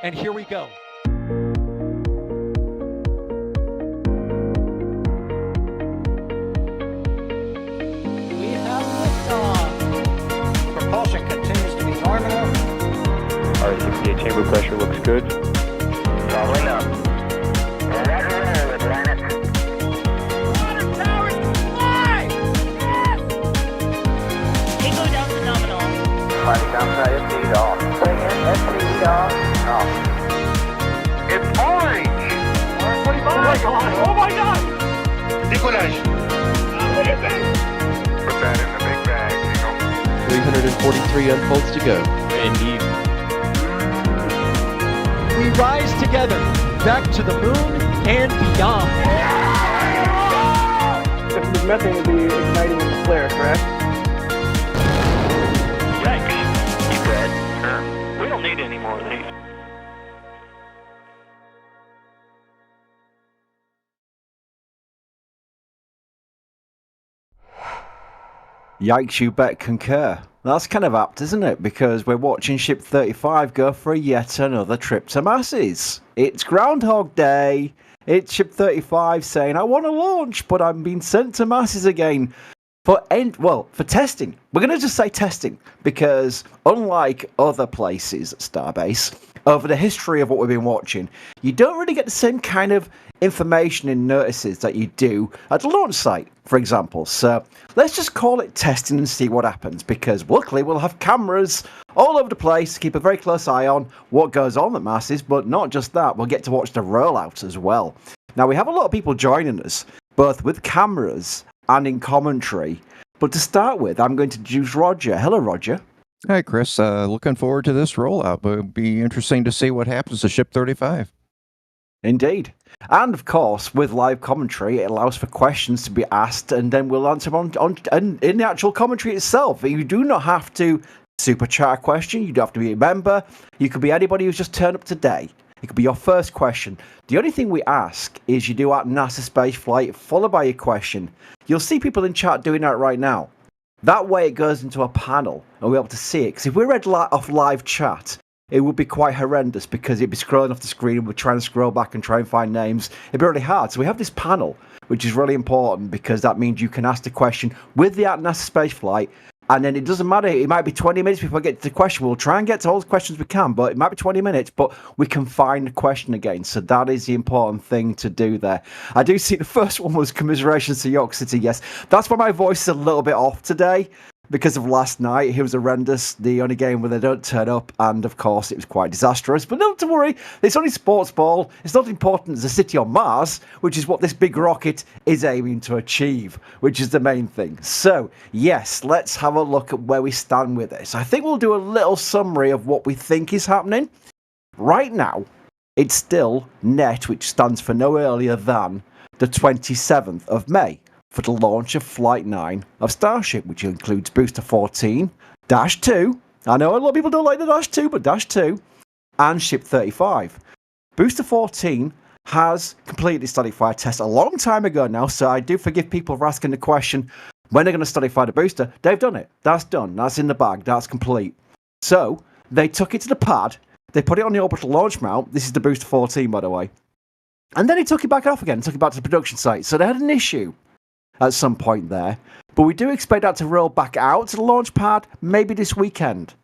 And here we go. We have liftoff. Propulsion continues to be normal. RCPA chamber pressure looks good. Rolling up. Roger, roll, Atlantis. Water towers fly! Yes! Tango down to nominal. Fighting downside FD off. Bring in FD off. Off. It's orange! 145! Oh my god! Decollage. Look at this! Put that in the big bag, Eagle. 343 unfolds to go. Indeed. We rise together back to the moon and beyond. If the methane would be igniting in the flare, correct? Yikes. You dead? We don't need any more of these. Yikes, you bet concur. That's kind of apt, isn't it? Because we're watching Ship 35 go for yet another trip to Masseys. It's Groundhog Day. It's Ship 35 saying, I want to launch, but I'm being sent to Masseys again. For testing. We're going to just say testing, because unlike other places at Starbase, over the history of what we've been watching, you don't really get the same kind of information and notices that you do at the launch site, for example. So let's just call it testing and see what happens, because luckily we'll have cameras all over the place to keep a very close eye on what goes on at Masseys, but not just that, we'll get to watch the rollout as well. Now, we have a lot of people joining us, both with cameras and in commentary. But to start with, I'm going to introduce Roger. Hello, Roger. Hi, Chris. Looking forward to this rollout. But it'll be interesting to see what happens to Ship 35. Indeed. And of course, with live commentary, it allows for questions to be asked, and then we'll answer them on in the actual commentary itself. You do not have to super chat a question. You don't have to be a member. You could be anybody who's just turned up today. It could be your first question. The only thing we ask is you do at NASASpaceflight, followed by your question. You'll see people in chat doing that right now. That way it goes into a panel, and we're able to see it. Because if we read off live chat, it would be quite horrendous, because it'd be scrolling off the screen, and we're trying to scroll back and try and find names. It'd be really hard. So we have this panel, which is really important, because that means you can ask the question with the at NASASpaceflight. And then it doesn't matter, it might be 20 minutes before I get to the question. We'll try and get to all the questions we can, but it might be 20 minutes, but we can find the question again. So that is the important thing to do there. I do see the first one was commiserations to York City. Yes, that's why my voice is a little bit off today, because of last night. It was horrendous, the only game where they don't turn up, and of course it was quite disastrous. But not to worry, it's only sports ball. It's not important as a city on Mars, which is what this big rocket is aiming to achieve, which is the main thing. So yes, let's have a look at where we stand with this. I think we'll do a little summary of what we think is happening. Right now, it's still net, which stands for no earlier than the 27th of May. For the launch of Flight 9 of Starship, which includes Booster 14, Dash 2, I know a lot of people don't like the Dash 2, but Dash 2, and Ship 35. Booster 14 has completed its static fire test a long time ago now, so I do forgive people for asking the question, when they're going to static fire the booster. They've done it. That's done. That's in the bag. That's complete. So, they took it to the pad, they put it on the orbital launch mount. This is the Booster 14, by the way. And then they took it back off again, took it back to the production site. So they had an issue at some point there, but we do expect that to roll back out to the launch pad maybe this weekend.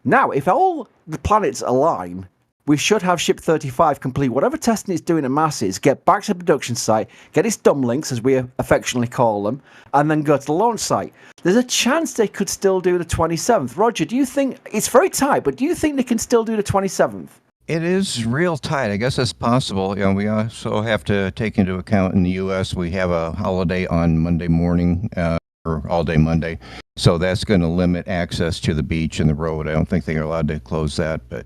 Now, if all the planets align, we should have Ship 35 complete whatever testing it's doing at Masseys, get back to the production site, get its dumplings, as we affectionately call them, and then go to the launch site. There's a chance they could still do the 27th. Roger, do you think, it's very tight, but do you think they can still do the 27th? It is real tight. I guess it's possible. You know, we also have to take into account in the U.S. we have a holiday on Monday morning, or all day Monday. So that's going to limit access to the beach and the road. I don't think they're allowed to close that, but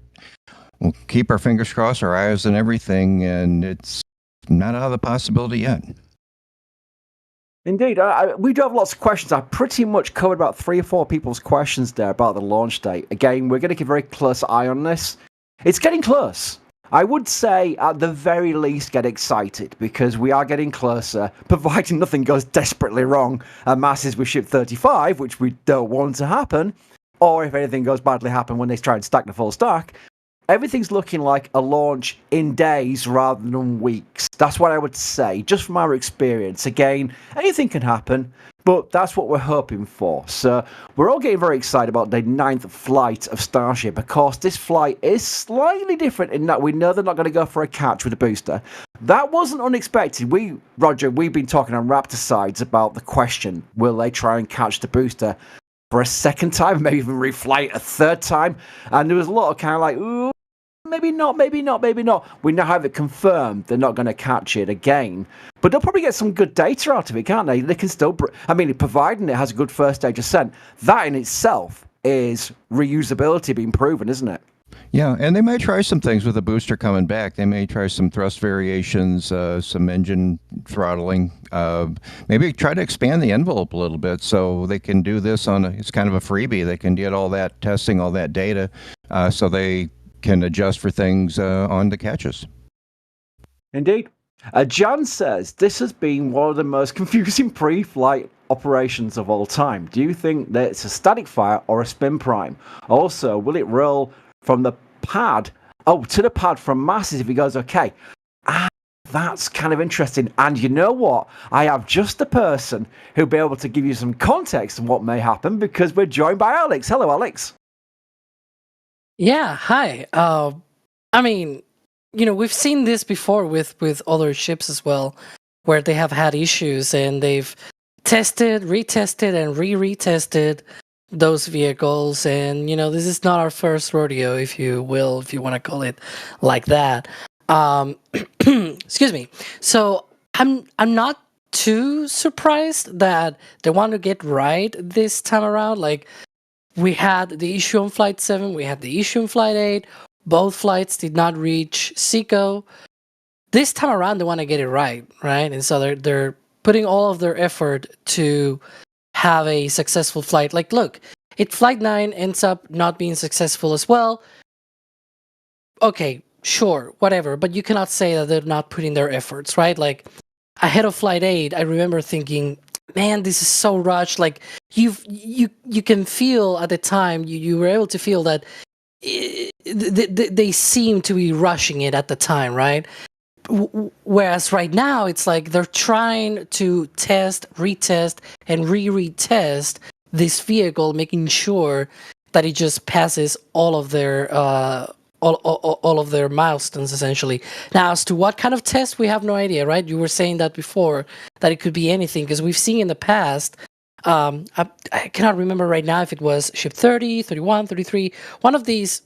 we'll keep our fingers crossed, our eyes and everything, and it's not out of the possibility yet. Indeed, we do have lots of questions. I pretty much covered about 3 or 4 people's questions there about the launch date. Again, we're going to keep a very close eye on this. It's getting close. I would say, at the very least, get excited, because we are getting closer, providing nothing goes desperately wrong at Masseys with Ship 35, which we don't want to happen, or if anything goes badly happen when they try and stack the full stack, everything's looking like a launch in days rather than weeks. That's what I would say, just from our experience. Again, anything can happen, but that's what we're hoping for. So we're all getting very excited about the 9th flight of Starship. Of course, this flight is slightly different in that we know they're not going to go for a catch with a booster. That wasn't unexpected. Roger, we've been talking on Raptor sides about the question, will they try and catch the booster for a second time, maybe even reflight a third time? And there was a lot of kind of like, ooh, maybe not, maybe not, maybe not. We now have it confirmed they're not going to catch it again. But they'll probably get some good data out of it, can't they? They can still, providing it has a good first stage ascent, that in itself is reusability being proven, isn't it? Yeah, and they may try some things with the booster coming back. They may try some thrust variations, some engine throttling, maybe try to expand the envelope a little bit so they can do this it's kind of a freebie. They can get all that testing, all that data, so they can adjust for things on the catches. Indeed. Jan says, this has been one of the most confusing pre-flight operations of all time. Do you think that it's a static fire or a spin prime? Also, will it roll from the pad, to the pad from Masseys if it goes okay? That's kind of interesting. And you know what? I have just the person who'll be able to give you some context on what may happen, because we're joined by Alex. Hello, Alex. Yeah, hi. We've seen this before with other ships as well, where they have had issues and they've tested, retested, and retested those vehicles. And, this is not our first rodeo, if you will, if you want to call it like that. Excuse me. So I'm not too surprised that they want to get right this time around. Like, we had the issue on Flight 7, we had the issue on Flight 8. Both flights did not reach SECO. This time around, they want to get it right? And so they're putting all of their effort to have a successful flight. Like, look, if Flight 9 ends up not being successful as well, okay, sure, whatever. But you cannot say that they're not putting their efforts, right? Like, ahead of Flight 8, I remember thinking, man, this is so rushed. Like, you can feel at the time, you were able to feel that they seem to be rushing it at the time, right? Whereas right now, it's like they're trying to test, retest, and retest this vehicle, making sure that it just passes all of their all of their milestones, essentially. Now, as to what kind of test, we have no idea, right? You were saying that before, that it could be anything, because we've seen in the past, I cannot remember right now if it was Ship 30, 31, 33, one of these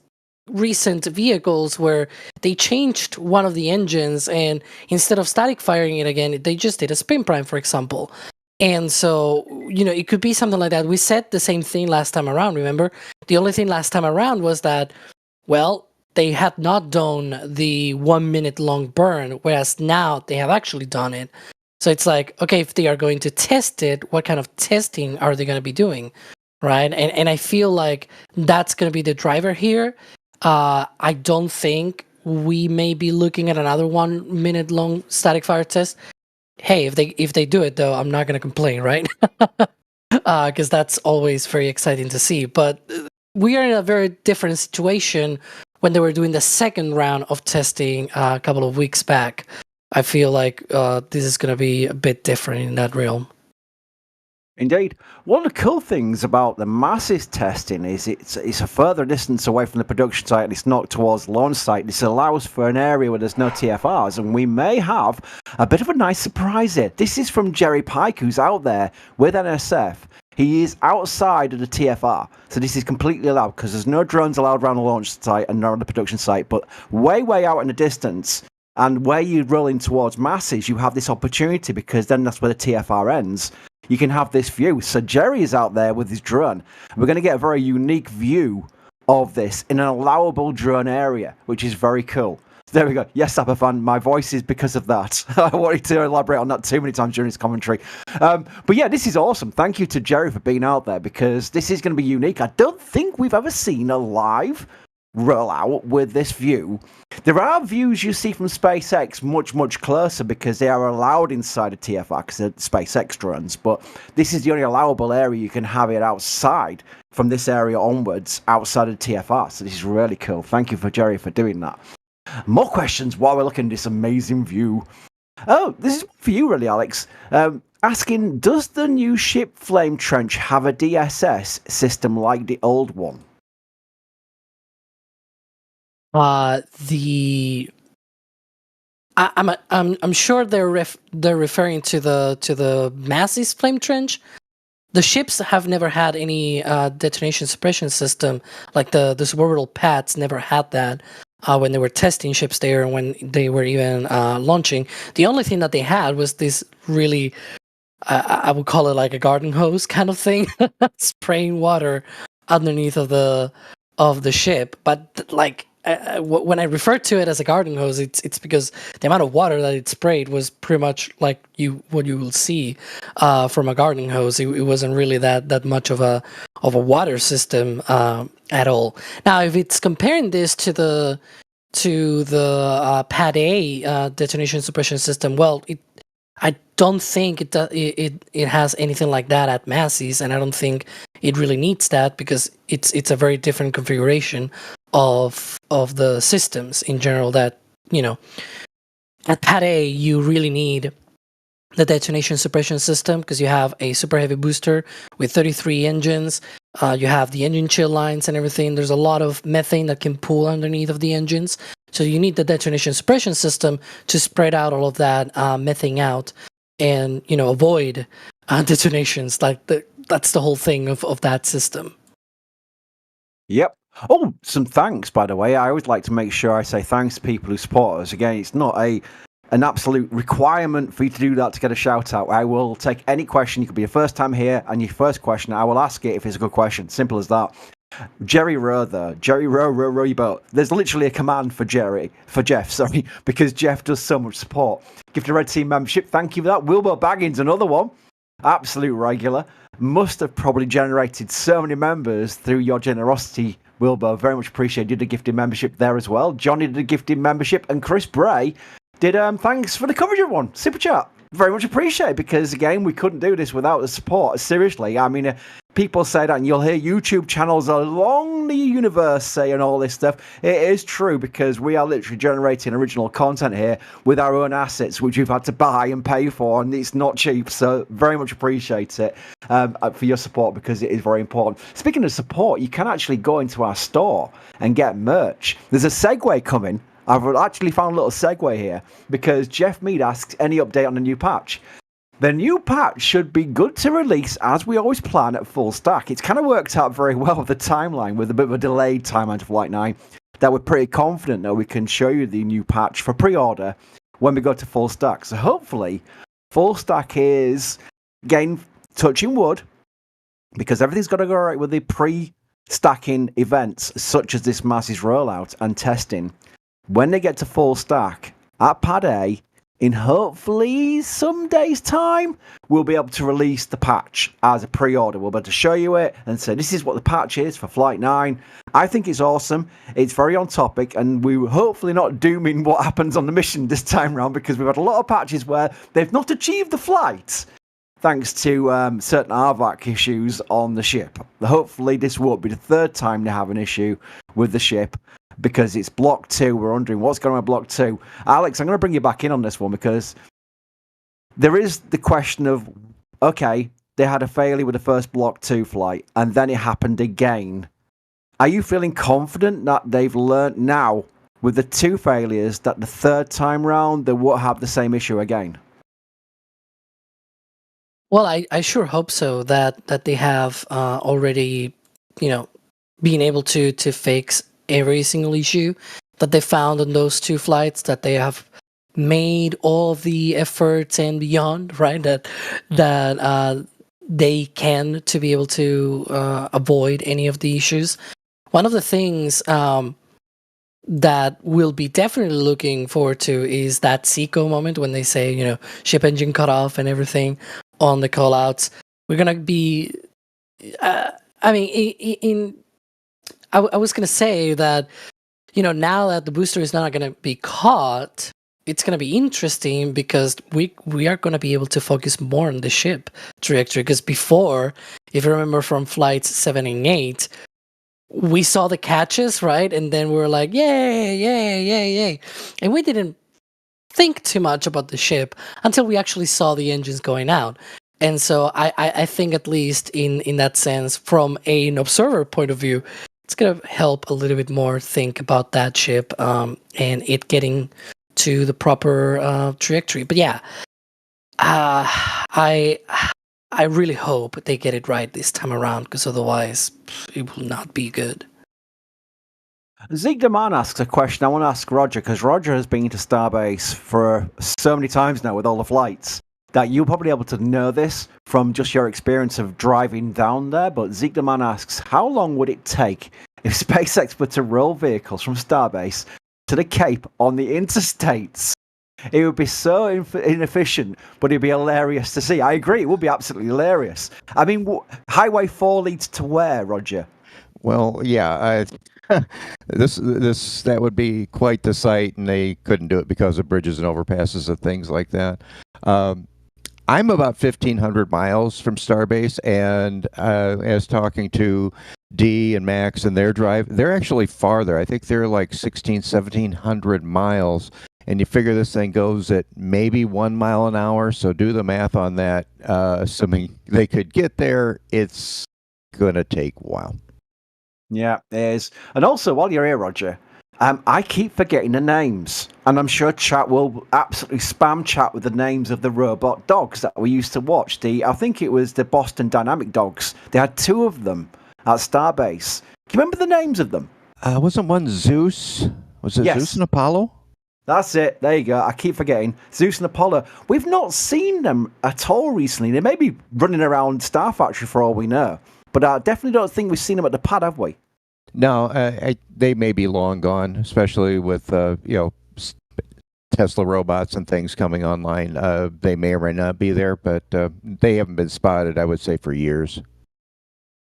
recent vehicles where they changed one of the engines, and instead of static firing it again, they just did a spin prime, for example. And so, it could be something like that. We said the same thing last time around, remember? The only thing last time around was that, well, they had not done the 1 minute long burn, whereas now they have actually done it. So it's like, okay, if they are going to test it, what kind of testing are they going to be doing, right? And I feel like that's going to be the driver here. I don't think we may be looking at another 1 minute long static fire test. Hey, if they do it though, I'm not going to complain, right? Because that's always very exciting to see. But we are in a very different situation when they were doing the second round of testing a couple of weeks back. I feel like this is going to be a bit different in that realm. Indeed. One of the cool things about the Masseys testing is it's a further distance away from the production site, and it's not towards the launch site. This allows for an area where there's no TFRs, and we may have a bit of a nice surprise here. This is from Jerry Pike, who's out there with NSF. He is outside of the TFR, so this is completely allowed because there's no drones allowed around the launch site and not on the production site, but way out in the distance. And where you're rolling towards Masseys, you have this opportunity, because then that's where the TFR ends. You can have this view. So Jerry is out there with his drone. We're going to get a very unique view of this in an allowable drone area, which is very cool. So there we go. Yes, Sapafan, my voice is because of that. I wanted to elaborate on that too many times during his commentary. But yeah, this is awesome. Thank you to Jerry for being out there, because this is going to be unique. I don't think we've ever seen a live roll out with this view. There are views you see from SpaceX much closer because they are allowed inside of TFR because they're SpaceX drones, but this is the only allowable area you can have it outside from this area onwards outside of TFR. So this is really cool. Thank you for Jerry for doing that. More questions while we're looking at this amazing view. Oh, this is for you really, Alex. Asking, does the new ship flame trench have a DSS system like the old one? I'm sure they're referring to the Masseys flame trench. The ships have never had any detonation suppression system. Like the orbital pads never had that when they were testing ships there and when they were even launching. The only thing that they had was this really, I would call it like a garden hose kind of thing, spraying water underneath of the ship. But like when I refer to it as a garden hose, it's because the amount of water that it sprayed was pretty much like what you will see from a garden hose. It wasn't really that much of a water system at all. Now, if it's comparing this to the Pad A detonation suppression system, well, I don't think it has anything like that at Masseys, and I don't think it really needs that because it's a very different configuration of the systems in general. That, you know, at Pad A you really need the detonation suppression system because you have a super heavy booster with 33 engines. You have the engine chill lines and everything. There's a lot of methane that can pool underneath of the engines. So you need the detonation suppression system to spread out all of that methane out and, you know, avoid detonations. Like that's the whole thing of that system. Yep. Oh, some thanks, by the way. I always like to make sure I say thanks to people who support us. Again, it's not an absolute requirement for you to do that to get a shout out. I will take any question. You could be your first time here, and your first question, I will ask it if it's a good question. Simple as that. Jerry Rowe there. Jerry row your boat. There's literally a command for Jeff, sorry, because Jeff does so much support. Gift a Red Team membership. Thank you for that. Wilbur Baggins, another one. Absolute regular. Must have probably generated so many members through your generosity, Wilbur. Very much appreciated. You did a gifted membership there as well. Johnny did a gifted membership, and Chris Bray did thanks for the coverage, everyone. Super chat. Very much appreciated because, again, we couldn't do this without the support. Seriously, I mean, people say that, and you'll hear YouTube channels along the universe saying all this stuff. It is true because we are literally generating original content here with our own assets, which we've had to buy and pay for, and it's not cheap. So very much appreciate it for your support because it is very important. Speaking of support, you can actually go into our store and get merch. There's a segue coming. I've actually found a little segue here because Jeff Mead asks any update on the new patch. The new patch should be good to release as we always plan at full stack. It's kind of worked out very well with the timeline with a bit of a delayed timeline to Flight 9 that we're pretty confident that we can show you the new patch for pre-order when we go to full stack. So hopefully full stack is, again, touching wood, because everything's got to go right with the pre-stacking events such as this Masseys rollout and testing. When they get to full stack at Pad A, in hopefully some days' time, we'll be able to release the patch as a pre-order. We'll be able to show you it and say, this is what the patch is for Flight 9. I think it's awesome. It's very on topic, and we're hopefully not dooming what happens on the mission this time around because we've had a lot of patches where they've not achieved the flight thanks to certain RVAC issues on the ship. Hopefully this won't be the third time they have an issue with the ship, because it's Block 2. We're wondering what's going on with Block 2. Alex, I'm going to bring you back in on this one because there is the question of, okay, they had a failure with the first Block 2 flight, and then it happened again. Are you feeling confident that they've learnt now with the 2 failures that the third time round they won't have the same issue again? Well, I sure hope so that they have already, being able to fix every single issue that they found on those 2 flights, that they have made all the efforts and beyond, right? That they can to be able to avoid any of the issues. One of the things that we'll be definitely looking forward to is that SECO moment when they say, ship engine cut off and everything on the callouts. We're gonna be, I was going to say that, now that the booster is not going to be caught, it's going to be interesting because we are going to be able to focus more on the ship trajectory. Because before, if you remember from flights 7 and 8, we saw the catches, right? And then we were like, yay, yay, yay, yay. And we didn't think too much about the ship until we actually saw the engines going out. And so I think, at least in that sense, from an observer point of view, it's going to help a little bit more think about that ship and it getting to the proper trajectory. But yeah, I really hope they get it right this time around, because otherwise it will not be good. Zeke Deman asks a question I want to ask Roger, because Roger has been to Starbase for so many times now with all the flights that you'll probably be able to know this from just your experience of driving down there. But Zeke Deman asks, how long would it take if SpaceX were to roll vehicles from Starbase to the Cape on the interstates? It would be so inefficient, but it'd be hilarious to see. I agree, it would be absolutely hilarious. I mean, Highway 4 leads to where, Roger? Well, yeah, that would be quite the sight, and they couldn't do it because of bridges and overpasses and things like that. I'm about 1,500 miles from Starbase, and as talking to D and Max and their drive, they're actually farther. I think they're like 1,700 miles, and you figure this thing goes at maybe 1 mile an hour, so do the math on that. Assuming they could get there, it's going to take a while. Yeah, it is. And also, while you're here, Roger, I keep forgetting the names, and I'm sure chat will absolutely spam chat with the names of the robot dogs that we used to watch. I think it was the Boston Dynamic dogs. They had 2 of them at Starbase. Do you remember the names of them? Wasn't one Zeus? Was it Zeus and Apollo? That's it. There you go. I keep forgetting. Zeus and Apollo. We've not seen them at all recently. They may be running around Star Factory for all we know. But I definitely don't think we've seen them at the pad, have we? No, they may be long gone, especially with Tesla robots and things coming online. They may or may not be there, but they haven't been spotted, I would say, for years.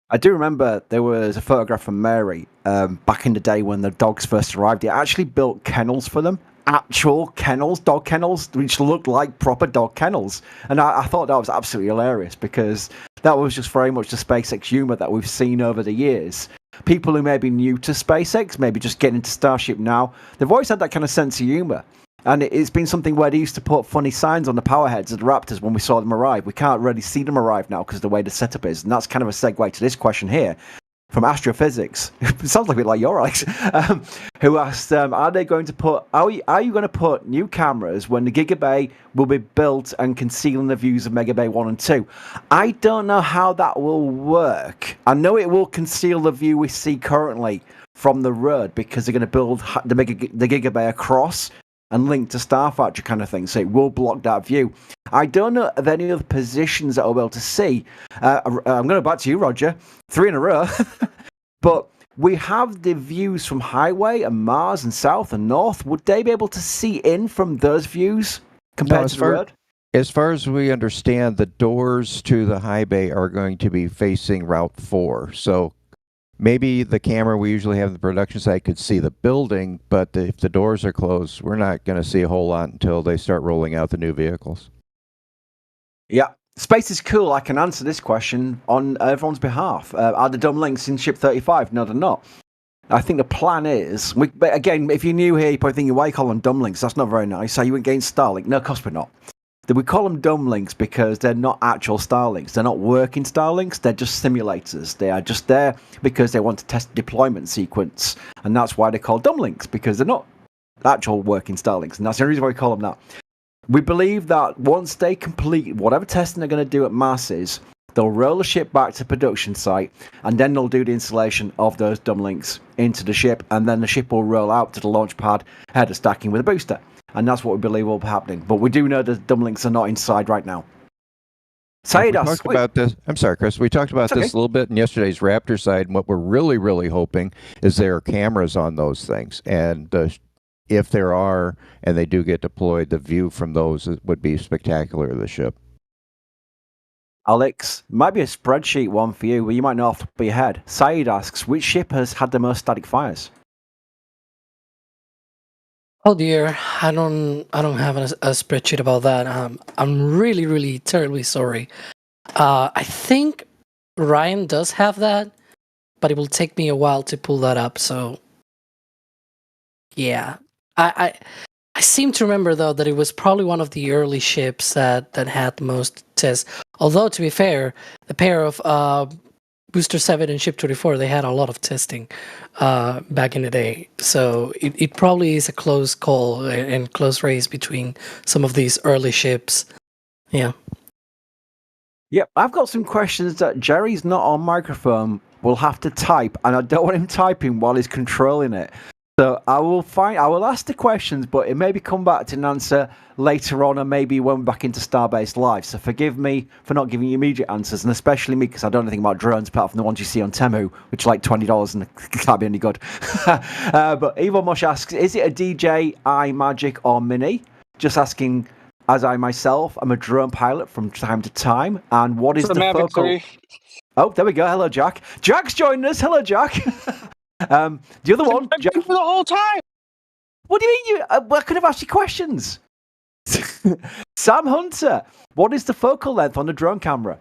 I do remember there was a photograph from Mary back in the day when the dogs first arrived. They actually built kennels for them. Actual kennels, dog kennels, which looked like proper dog kennels. And I thought that was absolutely hilarious, because that was just very much the SpaceX humor that we've seen over the years. People who may be new to SpaceX, maybe just getting into Starship now, they've always had that kind of sense of humor. And it's been something where they used to put funny signs on the power heads of the Raptors when we saw them arrive. We can't really see them arrive now because of the way the setup is. And that's kind of a segue to this question here from Astrophysics. It sounds like a bit like your Alex. Who asked, are you going to put new cameras when the Gigabay will be built and concealing the views of Megabay 1 and 2? I don't know how that will work. I know it will conceal the view we see currently from the road, because they're going to build the Gigabay across and link to Star Factory kind of thing, so it will block that view. I don't know of any other positions that I'll be able to see. I'm going back to you, Roger. 3 in a row. But we have the views from Highway and Mars and South and North. Would they be able to see in from those views compared to the road? As far as we understand, the doors to the high bay are going to be facing Route 4. So maybe the camera we usually have in the production site could see the building, but if the doors are closed, we're not going to see a whole lot until they start rolling out the new vehicles. Yeah. Space is cool. I can answer this question on everyone's behalf. Are the dumb links in Ship 35? No, they're not. I think the plan is, but again, if you're new here, you're probably thinking, why you call them dumb links? That's not very nice. Are you against Starlink? No, of course we're not. We call them dumb links because they're not actual Starlinks. They're not working Starlinks. They're just simulators. They are just there because they want to test the deployment sequence. And that's why they're called dumb links, because they're not actual working Starlinks. And that's the reason why we call them that. We believe that once they complete whatever testing they're going to do at Masseys, they'll roll the ship back to the production site, and then they'll do the installation of those dumb links into the ship, and then the ship will roll out to the launch pad, head of stacking with a booster. And that's what we believe will be happening. But we do know the dumb links are not inside right now. We talked about this. I'm sorry, Chris. We talked about this a little bit in yesterday's Raptor side, and what we're really, really hoping is there are cameras on those things. And if there are, and they do get deployed, the view from those would be spectacular of the ship. Alex, might be a spreadsheet one for you, but you might know off the top of your head. Saeed asks, which ship has had the most static fires? Oh dear, I don't have a spreadsheet about that. I'm really terribly sorry. I think Ryan does have that, but it will take me a while to pull that up. So yeah, I seem to remember though that it was probably one of the early ships that had the most tests. Although to be fair, the pair of Booster 7 and Ship 24, they had a lot of testing back in the day. So it probably is a close call and close race between some of these early ships. Yeah. Yep, I've got some questions that Jerry's not on microphone will have to type, and I don't want him typing while he's controlling it. So I will ask the questions, but it maybe come back to an answer later on, and maybe when we're back into Starbase Live. So forgive me for not giving you immediate answers, and especially me because I don't know anything about drones apart from the ones you see on Temu, which are like $20 and can't be any good. But Evo Mush asks, is it a DJI Magic or Mini? Just asking, as I myself am a drone pilot from time to time, and what is the Mavic focal? 3. Oh, there we go. Hello, Jack. Jack's joining us. Hello, Jack. The other one, I've been for the whole time. what do you mean? I could have asked you questions. Sam Hunter, what is the focal length on the drone camera?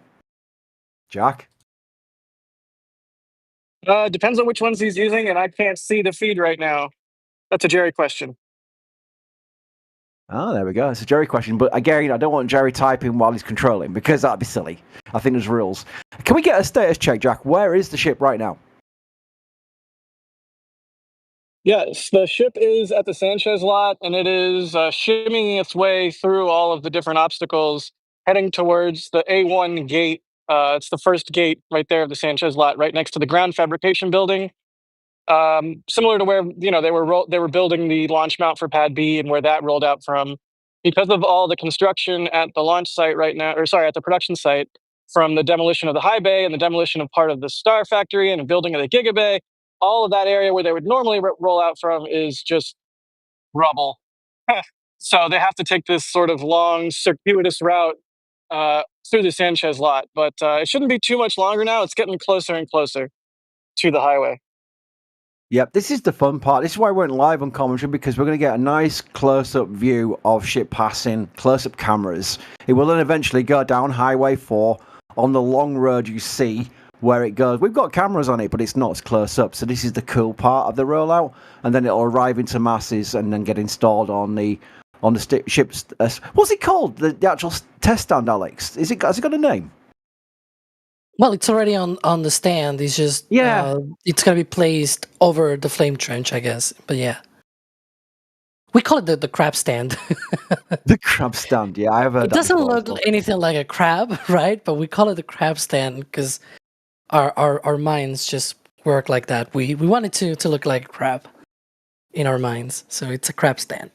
Jack? Depends on which ones he's using, and I can't see the feed right now. That's a Jerry question. Oh, there we go. It's a Jerry question. But again, I don't want Jerry typing while he's controlling because that'd be silly. I think there's rules. Can we get a status check, Jack? Where is the ship right now? Yes, the ship is at the Sanchez lot, and it is shimmying its way through all of the different obstacles, heading towards the A1 gate. It's the first gate right there of the Sanchez lot, right next to the ground fabrication building. Similar to where they were building the launch mount for Pad B and where that rolled out from. Because of all the construction at the launch site right now, at the production site, from the demolition of the high bay and the demolition of part of the Star Factory and the building of the Gigabay, all of that area where they would normally roll out from is just rubble. So they have to take this sort of long, circuitous route through the Sanchez lot. But it shouldn't be too much longer now. It's getting closer and closer to the highway. Yep, this is the fun part. This is why we went live on commentary, because we're going to get a nice close-up view of ship passing, close-up cameras. It will then eventually go down Highway 4 on the long road you see where it goes. We've got cameras on it, but it's not as close up. So this is the cool part of the rollout, and then it'll arrive into Masseys and then get installed on the ship's. What's it called? The actual test stand, Alex? Has it got a name? Well, it's already on the stand. It's just it's gonna be placed over the flame trench, I guess. But yeah, we call it the crab stand. The crab stand. Yeah, I have heard. It doesn't look anything like a crab, right? But we call it the crab stand because our minds just work like that. We want it to look like a crab in our minds, so it's a crab stand.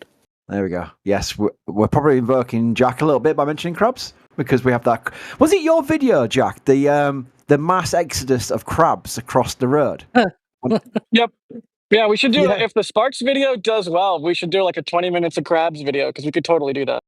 There we go. Yes, we're probably invoking Jack a little bit by mentioning crabs. Because we have that. Was it your video, Jack? The mass exodus of crabs across the road. Yep. Yeah, we should do it. If the Sparks video does well, we should do like a 20 minutes of crabs video because we could totally do that.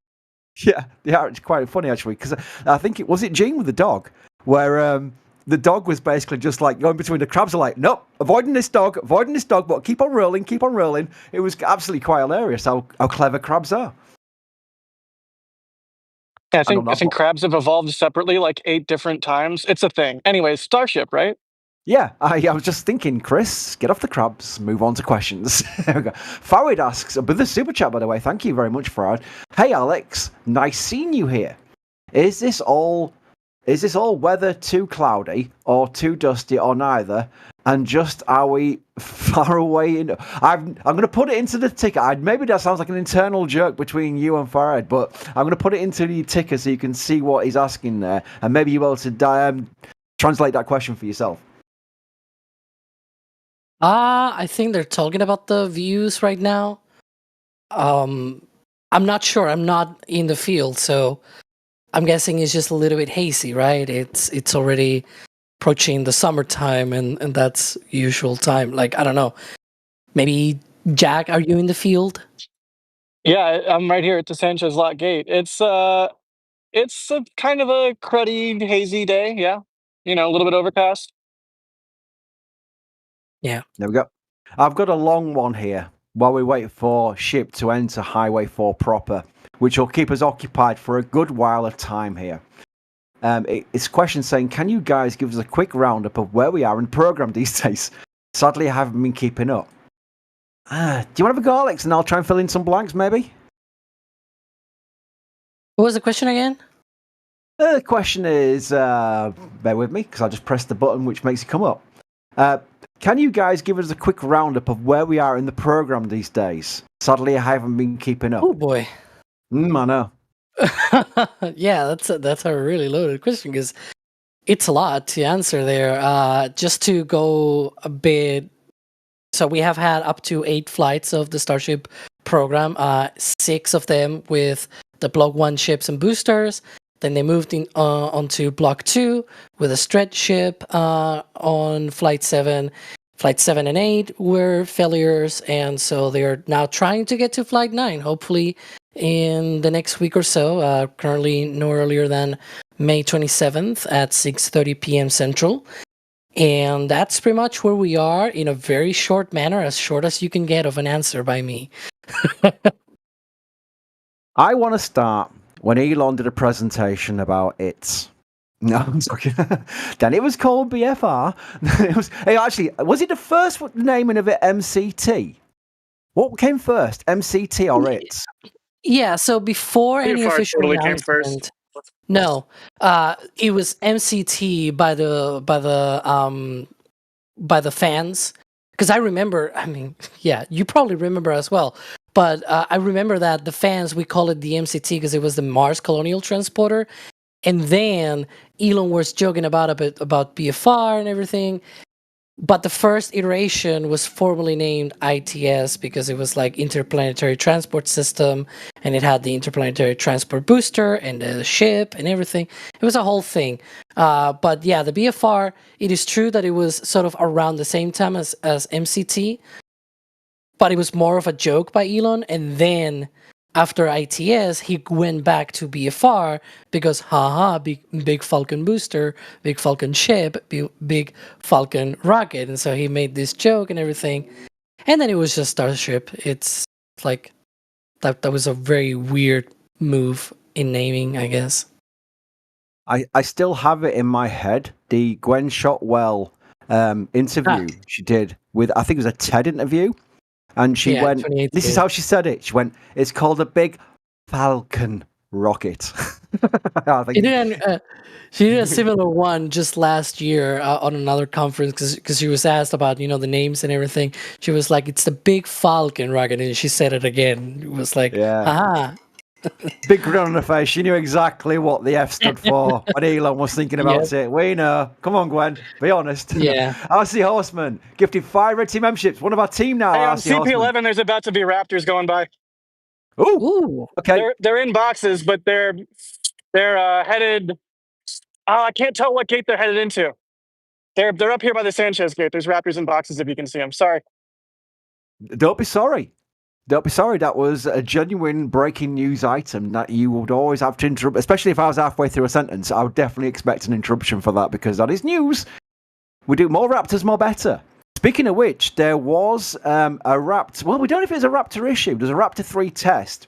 Yeah, it's quite funny actually. Because I think it was Gene with the dog, where the dog was basically just like going between the crabs. Are like, nope, avoiding this dog, but keep on rolling. It was absolutely quite hilarious how clever crabs are. Yeah, I think crabs have evolved separately like 8 different times. It's a thing. Anyways, Starship, right? Yeah, I was just thinking, Chris, get off the crabs, move on to questions. There we go. Farid asks, but the super chat, by the way, thank you very much, Farid. Hey, Alex, nice seeing you here. Is this all weather too cloudy or too dusty or neither? And just are we far away? I'm going to put it into the ticker. Maybe that sounds like an internal joke between you and Farid, but I'm going to put it into the ticker so you can see what he's asking there, and maybe you'll be able to translate that question for yourself. I think they're talking about the views right now. I'm not sure. I'm not in the field, so I'm guessing it's just a little bit hazy, right? It's already approaching the summertime, and that's usual time. Like, I don't know. Maybe, Jack, are you in the field? Yeah, I'm right here at the Sanchez lot gate. It's It's a kind of a cruddy, hazy day. Yeah, a little bit overcast. Yeah. There we go. I've got a long one here while we wait for ship to enter Highway 4 proper, which will keep us occupied for a good while of time here. It's a question saying, can you guys give us a quick roundup of where we are in the program these days? Sadly, I haven't been keeping up. Do you want to have a go, Alex, and I'll try and fill in some blanks, maybe? What was the question again? The question is, bear with me, because I just pressed the button which makes it come up. Can you guys give us a quick roundup of where we are in the program these days? Sadly, I haven't been keeping up. Oh boy. I know. Yeah, that's a really loaded question because it's a lot to answer there. Just to go a bit, so we have had up to 8 flights of the Starship program, 6 of them with the Block 1 ships and boosters. Then they moved in onto Block 2 with a stretch ship on Flight 7. Flight 7 and 8 were failures, and so they're now trying to get to Flight 9, hopefully in the next week or so. Currently no earlier than May 27th at 6:30 p.m. Central. And that's pretty much where we are in a very short manner, as short as you can get of an answer by me. I want to start when Elon did a presentation about it. No, I'm joking. Then it was called BFR. Was it the first naming of it MCT? What came first, MCT or it? Yeah, so before any BFR official totally came announcement, first. no, it was MCT by the fans. Because I remember, yeah, you probably remember as well. But I remember that the fans, we call it the MCT because it was the Mars Colonial Transporter. And then Elon was joking about BFR and everything. But the first iteration was formally named ITS because it was like Interplanetary Transport System, and it had the Interplanetary Transport Booster and the ship and everything. It was a whole thing. But yeah, the BFR, it is true that it was sort of around the same time as MCT, but it was more of a joke by Elon. And then after ITS, he went back to BFR because, big Falcon booster, big Falcon ship, big Falcon rocket. And so he made this joke and everything. And then it was just Starship. It's like, that was a very weird move in naming, I guess. I still have it in my head. The Gwen Shotwell interview she did with, I think it was a TED interview. And she went, this is how she said it. She went, it's called a big Falcon rocket. She did a similar one just last year on another conference because she was asked about, the names and everything. She was like, it's the big Falcon rocket. And she said it again. It was like, Big grin on her face. She knew exactly what the F stood for when Elon was thinking about it. We know. Come on, Gwen. Be honest. Yeah. RC Horseman gifted 5 Red Team memberships. One of our team now. Hey, on RC CP11, Horseman. there's about to be Raptors going by. Ooh. Okay. They're in boxes, but they're headed. I can't tell what gate they're headed into. They're up here by the Sanchez gate. There's Raptors in boxes if you can see them. Sorry. Don't be sorry. Don't be sorry. That was a genuine breaking news item that you would always have to interrupt, especially if I was halfway through a sentence. I would definitely expect an interruption for that because that is news. We do more Raptors, more better. Speaking of which, there was a Raptor. Well, we don't know if it's a Raptor issue. There's a Raptor 3 test.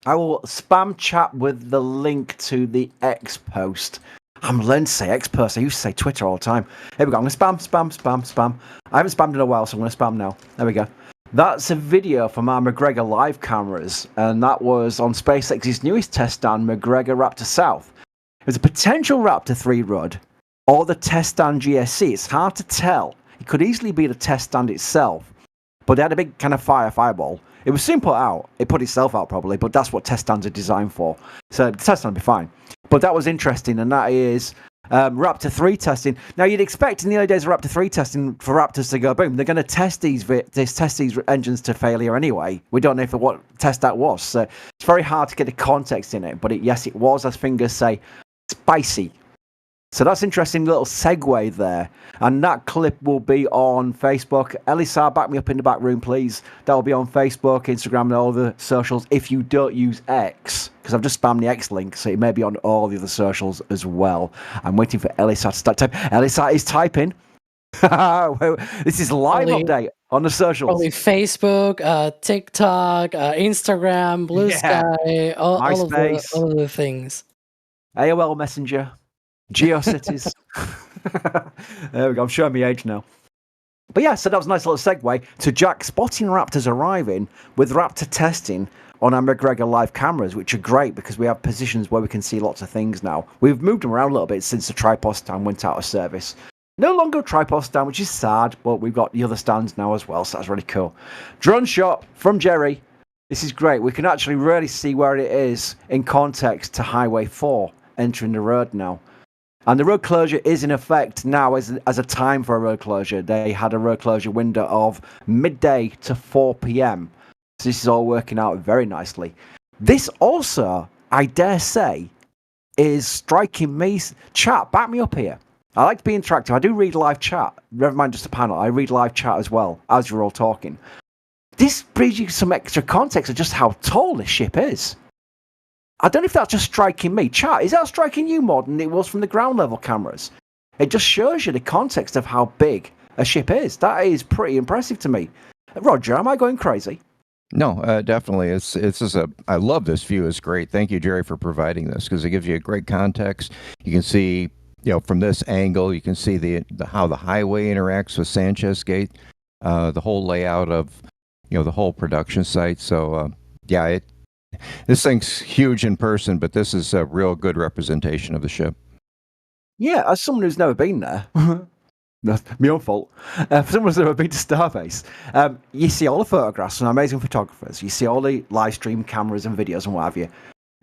I will spam chat with the link to the X post. I'm learning to say X post. I used to say Twitter all the time. Here we go. I'm going to spam. I haven't spammed in a while, so I'm going to spam now. There we go. That's a video from our McGregor live cameras, and that was on SpaceX's newest test stand, McGregor Raptor South. It was a potential Raptor 3 RUD or the test stand GSC. It's hard to tell. It could easily be the test stand itself, but they had a big kind of fireball. It was soon put out. It put itself out probably, but that's what test stands are designed for. So the test stand will be fine. But that was interesting, and that is Raptor 3 testing. Now, you'd expect in the early days of Raptor 3 testing for Raptors to go boom. They're going to test these engines to failure anyway. We don't know what test that was. So it's very hard to get the context in it. But yes, it was, as fingers say, spicy. So that's interesting little segue there. And that clip will be on Facebook. Elisar, back me up in the back room, please. That will be on Facebook, Instagram, and all the socials if you don't use X. because I've just spammed the X link, so it may be on all the other socials as well. I'm waiting for Elisat to start typing. Elisat is typing. This is live update on the socials. Probably Facebook, TikTok, Instagram, Blue Sky, all of the things. AOL Messenger, GeoCities. There we go. I'm showing my age now. But yeah, so that was a nice little segue to Jack spotting Raptors arriving with Raptor testing on our McGregor live cameras, which are great because we have positions where we can see lots of things now. We've moved them around a little bit since the tripod stand went out of service. No longer a tripod stand, which is sad, but we've got the other stands now as well, so that's really cool. Drone shot from Jerry. This is great. We can actually really see where it is in context to Highway 4 entering the road now. And the road closure is in effect now as a time for a road closure. They had a road closure window of midday to 4 p.m. So this is all working out very nicely. This also, I dare say, is striking me. Chat, back me up here. I like to be interactive. I do read live chat. Never mind just a panel. I read live chat as well as you're all talking. This brings you some extra context of just how tall this ship is. I don't know if that's just striking me. Chat, is that striking you more than it was from the ground level cameras? It just shows you the context of how big a ship is. That is pretty impressive to me. Roger, am I going crazy? No, definitely. I love this view. It's great. Thank you, Jerry, for providing this because it gives you a great context. You can see, from this angle, you can see how the highway interacts with Sanchez Gate, the whole layout of, the whole production site. So, this thing's huge in person, but this is a real good representation of the ship. Yeah, as someone who's never been there, that's my own fault. For someone who's never been to Starbase, you see all the photographs from amazing photographers. You see all the live stream cameras and videos and what have you.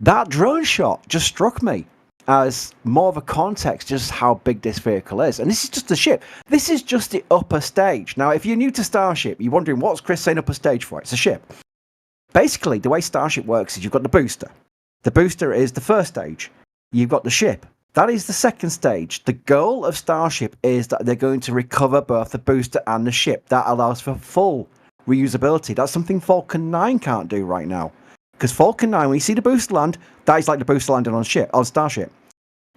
That drone shot just struck me as more of a context just how big this vehicle is. And this is just the ship. This is just the upper stage. Now, if you're new to Starship, you're wondering what's Chris saying upper stage for? It's a ship. Basically, the way Starship works is you've got the booster. The booster is the first stage. You've got the ship. That is the second stage. The goal of Starship is that they're going to recover both the booster and the ship. That allows for full reusability. That's something Falcon 9 can't do right now. Because Falcon 9, when you see the booster land, that is like the booster landing on Starship.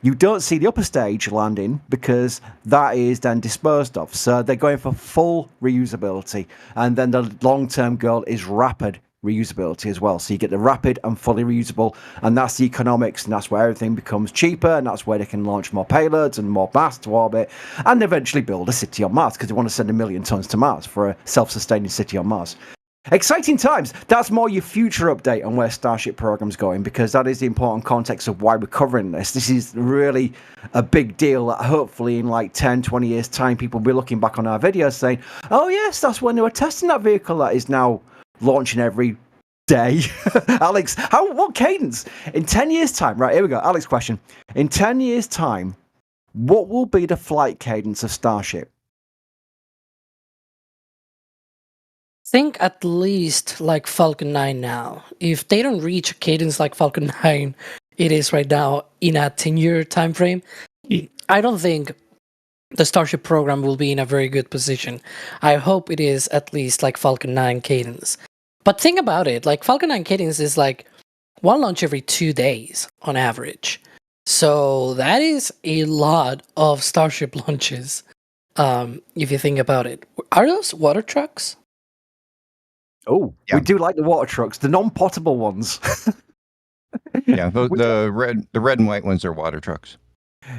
You don't see the upper stage landing because that is then disposed of. So they're going for full reusability. And then the long-term goal is rapid reusability as well. So you get the rapid and fully reusable, and that's the economics, and that's where everything becomes cheaper, and that's where they can launch more payloads and more mass to orbit, and eventually build a city on Mars because they want to send 1 million tons to Mars for a self-sustaining city on Mars. Exciting times. That's more your future update on where Starship program's going, because that is the important context of why we're covering this. This is really a big deal that hopefully in like 10, 20 years time, people will be looking back on our videos saying, oh yes, that's when they were testing that vehicle that is now launching every day. Alex, what cadence? In 10 years time, right, here we go. Alex question. In 10 years time, what will be the flight cadence of Starship? Think at least like Falcon 9 now. If they don't reach a cadence like Falcon 9 it is right now in a 10-year time frame, I don't think the Starship program will be in a very good position. I hope it is at least like Falcon 9 cadence. But think about it, like Falcon 9 cadence is like one launch every 2 days on average. So that is a lot of Starship launches, if you think about it. Are those water trucks? Oh, yeah. We do like the water trucks, the non-potable ones. Yeah, the red and white ones are water trucks.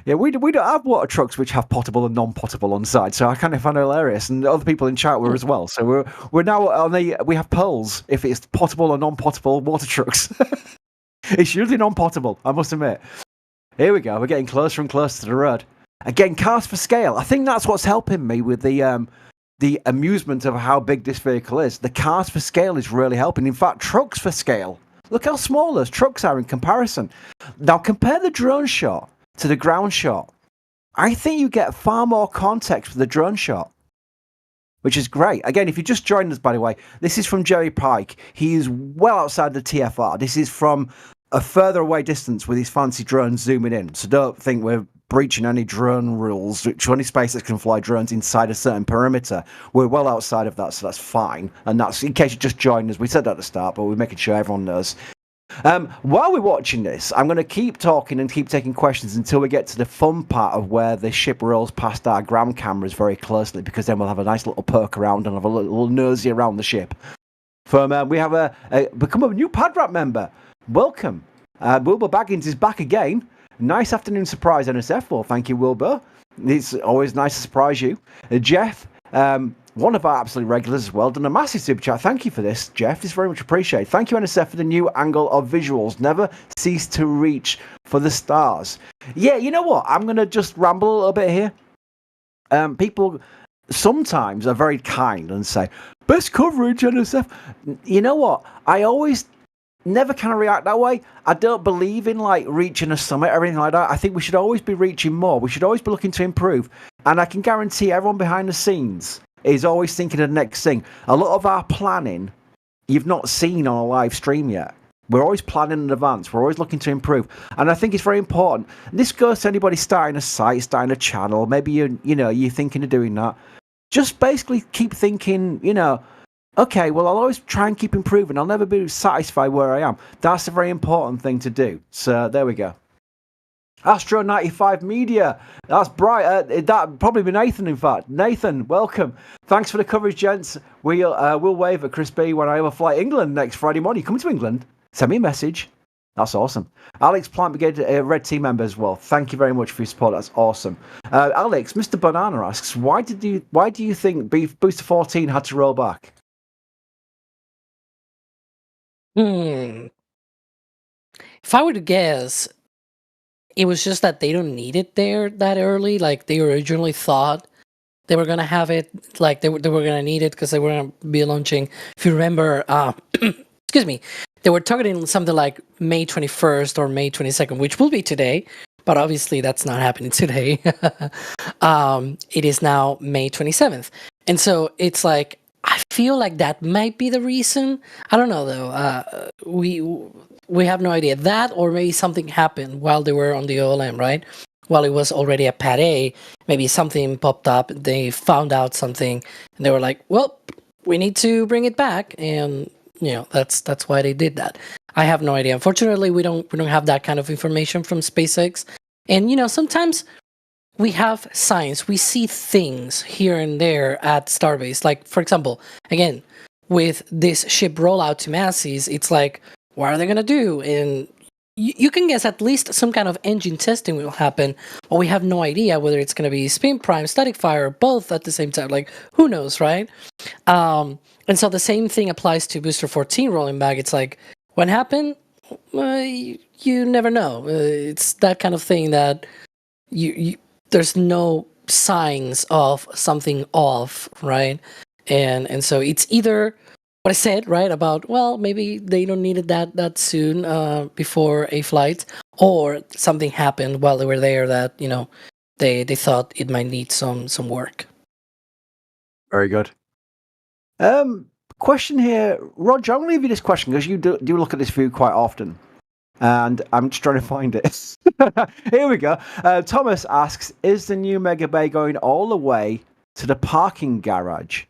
Yeah, we don't have water trucks which have potable and non-potable on side, so I kind of find it hilarious, and other people in chat were as well. So we're now on we have polls if it's potable or non-potable water trucks. It's usually non-potable, I must admit. Here we go. We're getting closer and closer to the road. Again, cars for scale. I think that's what's helping me with the amusement of how big this vehicle is. The cars for scale is really helping. In fact, trucks for scale. Look how small those trucks are in comparison. Now compare the drone shot to the ground shot. I think you get far more context for the drone shot, which is great. Again, if you just joined us, by the way, this is from Jerry Pike. He is well outside the TFR. This is from a further away distance with his fancy drone zooming in. So don't think we're breaching any drone rules, which only SpaceX can fly drones inside a certain perimeter. We're well outside of that, so that's fine. And that's in case you just joined us. We said that at the start, but we're making sure everyone knows. While we're watching this, I'm going to keep talking and keep taking questions until we get to the fun part of where the ship rolls past our gram cameras very closely, because then we'll have a nice little perk around and have a little nosy around the ship. We have become a new Padrap member. Welcome. Wilbur Baggins is back again. Nice afternoon surprise, NSF. Well, thank you, Wilbur. It's always nice to surprise you. Jeff, one of our absolute regulars as well, done a massive super chat. Thank you for this, Jeff. It's very much appreciated. Thank you, NSF, for the new angle of visuals. Never cease to reach for the stars. Yeah, you know what? I'm going to just ramble a little bit here. People sometimes are very kind and say, best coverage, NSF. You know what? I always never kind of react that way. I don't believe in like reaching a summit or anything like that. I think we should always be reaching more. We should always be looking to improve. And I can guarantee everyone behind the scenes is always thinking of the next thing. A lot of our planning you've not seen on a live stream yet. We're always planning in advance. We're always looking to improve. And I think it's very important. This goes to anybody starting a site, starting a channel. Maybe you're thinking of doing that. Just basically keep thinking, okay, well, I'll always try and keep improving. I'll never be satisfied where I am. That's a very important thing to do. So there we go. Astro95 Media. That's bright. That probably be Nathan, in fact. Nathan, welcome. Thanks for the coverage, gents. We'll wave at Chris B when I overfly England next Friday morning. You coming to England? Send me a message. That's awesome. Alex Plant Brigade, Red Team member as well. Thank you very much for your support. That's awesome. Alex, Mr. Banana asks, why do you think Booster 14 had to roll back? If I were to guess, it was just that they don't need it there that early. Like they originally thought they were gonna have it, like they were gonna need it because they were gonna be launching. If you remember, excuse me, they were targeting something like May 21st or May 22nd, which will be today. But obviously, that's not happening today. It is now May 27th, and so it's like I feel like that might be the reason. I don't know though. We have no idea. That or maybe something happened while they were on the OLM, right? While it was already at Pad A, maybe something popped up. They found out something, and they were like, "Well, we need to bring it back," and that's why they did that. I have no idea. Unfortunately, we don't have that kind of information from SpaceX, and sometimes we have signs. We see things here and there at Starbase. Like, for example, again, with this ship rollout to Masseys, it's like, what are they going to do? And you can guess at least some kind of engine testing will happen, but we have no idea whether it's going to be spin prime, static fire, both at the same time. Like, who knows, right? And so the same thing applies to Booster 14 rolling back. It's like, what happened? You never know. It's that kind of thing that there's no signs of something off, right? And so it's either what I said, right, about, well, maybe they don't need it that soon before a flight, or something happened while they were there that, they thought it might need some work. Very good. Question here, Roger, I'm going to leave you this question because you do look at this view quite often. And I'm just trying to find it. Here we go. Thomas asks, is the new Mega Bay going all the way to the parking garage?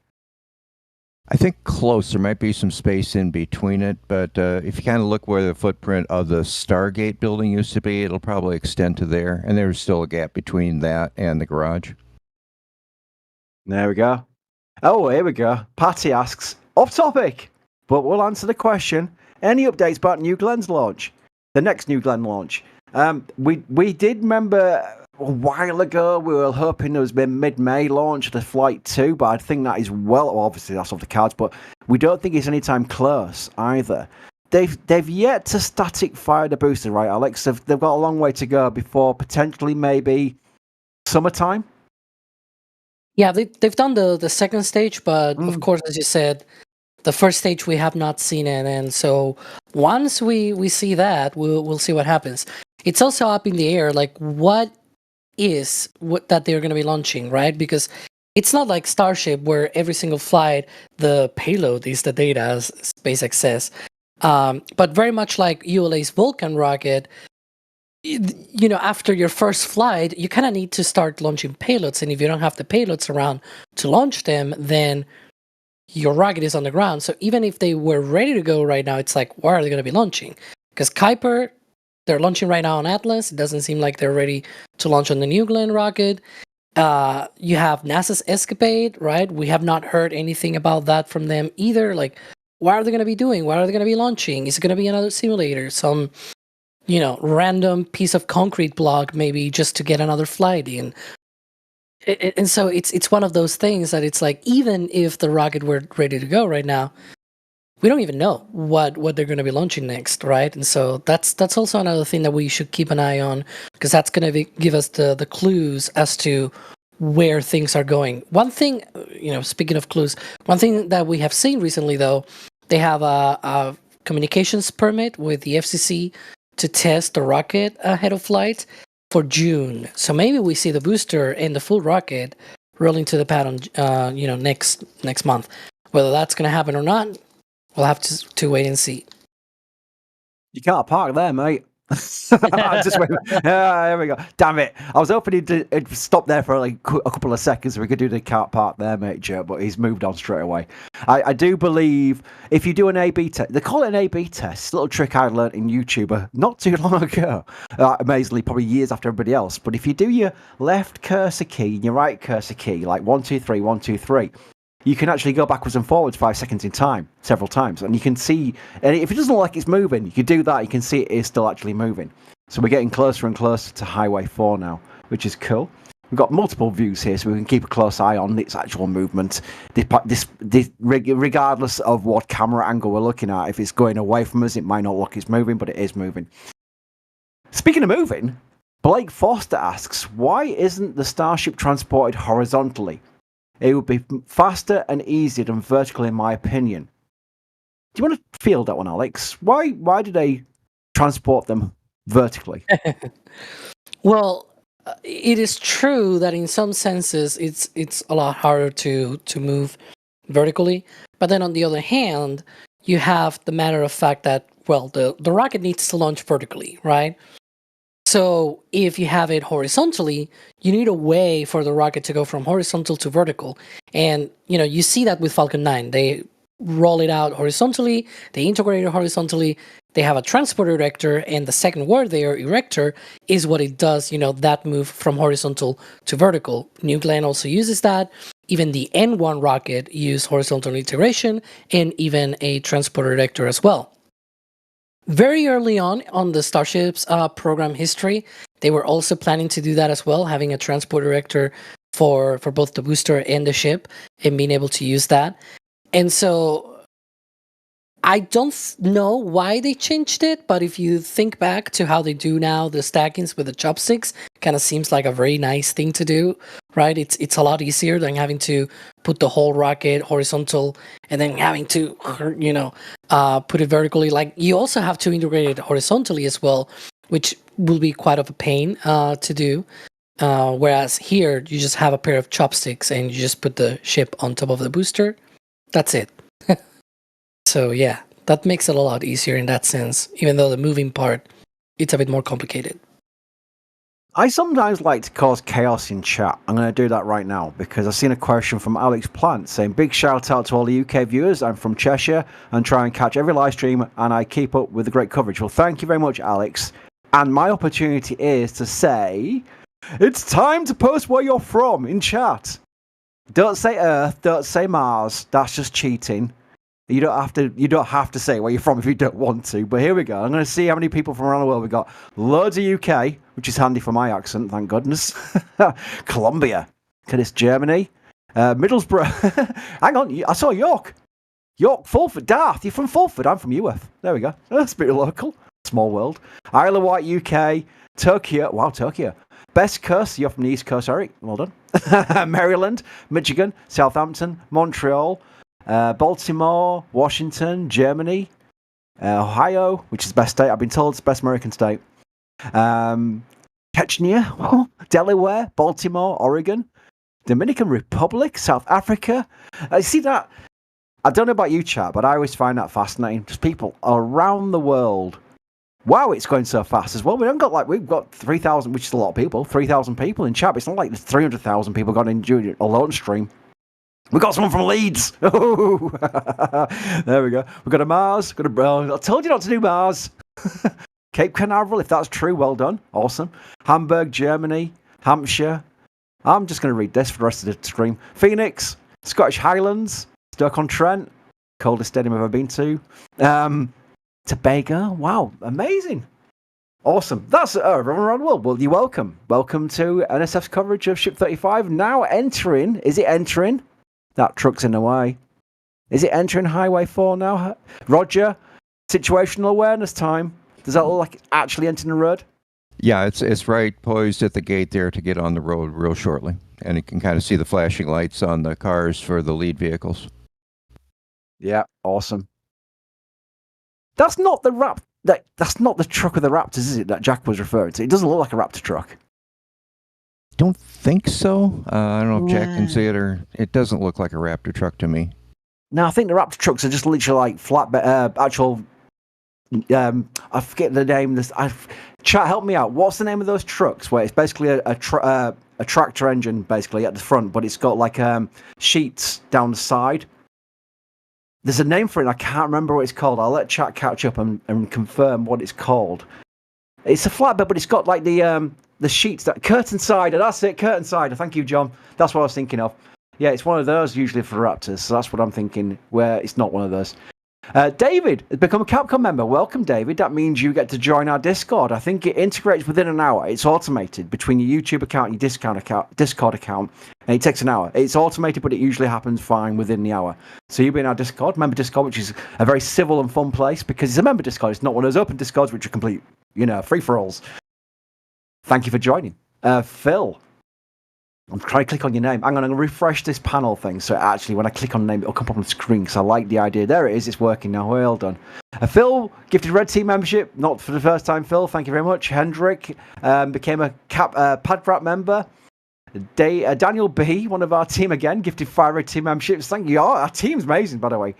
I think close. There might be some space in between it, but if you kind of look where the footprint of the Stargate building used to be, it'll probably extend to there, and there's still a gap between that and the garage. There we go. Oh, here we go. Patty asks, off topic, but we'll answer the question. Any updates about New Glen's launch? The next New Glen launch. We did remember a while ago, we were hoping there was been mid-May launch of the Flight 2, but I think that is well, obviously that's off the cards, but we don't think it's anytime close either. They've yet to static fire the booster, right, Alex? They've got a long way to go before potentially maybe summertime. Yeah, they've done the second stage, but of course, as you said, the first stage we have not seen it, and so once we see that, we'll see what happens. It's also up in the air, like what that they're going to be launching, right? Because it's not like Starship where every single flight the payload is the data, as SpaceX says, but very much like ULA's Vulcan rocket. After your first flight, you kind of need to start launching payloads, and if you don't have the payloads around to launch them, then your rocket is on the ground. So even if they were ready to go right now, it's like, where are they going to be launching? Because Kuiper, they're launching right now on Atlas. It doesn't seem like they're ready to launch on the New Glenn rocket. You have NASA's Escapade, right? We have not heard anything about that from them either. Like, what are they going to be doing? What are they going to be launching? Is it going to be another simulator? Some, random piece of concrete block, maybe just to get another flight in. And so it's one of those things that it's like, even if the rocket were ready to go right now, we don't even know what they're going to be launching next, right? And so that's also another thing that we should keep an eye on, because that's going to give us the clues as to where things are going. One thing, speaking of clues, one thing that we have seen recently, though, they have a communications permit with the FCC to test the rocket ahead of flight for June. So maybe we see the booster and the full rocket rolling to the pad on, next month. Whether that's going to happen or not, we'll have to wait and see. You can't park there, mate. Just wait. There we go. Damn it. I was hoping he'd stop there for like a couple of seconds so we could do the can't park there, mate, Joe, but he's moved on straight away. I do believe if you do an A-B test, they call it an A-B test. A little trick I learned in YouTube not too long ago. Amazingly, probably years after everybody else. But if you do your left cursor key and your right cursor key, like 1, 2, 3, 1, 2, 3, you can actually go backwards and forwards 5 seconds in time, several times. And you can see, and if it doesn't look like it's moving, you can do that, you can see it is still actually moving. So we're getting closer and closer to Highway 4 now, which is cool. We've got multiple views here, so we can keep a close eye on its actual movement. This regardless of what camera angle we're looking at, if it's going away from us, it might not look it's moving, but it is moving. Speaking of moving, Blake Foster asks, why isn't the Starship transported horizontally? It would be faster and easier than vertical, in my opinion. Do you want to field that one, Alex? Why do they transport them vertically? Well, it is true that in some senses it's a lot harder to move vertically. But then on the other hand, you have the matter of fact that, well, the rocket needs to launch vertically, right? So if you have it horizontally, you need a way for the rocket to go from horizontal to vertical. And, you see that with Falcon 9. They roll it out horizontally, they integrate it horizontally, they have a transporter erector, and the second word there, erector, is what it does, that move from horizontal to vertical. New Glenn also uses that. Even the N1 rocket used horizontal integration, and even a transporter erector as well. Very early on the Starship's program history, they were also planning to do that as well, having a transport erector for both the booster and the ship, and being able to use that. And so I don't know why they changed it, but if you think back to how they do now the stackings with the chopsticks, kind of seems like a very nice thing to do, right? It's a lot easier than having to put the whole rocket horizontal and then having to, put it vertically. Like, you also have to integrate it horizontally as well, which will be quite of a pain to do. Whereas here, you just have a pair of chopsticks and you just put the ship on top of the booster. That's it. So yeah, that makes it a lot easier in that sense, even though the moving part, it's a bit more complicated. I sometimes like to cause chaos in chat. I'm going to do that right now because I've seen a question from Alex Plant saying, big shout out to all the UK viewers. I'm from Cheshire and try and catch every live stream and I keep up with the great coverage. Well, thank you very much, Alex. And my opportunity is to say, it's time to post where you're from in chat. Don't say Earth, don't say Mars. That's just cheating. You don't have to say where you're from if you don't want to. But here we go. I'm going to see how many people from around the world we got. Loads of UK, which is handy for my accent, thank goodness. Colombia. Look at this, Germany. Middlesbrough. Hang on, I saw York. York, Fulford. Darth, you're from Fulford. I'm from UF. There we go. That's a bit local. Small world. Isle of Wight, UK. Tokyo. Wow, Tokyo. Best Coast. You're from the East Coast, Eric. Well done. Maryland, Michigan, Southampton, Montreal. Baltimore, Washington, Germany, Ohio, which is the best state. I've been told it's the best American state. Chechnya, Delaware, Baltimore, Oregon, Dominican Republic, South Africa. I see that. I don't know about you, chat, but I always find that fascinating. Just people around the world. Wow, it's going so fast as well. We've got 3,000, which is a lot of people, 3,000 people in chat. It's not like there's 300,000 people got in during a launch stream. We got someone from Leeds. Oh, there we go. We've got a Mars. I told you not to do Mars. Cape Canaveral, if that's true, well done. Awesome. Hamburg, Germany, Hampshire. I'm just going to read this for the rest of the stream. Phoenix, Scottish Highlands, Stoke-on-Trent, coldest stadium I've ever been to. Tobago, wow, amazing. Awesome. That's everyone around the world. Well, you're welcome. Welcome to NSF's coverage of Ship 35. Now entering, is it entering? That truck's in the way. Is it entering Highway 4 now? Roger, situational awareness time. Does that look like it's actually entering the road? Yeah, it's right poised at the gate there to get on the road real shortly. And you can kind of see the flashing lights on the cars for the lead vehicles. Yeah, awesome. That's not the that's not the truck with the Raptors, is it, that Jack was referring to? It doesn't look like a Raptor truck. Don't think so. I don't know if Jack can see it, or it doesn't look like a Raptor truck to me. No, I think the Raptor trucks are just literally like flatbed, actual. I forget the name. Chat, help me out. What's the name of those trucks? Where it's basically a tractor engine, basically at the front, but it's got like sheets down the side. There's a name for it, and I can't remember what it's called. I'll let chat catch up and confirm what it's called. It's a flatbed, but it's got like the sheets, that curtain sider. That's it, curtain sider. Thank you, John. That's what I was thinking of. Yeah, it's one of those usually for Raptors, so that's what I'm thinking, where it's not one of those. David has become a Capcom member. Welcome, David. That means you get to join our Discord. I think it integrates within an hour. It's automated between your YouTube account and your Discord account, and it takes an hour. It's automated, but it usually happens fine within the hour. So you'll be in our Discord, member Discord, which is a very civil and fun place because it's a member Discord. It's not one of those open Discords which are complete, free-for-alls. Thank you for joining. Phil. I'm trying to click on your name. I'm going to refresh this panel thing. So actually, when I click on the name, it'll come up on the screen because I like the idea. There it is. It's working now. Well done. Phil, gifted Red Team membership. Not for the first time, Phil. Thank you very much. Hendrik became a Padwrap member. Daniel B, one of our team again, gifted 5 Red Team memberships. Thank you. Our team's amazing, by the way.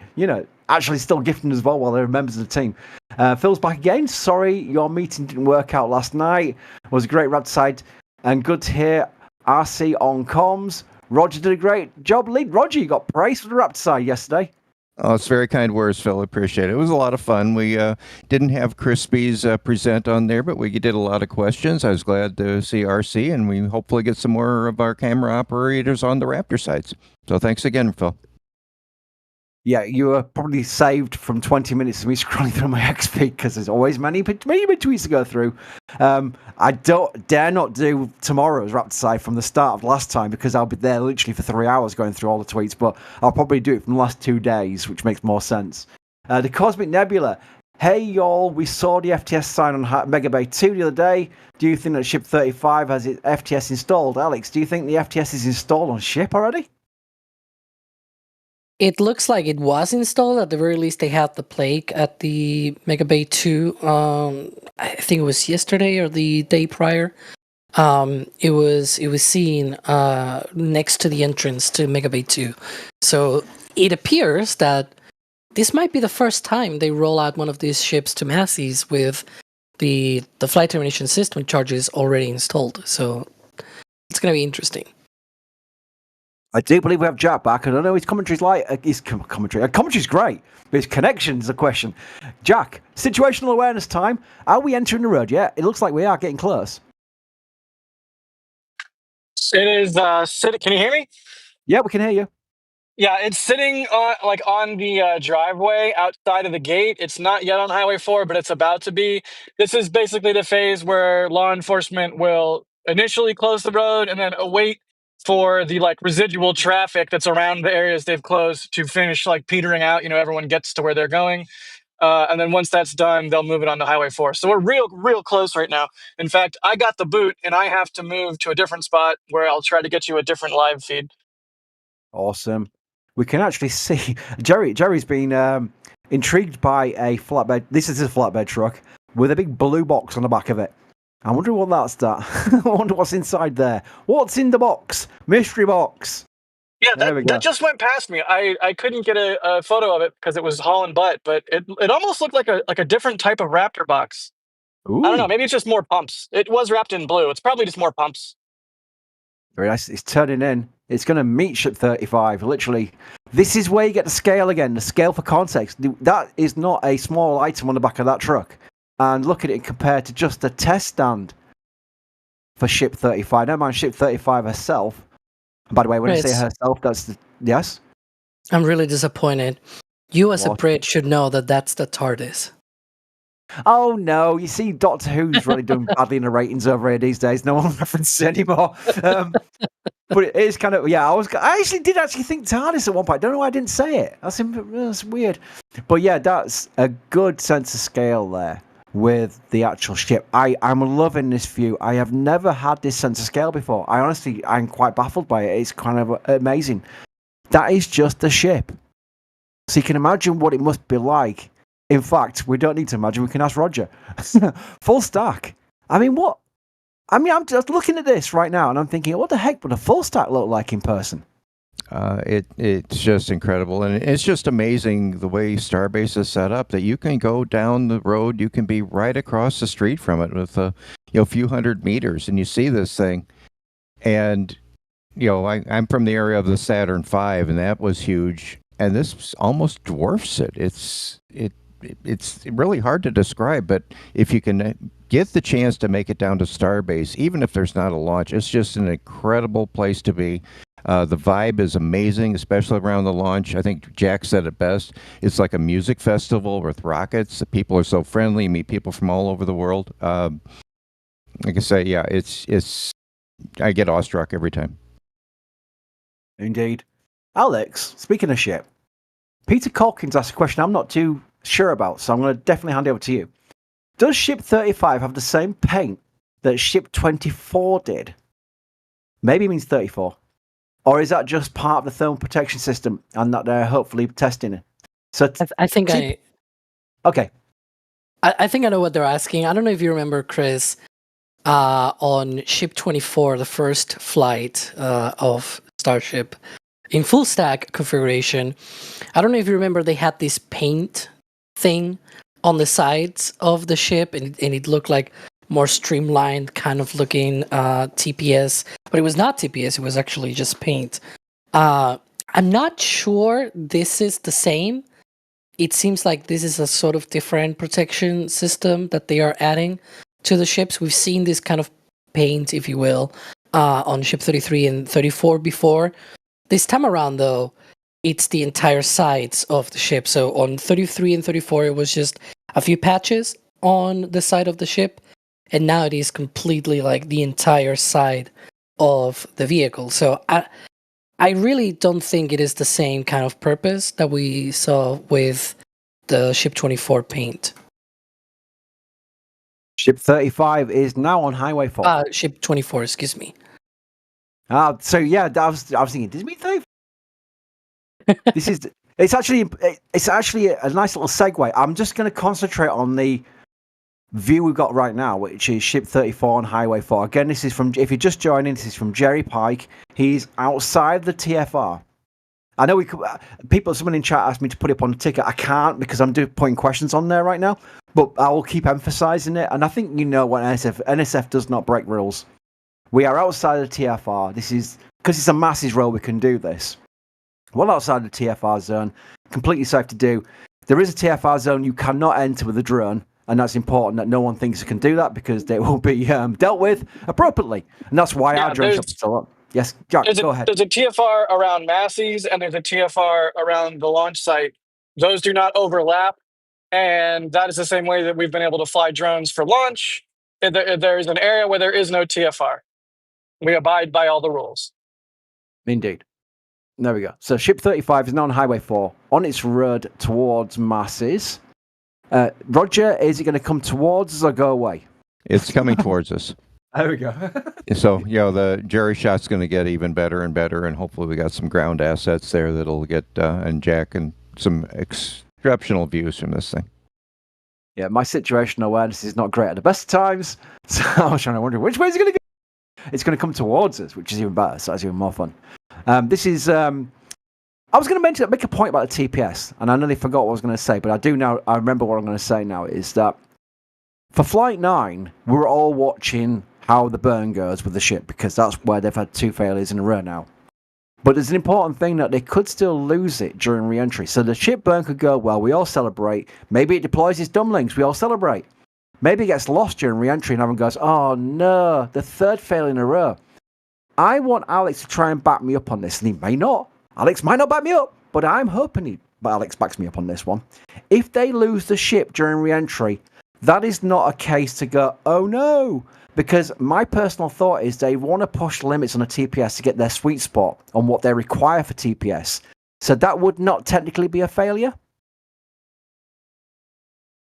Actually still gifting as well while they're members of the team. Phil's back again. Sorry, your meeting didn't work out last night. It was a great Raptor side. And good to hear RC on comms. Roger did a great job lead. Roger, you got praise for the Raptor side yesterday. Oh, it's very kind words, Phil. Appreciate it. It was a lot of fun. We didn't have Crispy's present on there, but we did a lot of questions. I was glad to see RC, and we hopefully get some more of our camera operators on the Raptor sites. So thanks again, Phil. Yeah, you were probably saved from 20 minutes of me scrolling through my XP because there's always many tweets to go through. I don't dare not do tomorrow's Raptor side from the start of last time because I'll be there literally for 3 hours going through all the tweets, but I'll probably do it from the last 2 days, which makes more sense. The Cosmic Nebula. Hey, y'all, we saw the FTS sign on Mega Bay 2 the other day. Do you think that Ship 35 has its FTS installed? Alex, do you think the FTS is installed on ship already? It looks like it was installed. At the very least, they had the plaque at the Mega Bay 2. I think it was yesterday or the day prior. It was seen next to the entrance to Mega Bay 2. So it appears that this might be the first time they roll out one of these ships to Masseys with the flight termination system charges already installed. So it's going to be interesting. I do believe we have Jack back. I don't know his commentary's like his commentary. Commentary's great, but his connection's a question. Jack, situational awareness time. Are we entering the road yet? It looks like we are getting close. It is can you hear me? Yeah, we can hear you. Yeah, it's sitting on the driveway outside of the gate. It's not yet on Highway 4, but it's about to be. This is basically the phase where law enforcement will initially close the road and then await for the residual traffic that's around the areas they've closed to finish petering out. Everyone gets to where they're going. And then once that's done, they'll move it on to Highway 4. So we're real close right now. In fact, I got the boot and I have to move to a different spot where I'll try to get you a different live feed. Awesome. We can actually see Jerry's been intrigued by a flatbed. This is a flatbed truck with a big blue box on the back of it. I wonder what that's that. I wonder what's inside there. What's in the box? Mystery box. Yeah, that just went past me. I couldn't get a photo of it because it was hauling butt, but it almost looked like a different type of Raptor box. Ooh. I don't know. Maybe it's just more pumps. It was wrapped in blue. It's probably just more pumps. Very nice. It's turning in. It's going to meet Ship 35. Literally, this is where you get the scale again. The scale for context. That is not a small item on the back of that truck. and look at it compared to just the test stand for Ship 35. Never mind Ship 35 herself. And by the way, when I say herself, that's the... Yes? I'm really disappointed. You as a What? Brit should know that that's the TARDIS. Oh no, you see, Doctor Who's really doing badly in the ratings over here these days. No one references it anymore. But it is kind of, yeah, I actually did think TARDIS at one point. I don't know why I didn't say it. That's weird. But yeah, that's a good sense of scale there with the actual ship. I'm loving this view. I have never had this sense of scale before. I'm quite baffled by it. It's kind of amazing. That is just the ship. So you can imagine what it must be like. In fact, we don't need to imagine. We can ask Roger. Full stack. I mean, what? I mean, I'm just looking at this right now, and I'm thinking, what the heck would a full stack look like in person? It's just incredible, and it's just amazing the way Starbase is set up. That you can go down the road, you can be right across the street from it with a few hundred meters, and you see this thing. And I'm from the area of the Saturn V, and that was huge. And this almost dwarfs it. It's really hard to describe, but if you can get the chance to make it down to Starbase, even if there's not a launch, it's just an incredible place to be. The vibe is amazing, especially around the launch. I think Jack said it best. It's like a music festival with rockets. The people are so friendly. You meet people from all over the world. Like I say, yeah, it's. I get awestruck every time. Indeed. Alex, speaking of ship, Peter Calkins asked a question I'm not too sure about, so I'm going to definitely hand it over to you. Does Ship 35 have the same paint that Ship 24 did? Maybe it means 34. Or is that just part of the thermal protection system and that they're hopefully testing it? So I think Okay. I think I know what they're asking. I don't know if you remember, Chris, on Ship 24, the first flight of Starship, in full stack configuration, I don't know if you remember, they had this paint thing on the sides of the ship, and it looked like more streamlined kind of looking TPS, but it was not TPS, it was actually just paint. I'm not sure this is the same. It seems like this is a sort of different protection system that they are adding to the ships. We've seen this kind of paint, if you will, on Ship 33 and 34 before. This time around, though, it's the entire sides of the ship. So on 33 and 34, it was just a few patches on the side of the ship, and now it is completely like the entire side of the vehicle. So I really don't think it is the same kind of purpose that we saw with the Ship 24 paint. Ship 35 is now on Highway 4. Ship 24, excuse me. So yeah, I was thinking, does it mean 35? It's actually a nice little segue. I'm just going to concentrate on the view we've got right now, which is Ship 34 on Highway 4. Again, this is from, if you're just joining, this is from Jerry Pike. He's outside the TFR. I know someone in chat asked me to put it up on the ticket. I can't because I'm putting questions on there right now, but I will keep emphasizing it. And I think when NSF does not break rules. We are outside the TFR. This is, because it's a Masseys role, we can do this. Well outside the TFR zone, completely safe to do. There is a TFR zone you cannot enter with a drone, and that's important that no one thinks you can do that because they will be dealt with appropriately. And that's why our drone shop is still up. Yes, Jack, go ahead. There's a TFR around Masseys, and there's a TFR around the launch site. Those do not overlap, and that is the same way that we've been able to fly drones for launch. There is an area where there is no TFR. We abide by all the rules. Indeed. There we go. So Ship 35 is now on Highway 4, on its road towards Masseys. Roger, is it going to come towards us or go away? It's coming towards us. There we go. So, the Jerry shot's going to get even better and better, and hopefully we got some ground assets there that'll get, and Jack, and some exceptional views from this thing. Yeah, my situational awareness is not great at the best times, so I was trying to wonder which way is it going to go. It's going to come towards us, which is even better, so that's even more fun. This is... I was going to make a point about the TPS, and I nearly forgot what I was going to say, but I remember what I'm going to say now, is that for Flight 9, we're all watching how the burn goes with the ship, because that's where they've had 2 failures in a row now. But there's an important thing that they could still lose it during re-entry. So the ship burn could go, well, we all celebrate. Maybe it deploys its dumplings, we all celebrate. Maybe he gets lost during re-entry and everyone goes, oh no, the third fail in a row. I want Alex to try and back me up on this, and he may not. Alex might not back me up, but I'm hoping but Alex backs me up on this one. If they lose the ship during re-entry, that is not a case to go, oh no, because my personal thought is they want to push limits on a TPS to get their sweet spot on what they require for TPS. So that would not technically be a failure?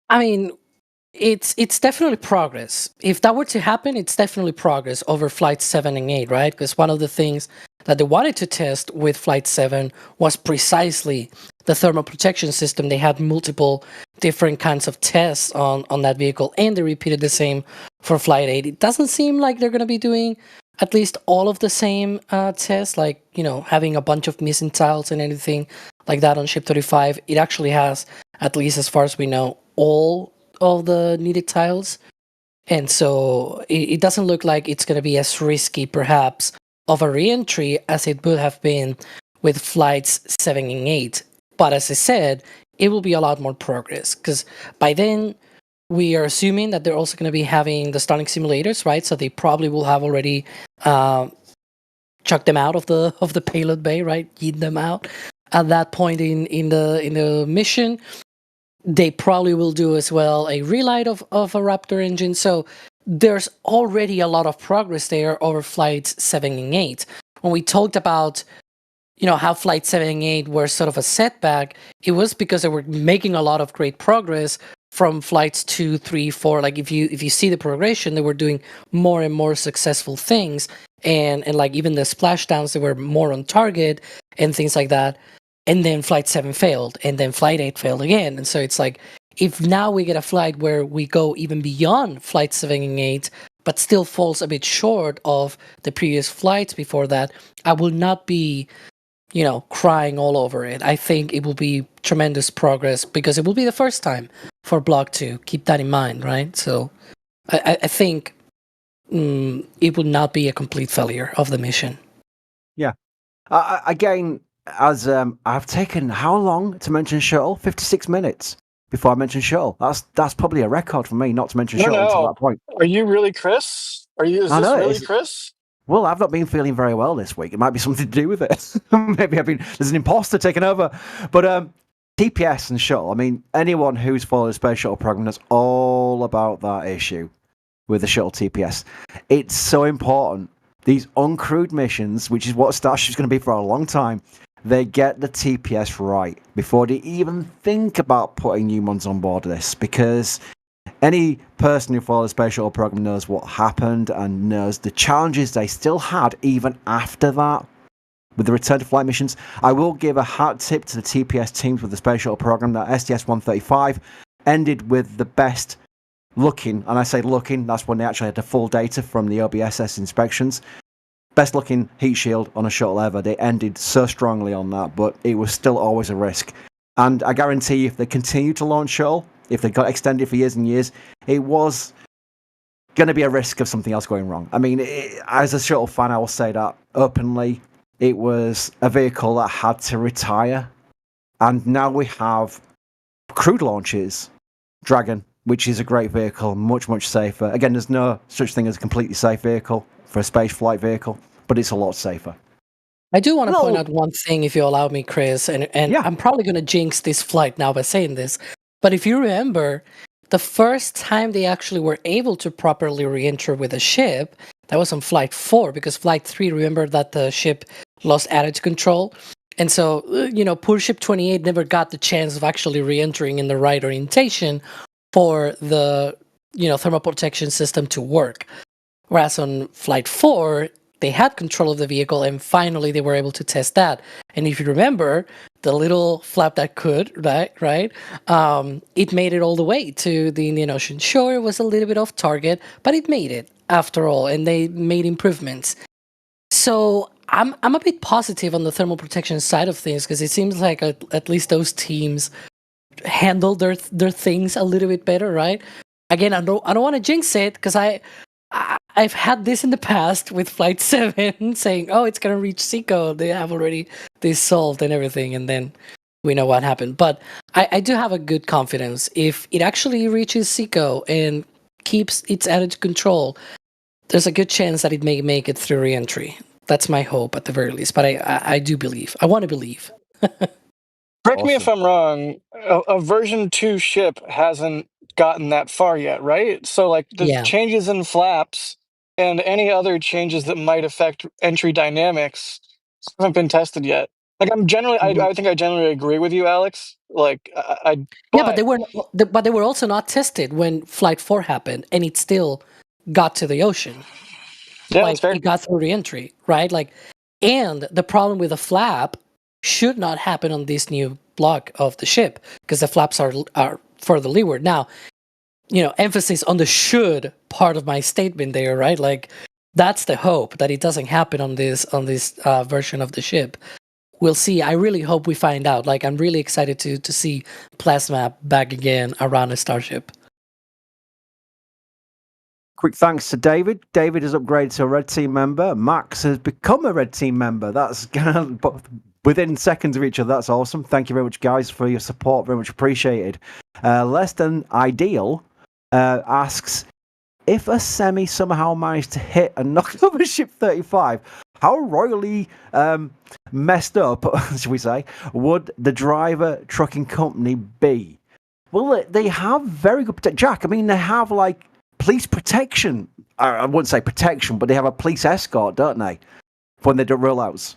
I mean, it's definitely progress. If that were to happen, it's definitely progress over Flight 7 and 8, right? Because one of the things that they wanted to test with Flight 7 was precisely the thermal protection system. They had multiple different kinds of tests on that vehicle, and they repeated the same for Flight 8. It doesn't seem like they're going to be doing at least all of the same tests, like, having a bunch of missing tiles and anything like that on Ship 35. It actually has, at least as far as we know, all of the needed tiles. And so it doesn't look like it's going to be as risky, perhaps, of a re-entry as it would have been with Flights 7 and 8. But as I said, it will be a lot more progress, because by then we are assuming that they're also going to be having the Starlink simulators, right? So they probably will have already chucked them out of the payload bay, right? Yeet them out at that point in the mission. They probably will do as well a relight of a Raptor engine. So there's already a lot of progress there over Flights 7 and 8. When we talked about how Flight 7 and 8 were sort of a setback, it was because they were making a lot of great progress from Flights 2, 3, 4. Like if you see the progression, they were doing more and more successful things. And like even the splashdowns, they were more on target and things like that. And then Flight 7 failed, and then Flight 8 failed again. And so it's like, if now we get a flight where we go even beyond Flight 7 and 8, but still falls a bit short of the previous flights before that, I will not be, crying all over it. I think it will be tremendous progress, because it will be the first time for Block 2. Keep that in mind, right? So I think it will not be a complete failure of the mission. Yeah. Again, as I've taken how long to mention shuttle? 56 minutes before I mention shuttle. That's probably a record for me not to mention shuttle until that point. Are you really Chris? Is this really Chris? Well, I've not been feeling very well this week. It might be something to do with it. Maybe there's an imposter taking over. But TPS and shuttle, I mean, anyone who's followed the Space Shuttle program knows all about that issue with the shuttle TPS. It's so important. These uncrewed missions, which is what Starship's going to be for a long time, they get the TPS right before they even think about putting humans on board this, because any person who follows the Space Shuttle program knows what happened and knows the challenges they still had even after that with the return to flight missions. I will give a hat tip to the TPS teams with the Space Shuttle program. That STS-135 ended with the best looking, and I say looking, that's when they actually had the full data from the OBSS inspections. Best looking heat shield on a shuttle ever. They ended so strongly on that, but it was still always a risk. And I guarantee you, if they continue to launch shuttle, if they got extended for years and years, it was going to be a risk of something else going wrong. I mean, as a shuttle fan, I will say that openly. It was a vehicle that had to retire. And now we have crewed launches. Dragon, which is a great vehicle, much, much safer. Again, there's no such thing as a completely safe vehicle for a space flight vehicle, but it's a lot safer. I do want to point out one thing, if you allow me, Chris, and yeah. I'm probably going to jinx this flight now by saying this, but if you remember, the first time they actually were able to properly re-enter with a ship, that was on Flight 4, because Flight 3, remember that the ship lost attitude control, and so, poor Ship 28 never got the chance of actually re-entering in the right orientation for the, thermal protection system to work. Whereas on Flight 4, they had control of the vehicle, and finally they were able to test that. And if you remember, the little flap that could, right? It made it all the way to the Indian Ocean. Sure, it was a little bit off target, but it made it after all, and they made improvements. So I'm a bit positive on the thermal protection side of things, because it seems like at least those teams handle their things a little bit better, right? Again, I don't want to jinx it, because I've had this in the past with Flight 7 saying, oh, it's going to reach SECO. They have already this solved and everything. And then we know what happened. But I do have a good confidence. If it actually reaches SECO and keeps its attitude control, there's a good chance that it may make it through re-entry. That's my hope at the very least. But I do believe. I want to believe. Correct me if I'm wrong. A version 2 ship hasn't gotten that far yet, right? So, like, the Yeah. changes in flaps and any other changes that might affect entry dynamics haven't been tested yet. Like, I think I generally agree with you, Alex. Like, Yeah, but they were also not tested when Flight 4 happened, and it still got to the ocean. Yeah, like that's fair. it got through re-entry, right? Like, and the problem with the flap should not happen on this new block of the ship because the flaps are further leeward. Now, emphasis on the should part of my statement there, right? Like, that's the hope that it doesn't happen on this version of the ship. We'll see. I really hope we find out. Like, I'm really excited to see Plasma back again around a Starship. Quick thanks to David. David has upgraded to a Red Team member. Max has become a Red Team member. That's within seconds of each other. That's awesome. Thank you very much, guys, for your support. Very much appreciated. Less Than Ideal asks, if a semi somehow managed to hit and knock over Ship 35, how royally messed up, should we say, would the driver trucking company be? Well, they have very good Jack, I mean, they have, like, police protection. I wouldn't say protection, but they have a police escort, don't they? When they do rollouts.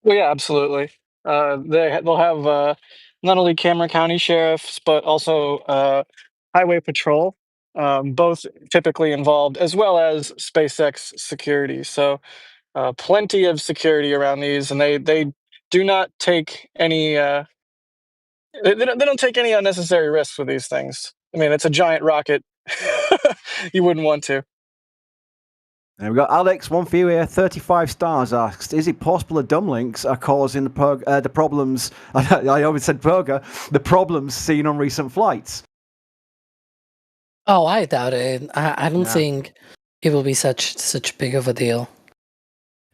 Well, yeah, absolutely. They'll have not only Cameron County sheriffs, but also highway patrol, both typically involved, as well as SpaceX security. So plenty of security around these, and they do not take any. They don't take any unnecessary risks with these things. I mean, it's a giant rocket. You wouldn't want to. There we go. Alex, one for you here. 35 stars asks, is it possible the dumblinks are causing the problems, I always said Perga, the problems seen on recent flights? Oh, I doubt it. I don't think it will be such big of a deal.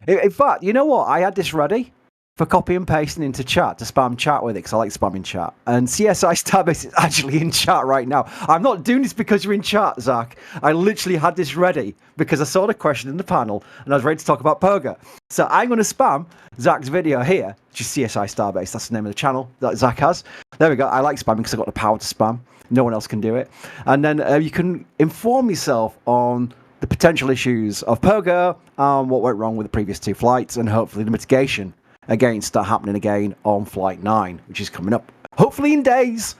In fact, you know what? I had this ready for copy and pasting into chat to spam chat with it because I like spamming chat. And CSI Starbase is actually in chat right now. I'm not doing this because you're in chat, Zach. I literally had this ready because I saw the question in the panel and I was ready to talk about Perga. So I'm going to spam Zach's video here, which is CSI Starbase. That's the name of the channel that Zach has. There we go. I like spamming because I've got the power to spam. No one else can do it. And then you can inform yourself on the potential issues of Perga, what went wrong with the previous 2 flights, and hopefully the mitigation against that happening again on Flight 9, which is coming up. Hopefully in days.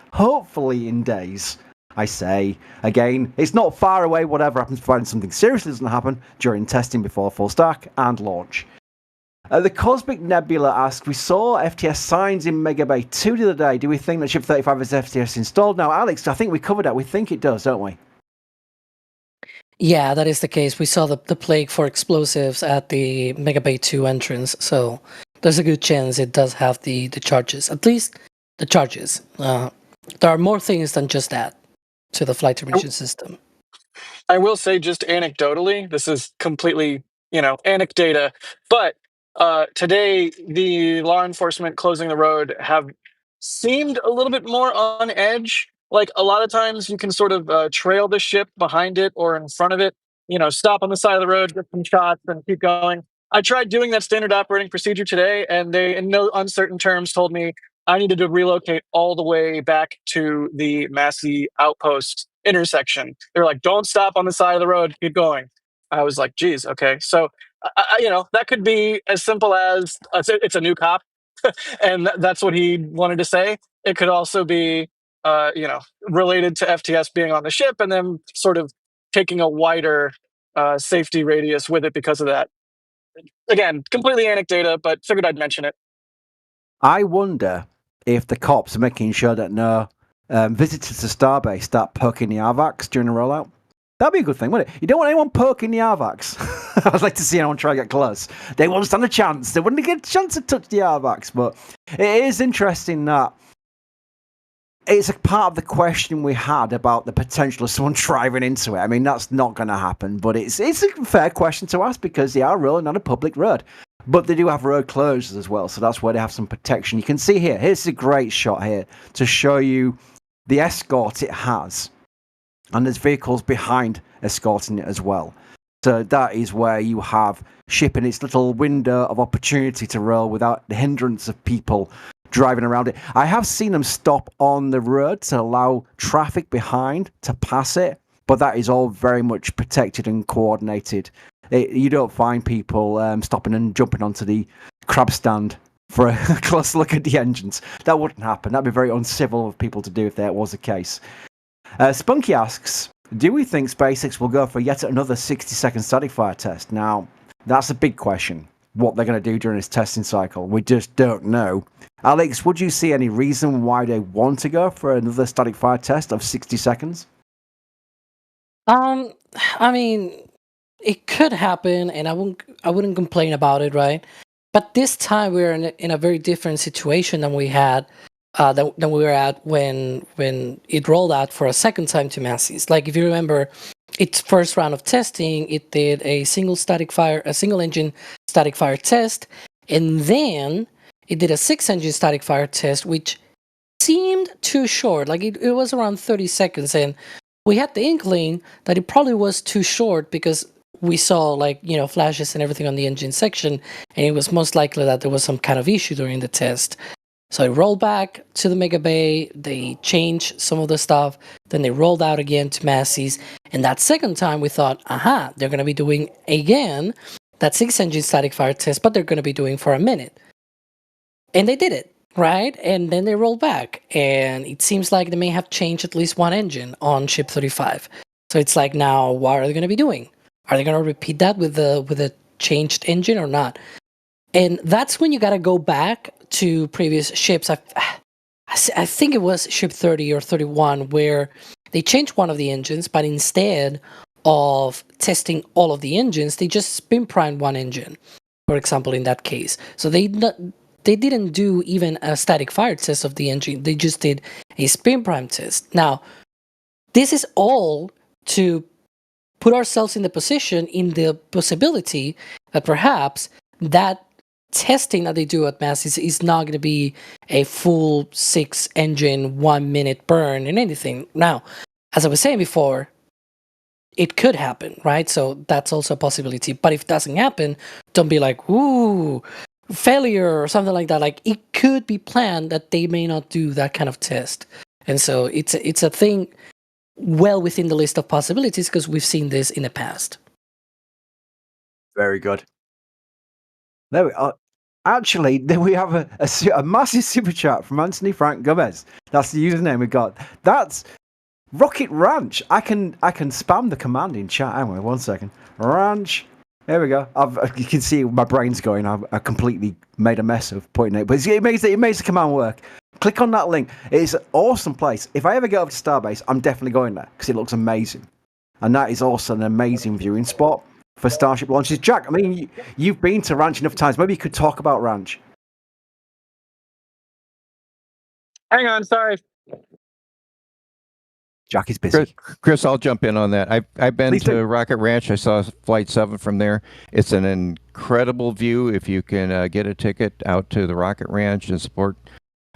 I say, again, it's not far away, whatever happens, providing something seriously doesn't happen during testing before full stack and launch. The Cosmic Nebula asks, we saw FTS signs in Mega Bay 2 the other day. Do we think that Ship 35 has FTS installed? Now, Alex, I think we covered that. We think it does, don't we? Yeah, that is the case. We saw the plague for explosives at the Mega Bay 2 entrance, so there's a good chance it does have the charges. At least the charges. There are more things than just that to the flight termination system. I will say, just anecdotally, this is completely, anecdata, but today the law enforcement closing the road have seemed a little bit more on edge. Like, a lot of times you can sort of trail the ship behind it or in front of it, stop on the side of the road, get some shots, and keep going. I tried doing that standard operating procedure today, and they, in no uncertain terms, told me I needed to relocate all the way back to the Massey outpost intersection. They're like, don't stop on the side of the road, keep going. I was like, geez, okay. So, that could be as simple as it's a new cop, and that's what he wanted to say. It could also be, related to FTS being on the ship and then sort of taking a wider safety radius with it because of that. Again, completely anecdata, but figured I'd mention it. I wonder if the cops are making sure that no visitors to Starbase start poking the Arvax during a rollout. That'd be a good thing, wouldn't it? You don't want anyone poking the Arvax. I'd like to see anyone try to get close. They won't stand a chance. They wouldn't get a chance to touch the Arvax. But it is interesting that it's a part of the question we had about the potential of someone driving into it. I mean, that's not going to happen, but it's a fair question to ask because they are rolling on a public road. But they do have road closures as well, so that's where they have some protection. You can see here, here's a great shot here to show you the escort it has. and there's vehicles behind escorting it as well. So that is where you have ship in its little window of opportunity to roll without the hindrance of people driving around it. I have seen them stop on the road to allow traffic behind to pass it, but that is all very much protected and coordinated. You don't find people stopping and jumping onto the crab stand for a close look at the engines. That wouldn't happen. That'd be very uncivil of people to do if that was the case. Spunky asks, do we think SpaceX will go for yet another 60-second static fire test? Now, that's a big question. What they're going to do during this testing cycle, we just don't know. Alex, would you see any reason why they want to go for another static fire test of 60 seconds? I mean, it could happen, and I wouldn't complain about it, right? But this time we're in a very different situation than we had than we were at when it rolled out for a second time to Masseys. Like, if you remember, its first round of testing, it did a single engine static fire test, and then it did a 6-engine static fire test, which seemed too short. Like, it was around 30 seconds, and we had the inkling that it probably was too short because we saw, like, flashes and everything on the engine section, and it was most likely that there was some kind of issue during the test. So I rolled back to the Mega Bay, they changed some of the stuff, then they rolled out again to Masseys, and that second time we thought, they're going to be doing again that 6-engine static fire test, but they're going to be doing for a minute. And they did it, right? And then they rolled back, and it seems like they may have changed at least one engine on Ship 35. So it's like, now, what are they going to be doing? Are they going to repeat that with a changed engine or not? And that's when you got to go back to previous ships. I think it was Ship 30 or 31 where they changed one of the engines, but instead of testing all of the engines, they just spin primed one engine, for example, in that case. So they didn't do even a static fire test of the engine. They just did a spin prime test. Now, this is all to put ourselves in the position, in the possibility that perhaps that testing that they do at Masseys is not going to be a full 6-engine 1-minute burn and anything. Now, as I was saying before, it could happen, right? So that's also a possibility. But if it doesn't happen, don't be like, ooh, failure or something like that. Like, it could be planned that they may not do that kind of test. And so it's a thing well within the list of possibilities because we've seen this in the past. Very good. There we are. Actually, then we have a massive super chat from Anthony Frank Gomez. That's the username we got. That's Rocket Ranch. I can spam the command in chat. Hang on 1 second. Ranch. There we go. You can see my brain's going. I completely made a mess of putting it, but it makes the command work. Click on that link. It's an awesome place. If I ever get over to Starbase, I'm definitely going there because it looks amazing, and that is also an amazing viewing spot for Starship launches. Jack, I mean, you've been to Ranch enough times. Maybe you could talk about Ranch. Hang on, sorry. Jack is busy. Chris, I'll jump in on that. I've been Please to do. Rocket Ranch. I saw Flight 7 from there. It's an incredible view. If you can get a ticket out to the Rocket Ranch and support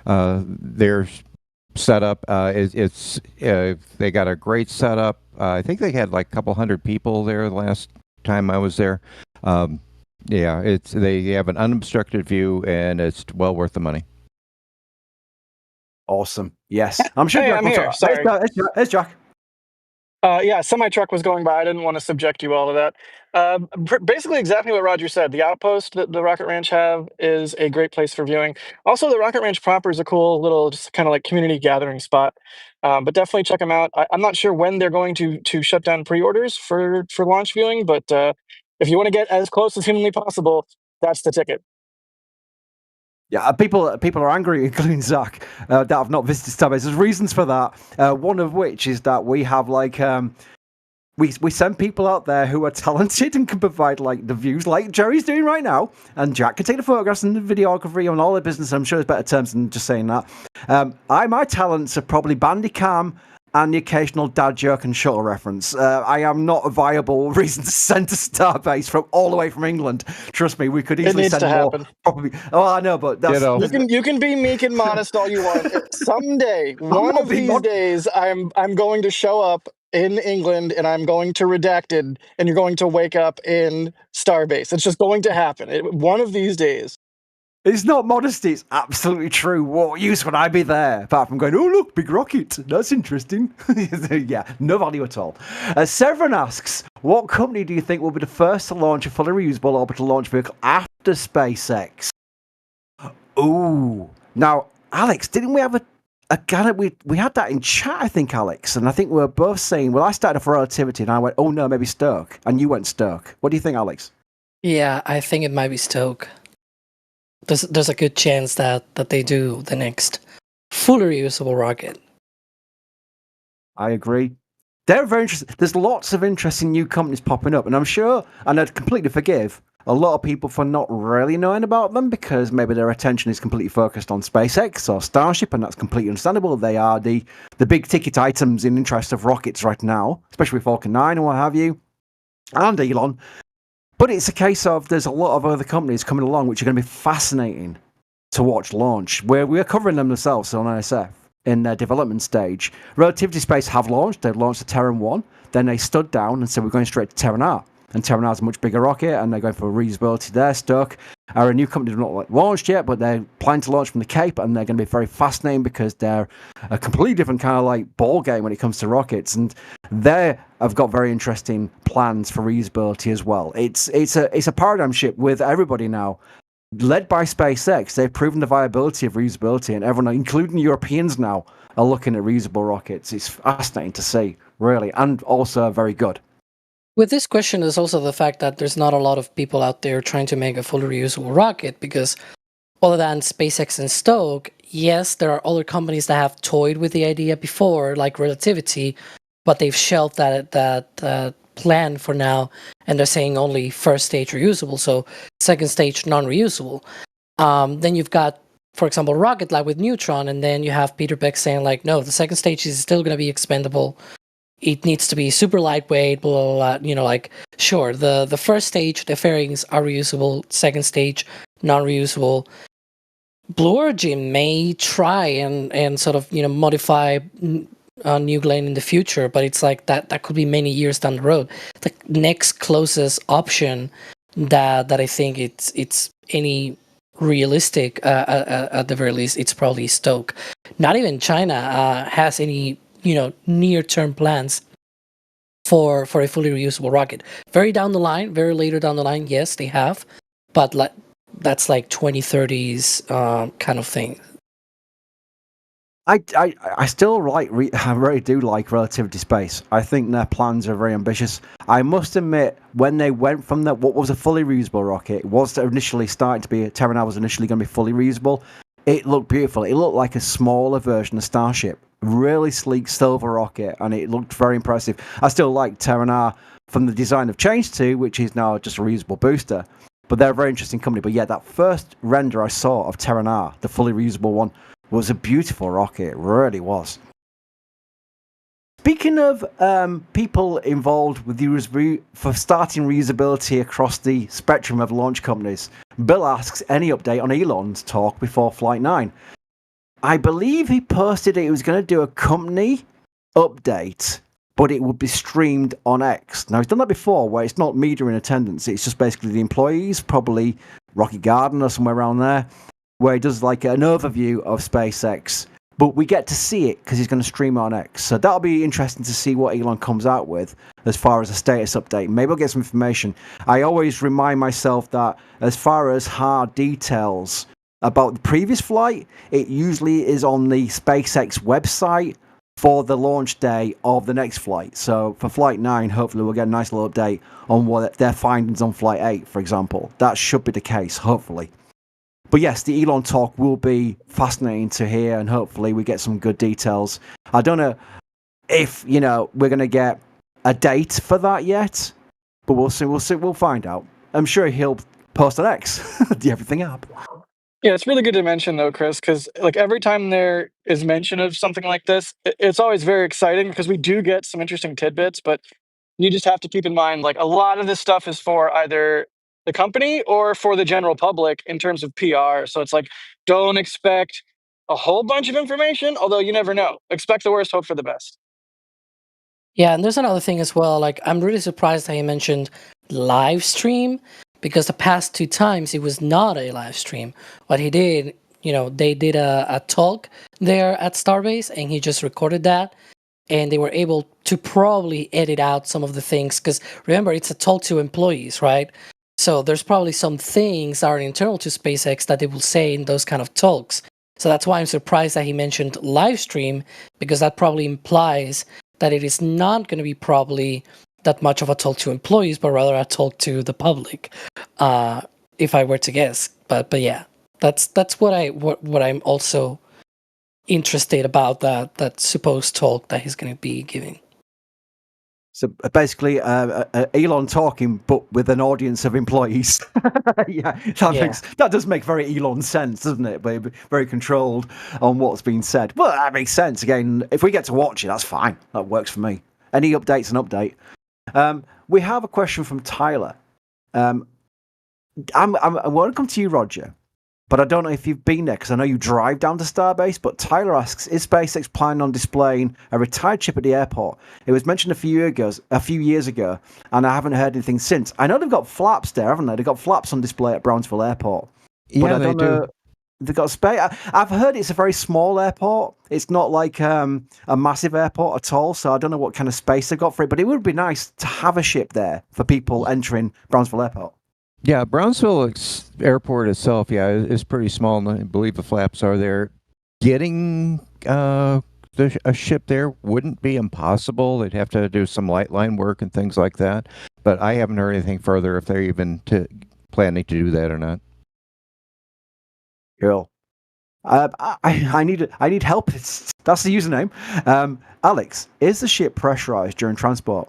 their setup, they got a great setup. I think they had like a couple hundred people there the last time I was there. They have an unobstructed view, and it's well worth the money. Awesome. Yes. I'm sure. Hey, Jack I'm will here. talk. Sorry. There's Jack. Yeah, semi-truck was going by. I didn't want to subject you all to that. Basically, exactly what Roger said. The outpost that the Rocket Ranch have is a great place for viewing. Also, the Rocket Ranch proper is a cool little, just kind of like community gathering spot. But definitely check them out. I'm not sure when they're going to shut down pre-orders for launch viewing, but if you want to get as close as humanly possible, that's the ticket. Yeah, people are angry, including Zach, that have not visited Starbase. There's reasons for that. One of which is that we have like we send people out there who are talented and can provide like the views, like Jerry's doing right now, and Jack can take the photographs and the videography and all the business. I'm sure there's better terms than just saying that. My talents are probably Bandicam and the occasional dad joke and shuttle reference. I am not a viable reason to send to Starbase from all the way from England. Trust me, we could easily send more. Happen. Probably. Oh, I know, but that's, you can be meek and modest all you want. Someday, one of these days, I'm going to show up in England, and I'm going to redacted, and you're going to wake up in Starbase. It's just going to happen. One of these days. It's not modesty, it's absolutely true. What use would I be there? Apart from going, oh, look, big rocket. That's interesting. Yeah, no value at all. Severin asks, what company do you think will be the first to launch a fully reusable orbital launch vehicle after SpaceX? Ooh. Now, Alex, didn't we have we had that in chat, I think, Alex, and I think we were both saying, well, I started off Relativity, and I went, oh no, maybe Stoke, and you went Stoke. What do you think, Alex? Yeah, I think it might be Stoke. There's a good chance that they do the next fully reusable rocket. I agree. They're very interesting. There's lots of interesting new companies popping up, and I'm sure, and I'd completely forgive a lot of people for not really knowing about them because maybe their attention is completely focused on SpaceX or Starship, and that's completely understandable. They are the big ticket items in interest of rockets right now, especially with Falcon 9 and what have you, and Elon. But it's a case of there's a lot of other companies coming along which are going to be fascinating to watch launch. We're covering them themselves on NSF in their development stage. Relativity Space have launched. They've launched the Terran 1. Then they stood down and said, we're going straight to Terran R. And Terran R is a much bigger rocket, and they're going for reusability there. Stoke are a new company that's not launched yet, but they're planning to launch from the Cape, and they're going to be very fascinating because they're a completely different kind of like ball game when it comes to rockets. And they have got very interesting plans for reusability as well. It's a paradigm shift with everybody now. Led by SpaceX, they've proven the viability of reusability, and everyone, including Europeans now, are looking at reusable rockets. It's fascinating to see, really, and also very good. With this question, there's also the fact that there's not a lot of people out there trying to make a fully reusable rocket because other than SpaceX and Stoke, yes, there are other companies that have toyed with the idea before, like Relativity, but they've shelved that plan for now, and they're saying only first stage reusable, so second stage non-reusable. Then you've got, for example, Rocket Lab with Neutron, and then you have Peter Beck saying like, no, the second stage is still going to be expendable. It needs to be super lightweight, blah, blah, blah. You know, like, sure, the first stage, the fairings are reusable. Second stage, non-reusable. Blue Origin may try and sort of, modify New Glenn in the future, but it's like that could be many years down the road. The next closest option that I think it's any realistic, at the very least, it's probably Stoke. Not even China has any near-term plans for a fully reusable rocket. Very later down the line, yes, they have, but that's like 2030s kind of thing. I still I really do like Relativity Space. I think their plans are very ambitious. I must admit, when they went from what was a fully reusable rocket, was initially starting to be, Terran was initially going to be fully reusable. It looked beautiful. It looked like a smaller version of Starship. Really sleek silver rocket, and it looked very impressive. I still like Terran R from the design of Change 2, which is now just a reusable booster. But they're a very interesting company. But yeah, that first render I saw of Terran R, the fully reusable one, was a beautiful rocket. It really was. Speaking of people involved with for starting reusability across the spectrum of launch companies, Bill asks any update on Elon's talk before Flight 9. I believe he posted he was going to do a company update, but it would be streamed on X. Now, he's done that before, where it's not media in attendance. It's just basically the employees, probably Rocky Garden or somewhere around there, where he does like an overview of SpaceX. But we get to see it because he's going to stream it on X. So that'll be interesting to see what Elon comes out with as far as a status update. Maybe I'll get some information. I always remind myself that as far as hard details about the previous flight, it usually is on the SpaceX website for the launch day of the next flight. So for Flight 9, hopefully we'll get a nice little update on what their findings on Flight 8, for example. That should be the case, hopefully. But yes, the Elon talk will be fascinating to hear, and hopefully we get some good details. I don't know if, we're going to get a date for that yet, but we'll see. We'll find out. I'm sure he'll post on X the everything up. Yeah, it's really good to mention though, Chris, because like every time there is mention of something like this, it's always very exciting because we do get some interesting tidbits, but you just have to keep in mind, like a lot of this stuff is for either the company or for the general public in terms of PR. So it's like, don't expect a whole bunch of information, although you never know. Expect the worst, hope for the best. Yeah, and there's another thing as well. Like, I'm really surprised that he mentioned live stream because the past 2 times it was not a live stream. What he did, they did a talk there at Starbase, and he just recorded that, and they were able to probably edit out some of the things because remember, it's a talk to employees, right? So there's probably some things that are internal to SpaceX that they will say in those kind of talks. So that's why I'm surprised that he mentioned live stream, because that probably implies that it is not going to be probably that much of a talk to employees, but rather a talk to the public, if I were to guess. But yeah, that's what I'm also interested about that supposed talk that he's going to be giving. So basically, Elon talking, but with an audience of employees. Yeah, that does make very Elon sense, doesn't it? Very controlled on what's being said. Well, that makes sense. Again, if we get to watch it, that's fine. That works for me. Any updates, an update. We have a question from Tyler. I want to come to you, Roger. But I don't know if you've been there, because I know you drive down to Starbase. But Tyler asks, is SpaceX planning on displaying a retired ship at the airport? It was mentioned a few years ago, and I haven't heard anything since. I know they've got flaps there, haven't they? They've got flaps on display at Brownsville Airport. Yeah, but I don't know. They've got space. I've heard it's a very small airport. It's not like a massive airport at all. So I don't know what kind of space they've got for it. But it would be nice to have a ship there for people entering Brownsville Airport. Yeah, Brownsville Airport itself, is pretty small, and I believe the flaps are there. Getting a ship there wouldn't be impossible. They'd have to do some light line work and things like that. But I haven't heard anything further if they're even planning to do that or not. Cool. I need help. That's the username. Alex, is the ship pressurized during transport?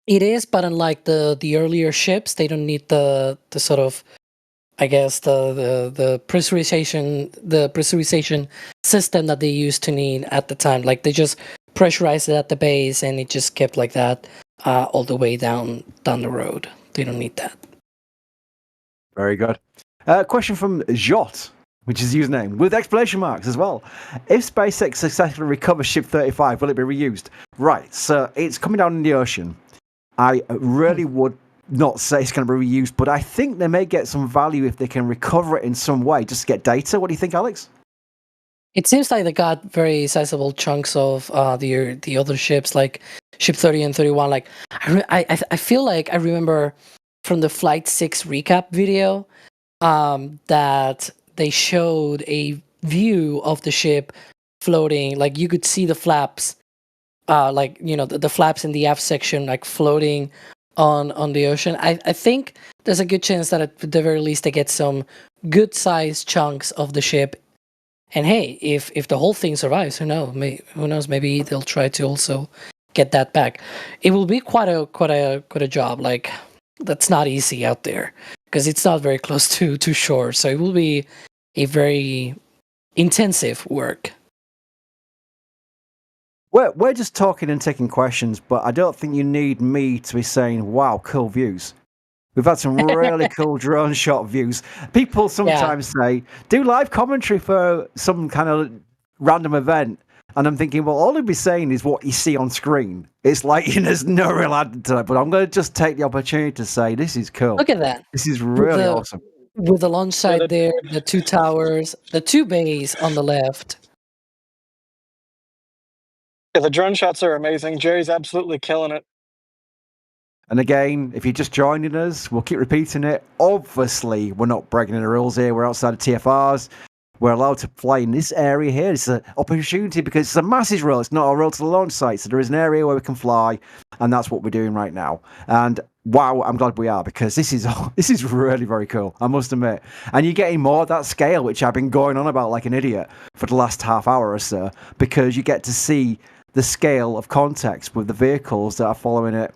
It is, but unlike the earlier ships, they don't need the sort of, I guess, the pressurization system that they used to need at the time. Like, they just pressurized it at the base, and it just kept like that all the way down the road. They don't need that. Very good. Question from Jot, which is username, with exclamation marks as well. If SpaceX successfully recovers Ship 35, will it be reused? Right, so it's coming down in the ocean. I really would not say it's going to be reused, but I think they may get some value if they can recover it in some way, just to get data. What do you think, Alex? It seems like they got very sizable chunks of the other ships, like Ship 30 and 31. Like, I feel like I remember from the Flight 6 recap video that they showed a view of the ship floating. Like, you could see the flaps. The flaps in the aft section, like, floating on the ocean. I think there's a good chance that at the very least they get some good sized chunks of the ship. And hey, if the whole thing survives, who knows? Maybe they'll try to also get that back. It will be quite a job. Like, that's not easy out there because it's not very close to shore. So it will be a very intensive work. We're just talking and taking questions, but I don't think you need me to be saying, wow, cool views. We've had some really cool drone shot views. People sometimes say, do live commentary for some kind of random event. And I'm thinking, well, all they'd be saying is what you see on screen. It's like, there's no real add to that. But I'm going to just take the opportunity to say, this is cool. Look at that. This is really awesome. With the launch site there, the 2 towers, the 2 bays on the left. Yeah, the drone shots are amazing. Jerry's absolutely killing it. And again, if you're just joining us, we'll keep repeating it. Obviously, we're not breaking any rules here. We're outside of TFRs. We're allowed to fly in this area here. It's an opportunity because it's a Masseys roll. It's not a roll to the launch site. So there is an area where we can fly, and that's what we're doing right now. And wow, I'm glad we are, because this is really very cool, I must admit. And you're getting more of that scale, which I've been going on about like an idiot for the last half hour or so, because you get to see the scale of context with the vehicles that are following it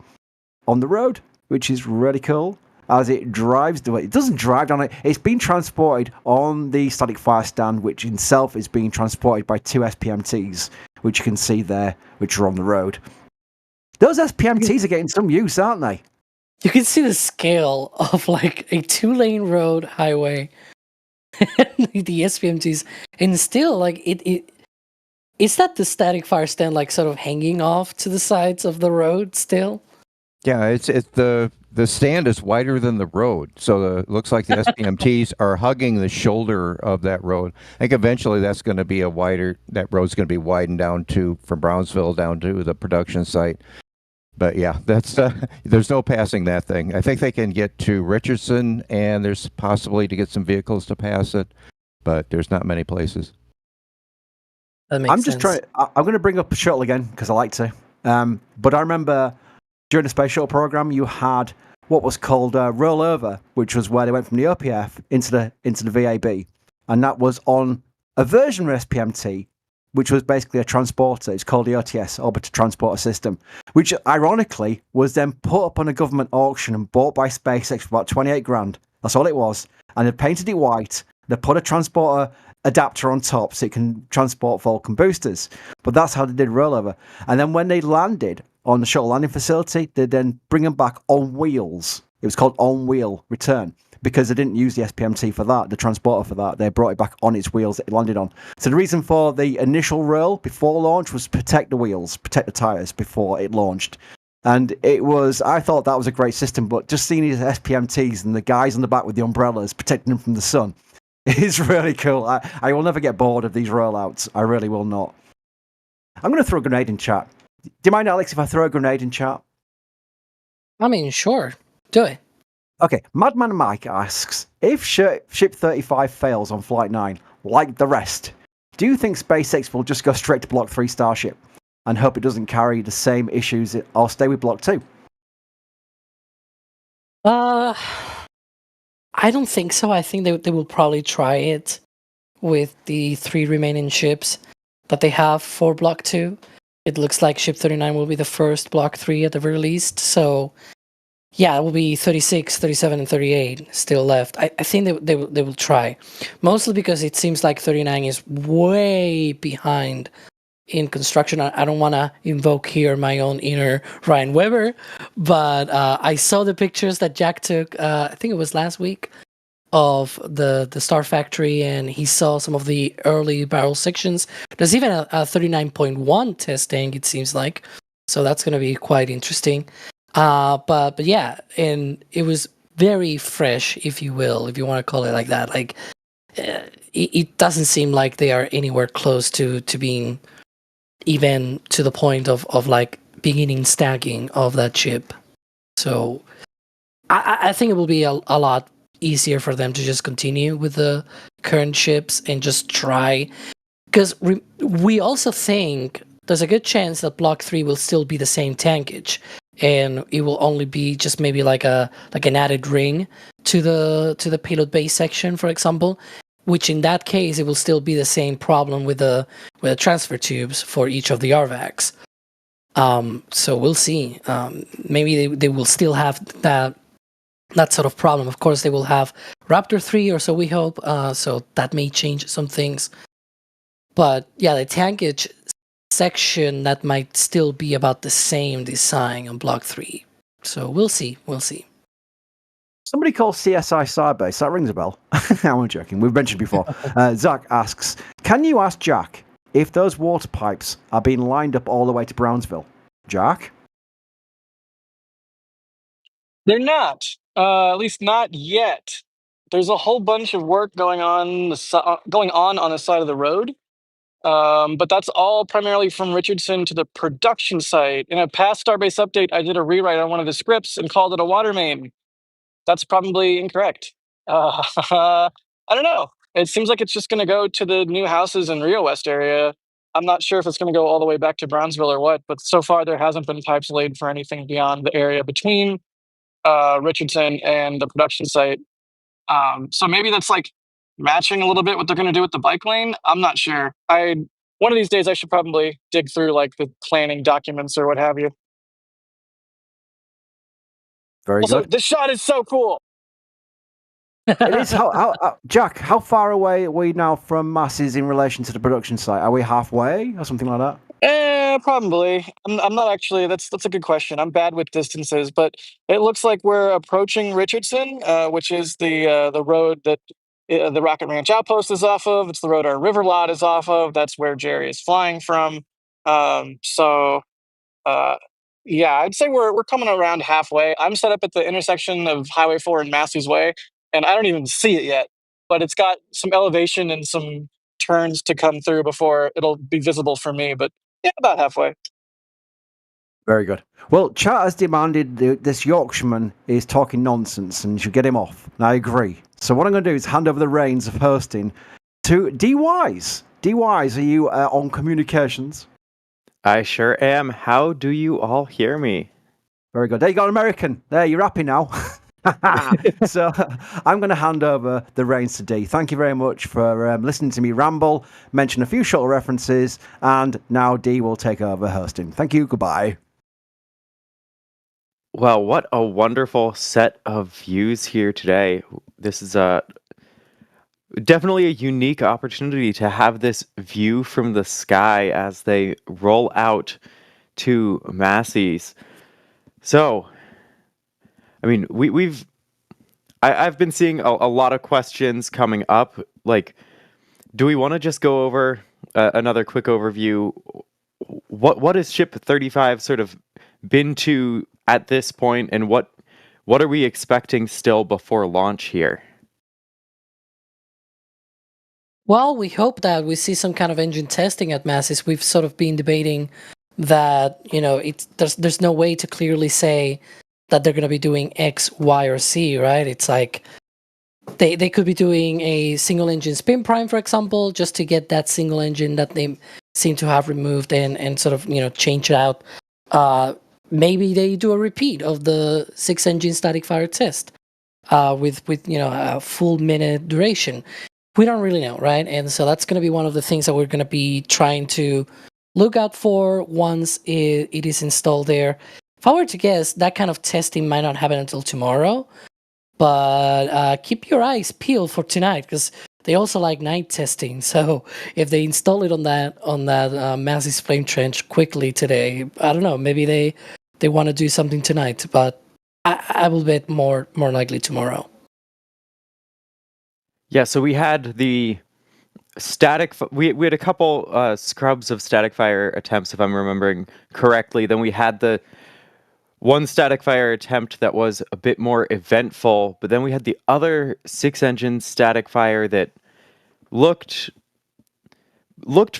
on the road, which is really cool. As it drives the way, it doesn't drive down it. It's being transported on the static fire stand, which itself is being transported by 2 SPMTs, which you can see there, which are on the road. Those SPMTs are getting some use, aren't they? You can see the scale of like a 2-lane road highway, the SPMTs, and still like it Is that the static fire stand like sort of hanging off to the sides of the road still? Yeah, it's the stand is wider than the road, so it looks like the SPMTs are hugging the shoulder of that road. I think eventually that's going to be that road's going to be widened down from Brownsville down to the production site. But yeah, that's there's no passing that thing. I think they can get to Richardson, and there's possibly to get some vehicles to pass it, but there's not many places. That makes I'm just sense. I'm going to bring up the shuttle again because I like to. But I remember during the space shuttle program, you had what was called rollover, which was where they went from the OPF into the VAB, and that was on a version of SPMT, which was basically a transporter. It's called the OTS, Orbiter Transporter System, which ironically was then put up on a government auction and bought by SpaceX for about 28 grand. That's all it was. And they painted it white. They put a transporter adapter on top so it can transport Vulcan boosters. But that's how they did rollover. And then when they landed on the shuttle landing facility, they then bring them back on wheels. It was called on-wheel return, because they didn't use the SPMT for that, the transporter for that. They brought it back on its wheels that it landed on. So the reason for the initial roll before launch was to protect the wheels, protect the tyres before it launched. And I thought that was a great system, but just seeing these SPMTs and the guys on the back with the umbrellas protecting them from the sun is really cool. I will never get bored of these rollouts. I really will not. I'm going to throw a grenade in chat. Do you mind, Alex, if I throw a grenade in chat? I mean, sure. Do it. Okay, Madman Mike asks, if Ship 35 fails on Flight 9, like the rest, do you think SpaceX will just go straight to Block 3 Starship and hope it doesn't carry the same issues or stay with Block 2? I don't think so. I think they will probably try it with the 3 remaining ships that they have for Block 2. It looks like Ship 39 will be the first Block 3 at the very least, so yeah, it will be 36, 37, and 38 still left. I think they will try. Mostly because it seems like 39 is way behind in construction. I don't want to invoke here my own inner Ryan Weber, but I saw the pictures that Jack took, I think it was last week, of the Star Factory, and he saw some of the early barrel sections. There's even a 39.1 testing, it seems like. So that's going to be quite interesting. But yeah, and it was very fresh, if you will, if you want to call it like that. Like, it doesn't seem like they are anywhere close to being even to the point of like beginning stacking of that ship. So I think it will be a lot easier for them to just continue with the current ships and just try, because we also think there's a good chance that Block 3 will still be the same tankage, and it will only be just maybe like an added ring to the payload base section, for example, which in that case it will still be the same problem with the transfer tubes for each of the RVACs. So we'll see. Maybe they will still have that sort of problem. Of course, they will have Raptor 3 or so, we hope. So that may change some things. But yeah, the tankage section, that might still be about the same design on Block 3. So we'll see. We'll see. Somebody called CSI Starbase. That rings a bell. I'm joking. We've mentioned before. Zach asks, can you ask Jack if those water pipes are being lined up all the way to Brownsville? Jack? They're not. At least not yet. There's a whole bunch of work going on the side of the road. But that's all primarily from Richardson to the production site. In a past Starbase update, I did a rewrite on one of the scripts and called it a water main. That's probably incorrect. I don't know. It seems like it's just going to go to the new houses in Rio West area. I'm not sure if it's going to go all the way back to Brownsville or what, but so far there hasn't been pipes laid for anything beyond the area between Richardson and the production site. So maybe that's like matching a little bit what they're going to do with the bike lane. I'm not sure. One of these days I should probably dig through like the planning documents or what have you. Very Also, good. this shot is so cool. It is. Jack, how far away are we now from Masseys in relation to the production site? Are we halfway or something like that? Probably. I'm not actually. That's a good question. I'm bad with distances, but it looks like we're approaching Richardson, which is the road that the Rocket Ranch Outpost is off of. It's the road our river lot is off of. That's where Jerry is flying from. Yeah, I'd say we're coming around halfway. I'm set up at the intersection of Highway 4 and Massey's Way, and I don't even see it yet. But it's got some elevation and some turns to come through before it'll be visible for me. But yeah, about halfway. Very good. Well, chat has demanded this Yorkshireman is talking nonsense and you should get him off. And I agree. So what I'm going to do is hand over the reins of hosting to D-Wise. D-Wise, are you on communications? I sure am. How do you all hear me? Very good. There you go, American. There, you're happy now. So I'm going to hand over the reins to D. Thank you very much for listening to me ramble, mention a few short references, and now D will take over hosting. Thank you. Goodbye. Well, what a wonderful set of views here today. This is definitely a unique opportunity to have this view from the sky as they roll out to Masseys. So, I mean, I've been seeing a lot of questions coming up. Like, do we want to just go over another quick overview? What has Ship 35 sort of been to at this point, and what are we expecting still before launch here? Well, we hope that we see some kind of engine testing at Masseys. We've sort of been debating that, there's no way to clearly say that they're going to be doing X, Y, or Z, right? It's like they could be doing a single engine spin prime, for example, just to get that single engine that they seem to have removed and sort of, change it out. Maybe they do a repeat of the 6-engine static fire test with a full minute duration. We don't really know, right? And so that's going to be one of the things that we're going to be trying to look out for once it is installed there. If I were to guess, that kind of testing might not happen until tomorrow, but keep your eyes peeled for tonight because they also like night testing. So if they install it on that Massey's flame trench quickly today, I don't know, maybe they want to do something tonight, but I will bet more likely tomorrow. Yeah, so we had the static. We had a couple scrubs of static fire attempts, if I'm remembering correctly. Then we had the one static fire attempt that was a bit more eventful, but then we had the other 6-engine static fire that looked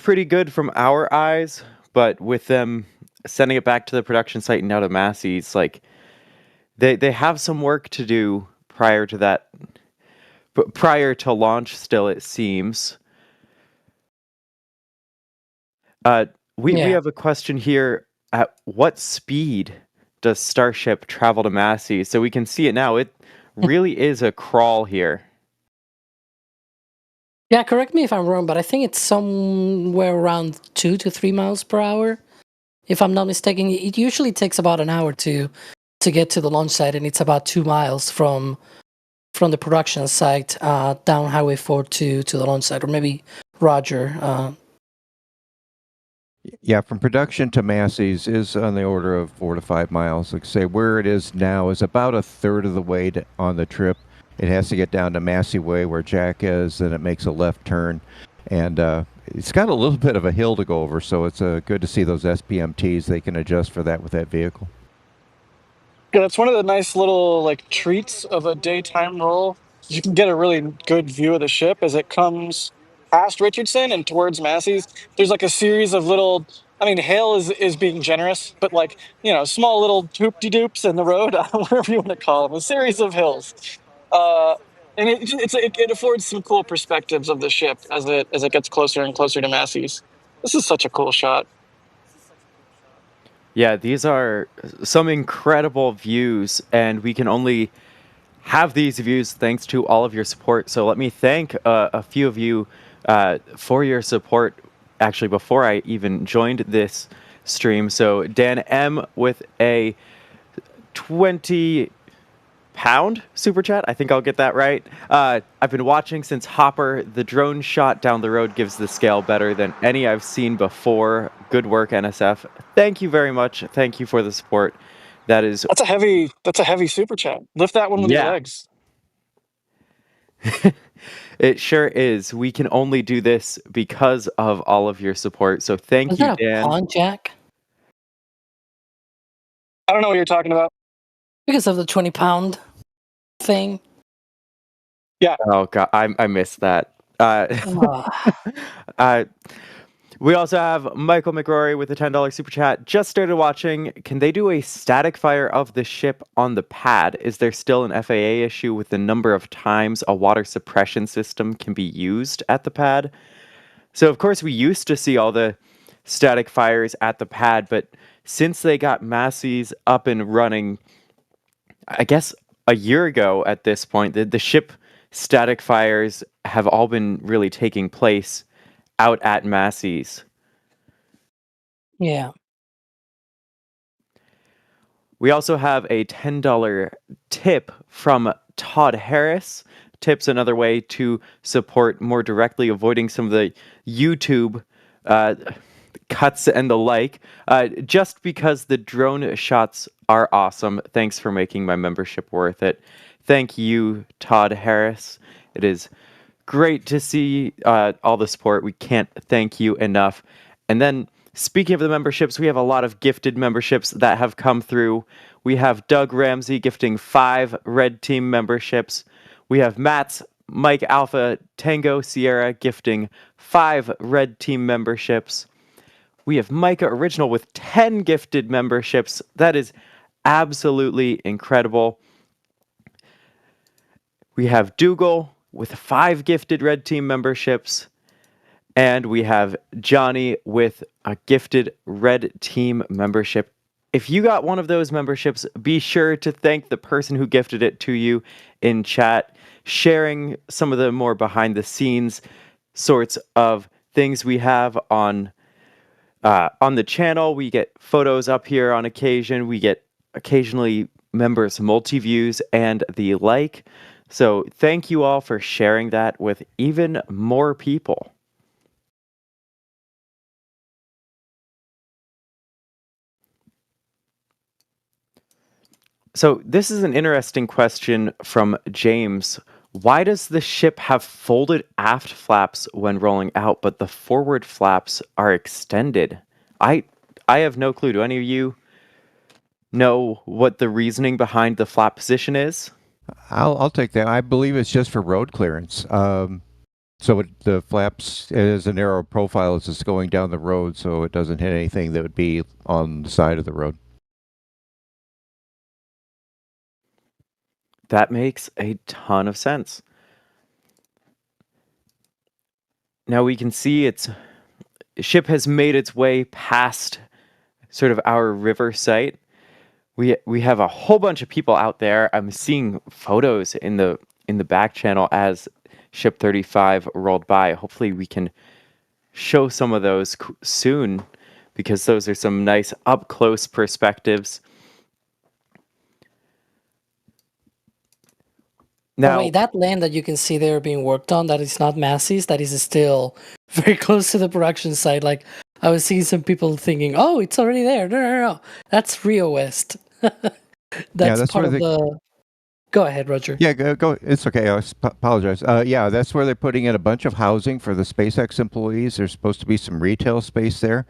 pretty good from our eyes, but with them sending it back to the production site and now to Masseys, like they have some work to do prior to that. But prior to launch, still, it seems. We have a question here. At what speed does Starship travel to Massey? So we can see it now. It really is a crawl here. Yeah, correct me if I'm wrong, but I think it's somewhere around 2 to 3 miles per hour. If I'm not mistaken, it usually takes about an hour to get to the launch site, and it's about 2 miles from the production site down Highway 4 to the launch site, or maybe Roger. Yeah, from production to Masseys is on the order of 4 to 5 miles. Like say, where it is now is about a third of the way on the trip. It has to get down to Massey Way where Jack is, and it makes a left turn. And it's got a little bit of a hill to go over, so it's good to see those SPMTs. They can adjust for that with that vehicle. Yeah, that's one of the nice little treats of a daytime roll. You can get a really good view of the ship as it comes past Richardson and towards Masseys. There's a series of little, hail is being generous, but small little hoop-de-doops in the road, whatever you want to call them, a series of hills. And it affords some cool perspectives of the ship as it gets closer and closer to Masseys. This is such a cool shot. Yeah, these are some incredible views, and we can only have these views thanks to all of your support. So let me thank a few of you for your support, actually, before I even joined this stream. So Dan M with a 20 pound super chat. I think I'll get that right. I've been watching since Hopper. The drone shot down the road gives the scale better than any I've seen before. Good work, NSF. Thank you very much. Thank you for the support. That's a heavy super chat. Lift that one with your legs. It sure is. We can only do this because of all of your support. So thank Was you, that a Dan. pawn jack? I don't know what you're talking about. Because of the 20-pound thing. Oh god, I missed that. Ah. We also have Michael McRory with a $10 super chat. Just started watching. Can they do a static fire of the ship on the pad? Is there still an FAA issue with the number of times a water suppression system can be used at the pad? So, of course, we used to see all the static fires at the pad, but since they got Masseys up and running, I guess a year ago at this point, the ship static fires have all been really taking place out at Masseys. Yeah. We also have a $10 tip from Todd Harris. Tips another way to support more directly, avoiding some of the YouTube cuts and the like. Just because the drone shots are awesome. Thanks for making my membership worth it. Thank you, Todd Harris. It is great to see all the support. We can't thank you enough. And then, speaking of the memberships, we have a lot of gifted memberships that have come through. We have Doug Ramsey gifting 5 Red Team memberships. We have Matt's Mike Alpha Tango Sierra gifting 5 Red Team memberships. We have Micah Original with 10 gifted memberships. That is absolutely incredible. We have Dougal with 5 gifted Red Team memberships. And we have Johnny with a gifted Red Team membership. If you got one of those memberships, be sure to thank the person who gifted it to you in chat, sharing some of the more behind the scenes sorts of things we have on the channel. We get photos up here on occasion. We get occasionally members multi-views and the like. So thank you all for sharing that with even more people. So this is an interesting question from James. Why does the ship have folded aft flaps when rolling out, but the forward flaps are extended? I have no clue. Do any of you know what the reasoning behind the flap position is? I'll take that. I believe it's just for road clearance. The flaps is a narrow profile as it's going down the road, so it doesn't hit anything that would be on the side of the road. That makes a ton of sense. Now we can see ship has made its way past sort of our river site. We have a whole bunch of people out there. I'm seeing photos in the back channel as Ship 35 rolled by. Hopefully we can show some of those soon, because those are some nice up close perspectives. Now, wait, that land that you can see there being worked on, that is not Masseys, that is still very close to the production site. Like, I was seeing some people thinking, oh, it's already there. No. That's Rio West. that's part of the... Go ahead, Roger. Yeah, go. It's okay. I apologize. Yeah, that's where they're putting in a bunch of housing for the SpaceX employees. There's supposed to be some retail space there.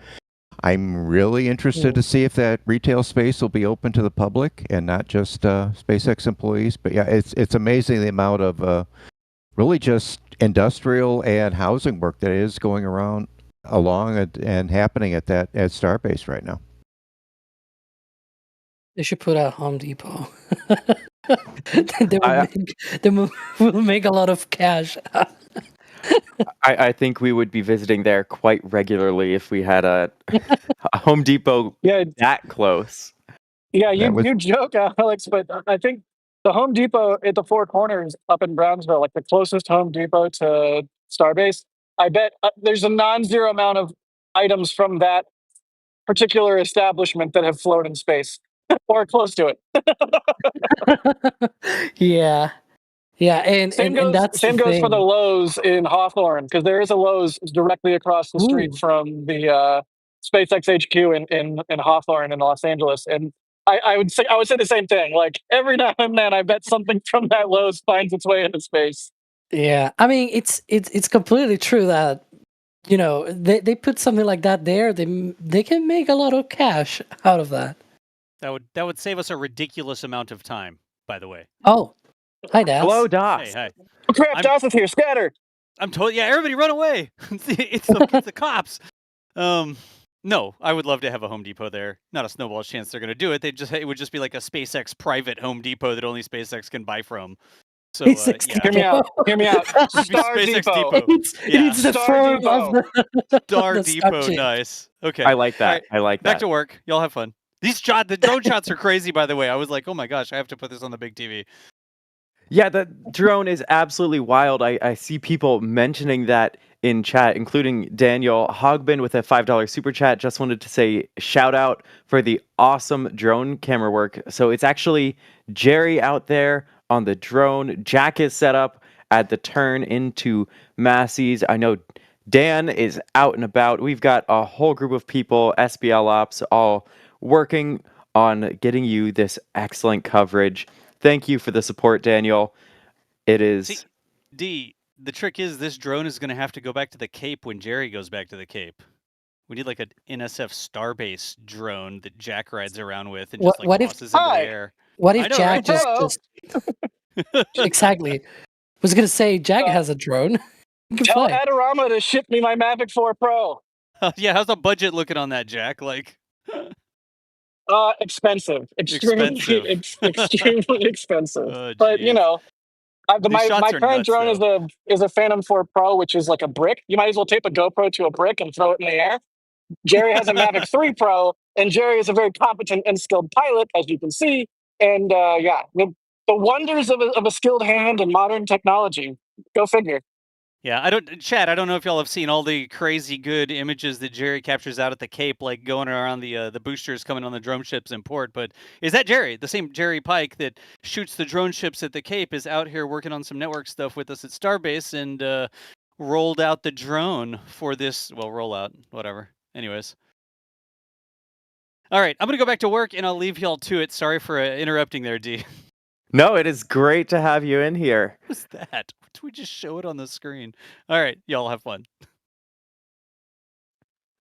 I'm really interested to see if that retail space will be open to the public and not just SpaceX employees. But yeah, it's amazing the amount of really just industrial and housing work that is going along and happening at Starbase right now. They should put out Home Depot. They will make a lot of cash. I think we would be visiting there quite regularly if we had a Home Depot that close. Yeah, you joke, Alex, but I think the Home Depot at the Four Corners up in Brownsville, like the closest Home Depot to Starbase, I bet there's a non-zero amount of items from that particular establishment that have flown in space or close to it. Yeah, and same that's same the goes for the thing. Lowe's in Hawthorne, because there is a Lowe's directly across the street from the SpaceX HQ in Hawthorne in Los Angeles, and I would say the same thing. Like every now and then, I bet something from that Lowe's finds its way into space. Yeah, I mean it's completely true that they put something like that there. They can make a lot of cash out of that. That would save us a ridiculous amount of time. By the way. Oh, hi, Das. Hello, Hey, Das. hi. Oh, crap, I'm- Das is here. Scatter. I'm told. Yeah, everybody run away. it's the cops. No, I would love to have a Home Depot there. Not a snowball's chance they're going to do it. It would just be like a SpaceX private Home Depot that only SpaceX can buy from. So SpaceX yeah, Hear me out. Hear me out. It'd be Star SpaceX Depot. Depot. It needs the Star form of Depot. the Star the Depot, Starship. nice. Okay, I like that. All right, I like back that. to work. Y'all have fun. The drone shots are crazy, by the way. I was like, oh my gosh, I have to put this on the big TV. Yeah, the drone is absolutely wild. I see people mentioning that in chat, including Daniel Hogbin with a $5 super chat. Just wanted to say shout out for the awesome drone camera work. So it's actually Jerry out there on the drone. Jack is set up at the turn into Masseys. I know Dan is out and about. We've got a whole group of people, SBL Ops, all working on getting you this excellent coverage. Thank you for the support, Daniel. It is. See, D, the trick is this drone is going to have to go back to the Cape when Jerry goes back to the Cape. We need like an NSF Starbase drone that Jack rides around with and just like What if- tosses into Hi. the air. What I if know, Jack right? Hello. just exactly? Was gonna say Jack has a drone. He can Tell fly. Adorama to ship me my Mavic 4 Pro. Yeah, how's the budget looking on that, Jack? Like, Expensive. Extremely, Expensive. extremely expensive. Oh, But jeez. These my shots are current nuts, drone is a Phantom 4 Pro, which is like a brick. You might as well tape a GoPro to a brick and throw it in the air. Jerry has a Mavic 3 Pro, and Jerry is a very competent and skilled pilot, as you can see. And the wonders of a skilled hand and modern technology. Go figure. Yeah, Chad, I don't know if y'all have seen all the crazy good images that Jerry captures out at the Cape, like going around the boosters coming on the drone ships in port. But is that Jerry? The same Jerry Pike that shoots the drone ships at the Cape is out here working on some network stuff with us at Starbase and rolled out the drone for this, rollout, whatever. Anyways. All right, I'm going to go back to work and I'll leave y'all to it. Sorry for interrupting there, D. No, it is great to have you in here. What was that? Did we just show it on the screen? All right, y'all have fun.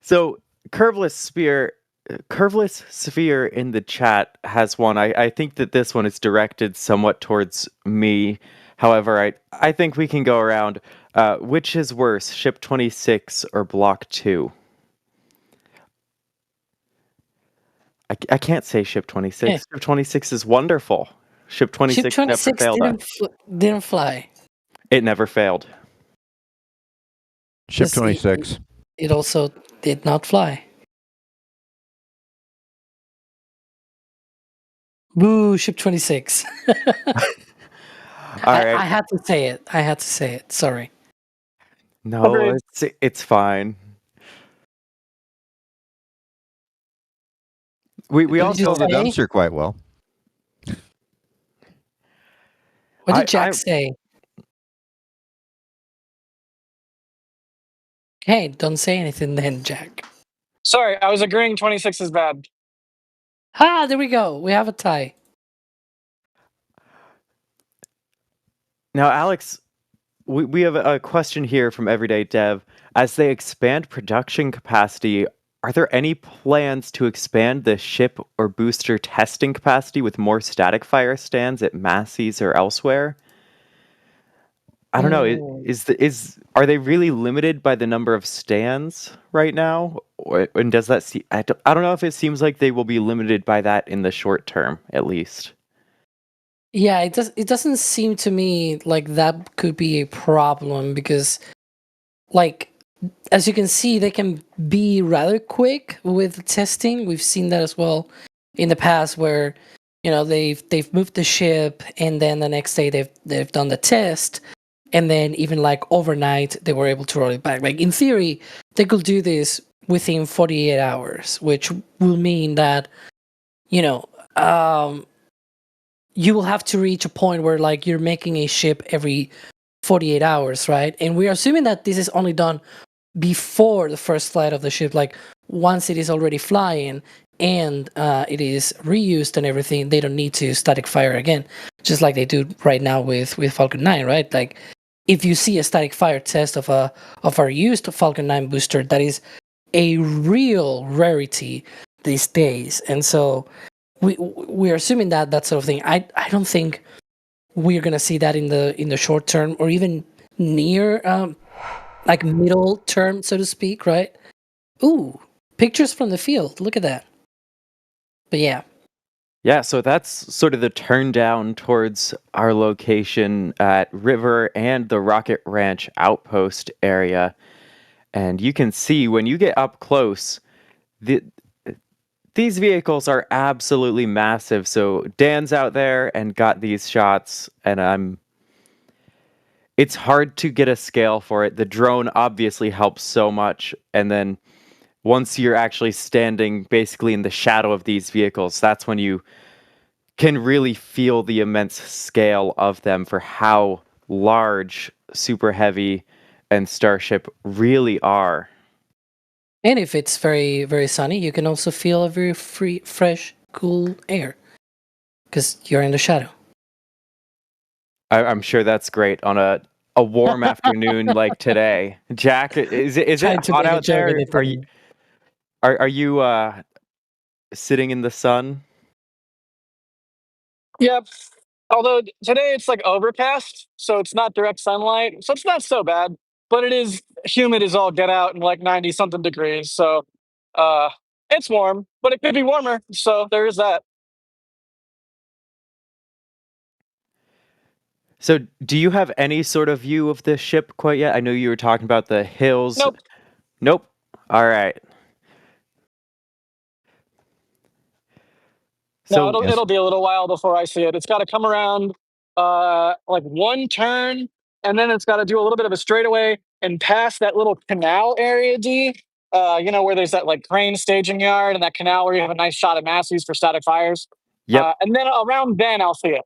So, Curveless Sphere in the chat has one. I think that this one is directed somewhat towards me. However, I think we can go around. Which is worse, Ship 26 or Block 2? I can't say Ship 26. Yeah. Ship 26 is wonderful. Ship 26, Ship 26 never failed. didn't fly. It never failed. Ship Yes, 26. It also did not fly. Boo, Ship 26. All right. I had to say it. Sorry. No, Agreed. it's fine. We Did also you Fill the say? dumpster quite well. What I- did Jack I- say? Hey, don't say anything then, Jack. Sorry, I was agreeing 26 is bad. Ah, there we go. We have a tie. Now, Alex, we have a question here from Everyday Dev. As they expand production capacity, are there any plans to expand the ship or booster testing capacity with more static fire stands at Masseys or elsewhere? I don't know. Are they really limited by the number of stands right now? And does that see? I don't know if it seems like they will be limited by that in the short term, at least. Yeah, it doesn't seem to me like that could be a problem because, like, as you can see, they can be rather quick with testing. We've seen that as well in the past, where they've moved the ship and then the next day they've done the test, and then even like overnight they were able to roll it back. Like in theory, they could do this within 48 hours, which will mean that you will have to reach a point where like you're making a ship every 48 hours, right? And we're assuming that this is only done before the first flight of the ship. Like once it is already flying and it is reused and everything, they don't need to static fire again, just like they do right now with Falcon 9, right? Like if you see a static fire test of our used Falcon 9 booster, that is a real rarity these days. And so we're assuming that sort of thing. I don't think we're gonna see that in the short term or even near like middle term, so to speak, right? Ooh, pictures from the field. Look at that. But yeah. Yeah, so that's sort of the turn down towards our location at River and the Rocket Ranch outpost area. And you can see when you get up close, these vehicles are absolutely massive. So Dan's out there and got these shots, and it's hard to get a scale for it. The drone obviously helps so much, and then once you're actually standing basically in the shadow of these vehicles, that's when you can really feel the immense scale of them for how large Super Heavy and Starship really are. And if it's very, very sunny, you can also feel a very fresh, cool air because you're in the shadow. I'm sure that's great on a warm afternoon like today. Jack, is it hot out there? Are you sitting in the sun? Yep. Although today it's like overcast, so it's not direct sunlight, so it's not so bad. But it is humid as all get out and like 90 something degrees. So it's warm, but it could be warmer. So there is that. So do you have any sort of view of the ship quite yet? I know you were talking about the hills. Nope. Nope. All right. No, So it'll be a little while before I see it. It's got to come around like one turn, and then it's got to do a little bit of a straightaway and pass that little canal area, D. Where there's that like crane staging yard and that canal where you have a nice shot of Masseys for static fires. Yep. And then around then I'll see it.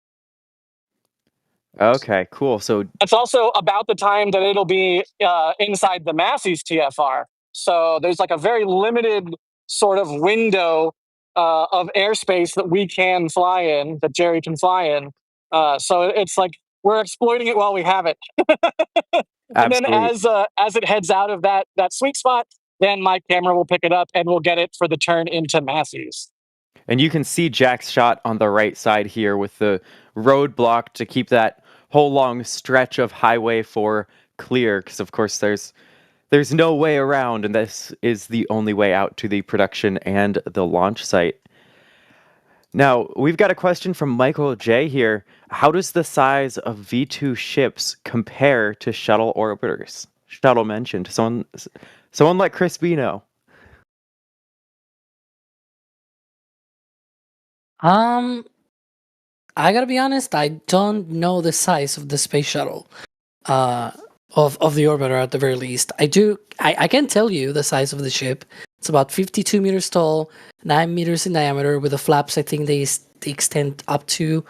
Okay, cool. So it's also about the time that it'll be inside the Masseys TFR. So there's like a very limited sort of window of airspace that we can fly in, that Jerry can fly in. So it's like we're exploiting it while we have it. And then as it heads out of that sweet spot, then my camera will pick it up and we'll get it for the turn into Masseys. And you can see Jack's shot on the right side here with the roadblock to keep that whole long stretch of Highway 4 clear, because of course there's no way around, and this is the only way out to the production and the launch site. Now, we've got a question from Michael J. here. How does the size of V2 ships compare to shuttle orbiters? Shuttle mentioned. Someone let Chris B know. I gotta be honest, I don't know the size of the space shuttle, of the orbiter at the very least. I can tell you the size of the ship. It's about 52 meters tall, 9 meters in diameter, with the flaps, I think they extend up to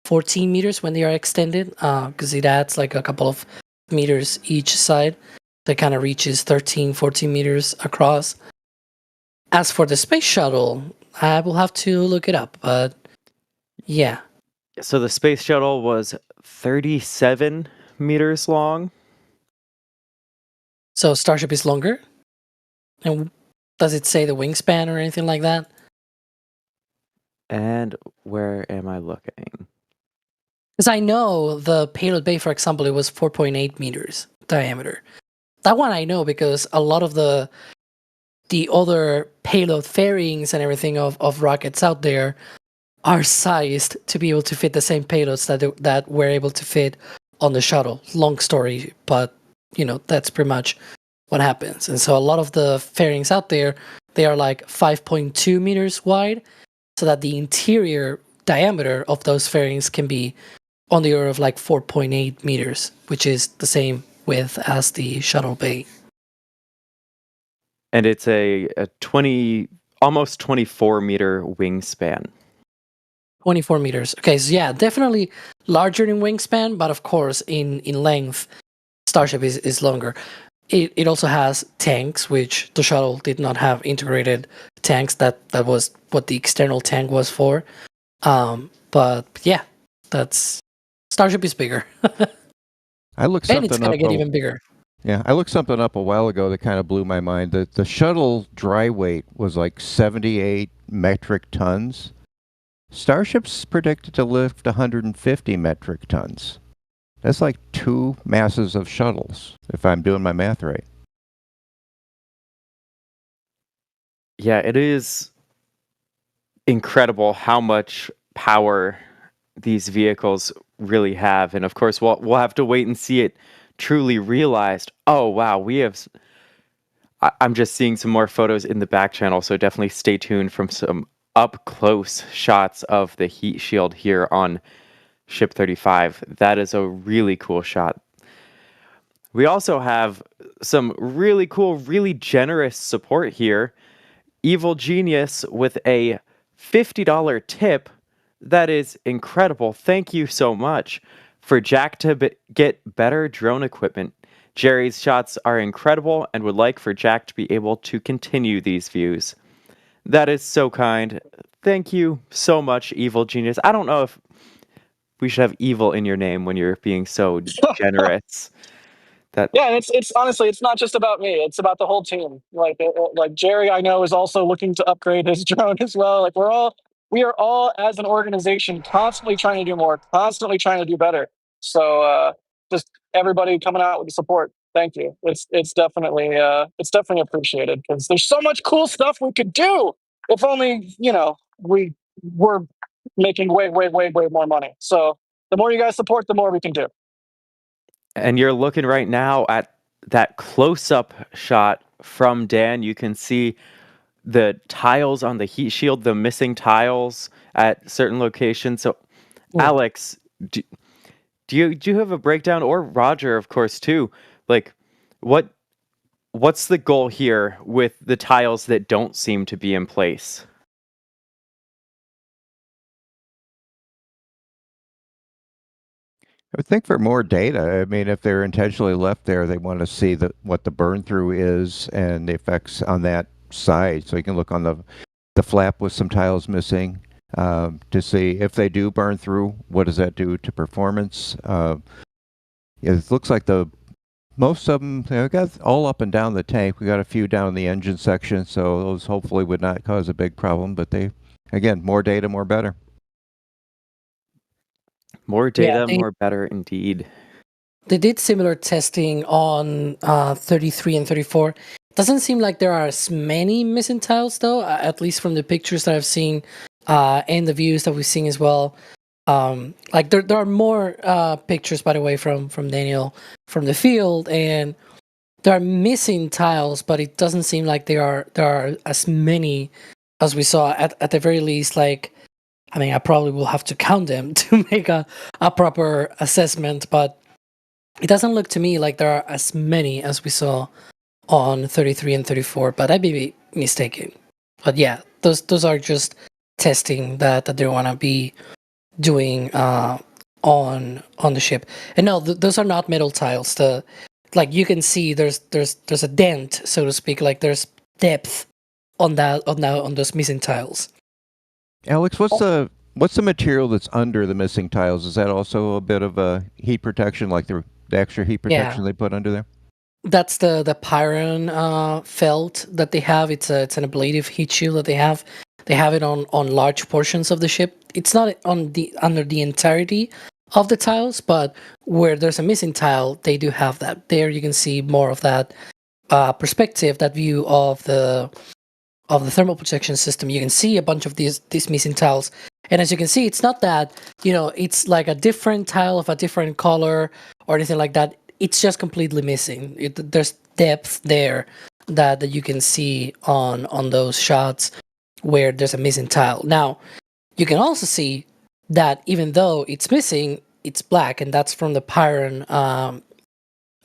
14 meters when they are extended, because it adds like a couple of meters each side. That kind of reaches 13, 14 meters across. As for the space shuttle, I will have to look it up, but yeah. So the space shuttle was 37 meters long. So Starship is longer? And does it say the wingspan or anything like that? And where am I looking? Because I know the payload bay, for example, it was 4.8 meters diameter. That one I know because a lot of the other payload fairings and everything of rockets out there are sized to be able to fit the same payloads that we're able to fit on the shuttle. Long story, but that's pretty much what happens. And so a lot of the fairings out there, they are like 5.2 meters wide, so that the interior diameter of those fairings can be on the order of like 4.8 meters, which is the same width as the shuttle bay. And it's a almost 24 meter wingspan. 24 meters. Okay, so yeah, definitely larger in wingspan, but of course in length, Starship is longer. It also has tanks, which the shuttle did not have integrated tanks. That was what the external tank was for. But yeah, Starship is bigger. I looked And it's something gonna up. get even bigger. Yeah, I looked something up a while ago that kind of blew my mind. The shuttle dry weight was like 78 metric tons. Starship's predicted to lift 150 metric tons. That's like 2 masses of shuttles, if I'm doing my math right. Yeah, it is incredible how much power these vehicles really have, and of course, we'll have to wait and see it truly realized. Oh wow, I'm just seeing some more photos in the back channel, so definitely stay tuned from some up close shots of the heat shield here on Ship 35. That is a really cool shot. We also have some really cool, really generous support here. Evil Genius with a $50 tip. That is incredible. Thank you so much. For Jack to get better drone equipment. Jerry's shots are incredible and would like for Jack to be able to continue these views. That is so kind. Thank you so much, Evil Genius. I don't know if we should have evil in your name when you're being so generous. Yeah, and it's honestly, it's not just about me. It's about the whole team. Like Jerry, I know, is also looking to upgrade his drone as well. Like we are all as an organization constantly trying to do more, constantly trying to do better. So just everybody coming out with the support. Thank you. It's definitely appreciated because there's so much cool stuff we could do if only we were making way more money. So the more you guys support, the more we can do. And you're looking right now at that close-up shot from Dan. You can see the tiles on the heat shield, the missing tiles at certain locations. So, Alex, do you have a breakdown, or Roger, of course, too? Like, what's the goal here with the tiles that don't seem to be in place? I would think for more data. I mean, if they're intentionally left there, they want to see what the burn through is and the effects on that side. So you can look on the flap with some tiles missing to see if they do burn through. What does that do to performance? It looks like most of them got all up and down the tank. We got a few down in the engine section, so those hopefully would not cause a big problem. But again, more data, more better. More data, more better indeed. They did similar testing on 33 and 34. Doesn't seem like there are as many missing tiles, though, at least from the pictures that I've seen and the views that we've seen as well. Like there are more pictures, by the way, from Daniel from the field, and there are missing tiles, but it doesn't seem like there are as many as we saw. At the very least, like, I mean, I probably will have to count them to make a proper assessment, but it doesn't look to me like there are as many as we saw on 33 and 34, but I may be mistaken. But yeah, those are just testing that they want to be doing on the ship. And no, those are not metal tiles. Like you can see there's a dent, so to speak, like there's depth on those missing tiles. Alex, what's the material that's under the missing tiles? Is that also a bit of a heat protection, like the extra heat protection they put under there? That's the Pyron felt that they have. It's an ablative heat shield that they have. They have it on large portions of the ship. It's not under the entirety of the tiles, but where there's a missing tile, they do have that. There you can see more of that perspective, that view of the thermal protection system. You can see a bunch of these missing tiles. And as you can see, it's not that, it's like a different tile of a different color or anything like that. It's just completely missing. There's depth there that you can see on those shots where there's a missing tile. Now, you can also see that even though it's missing, it's black, and that's from the Pyron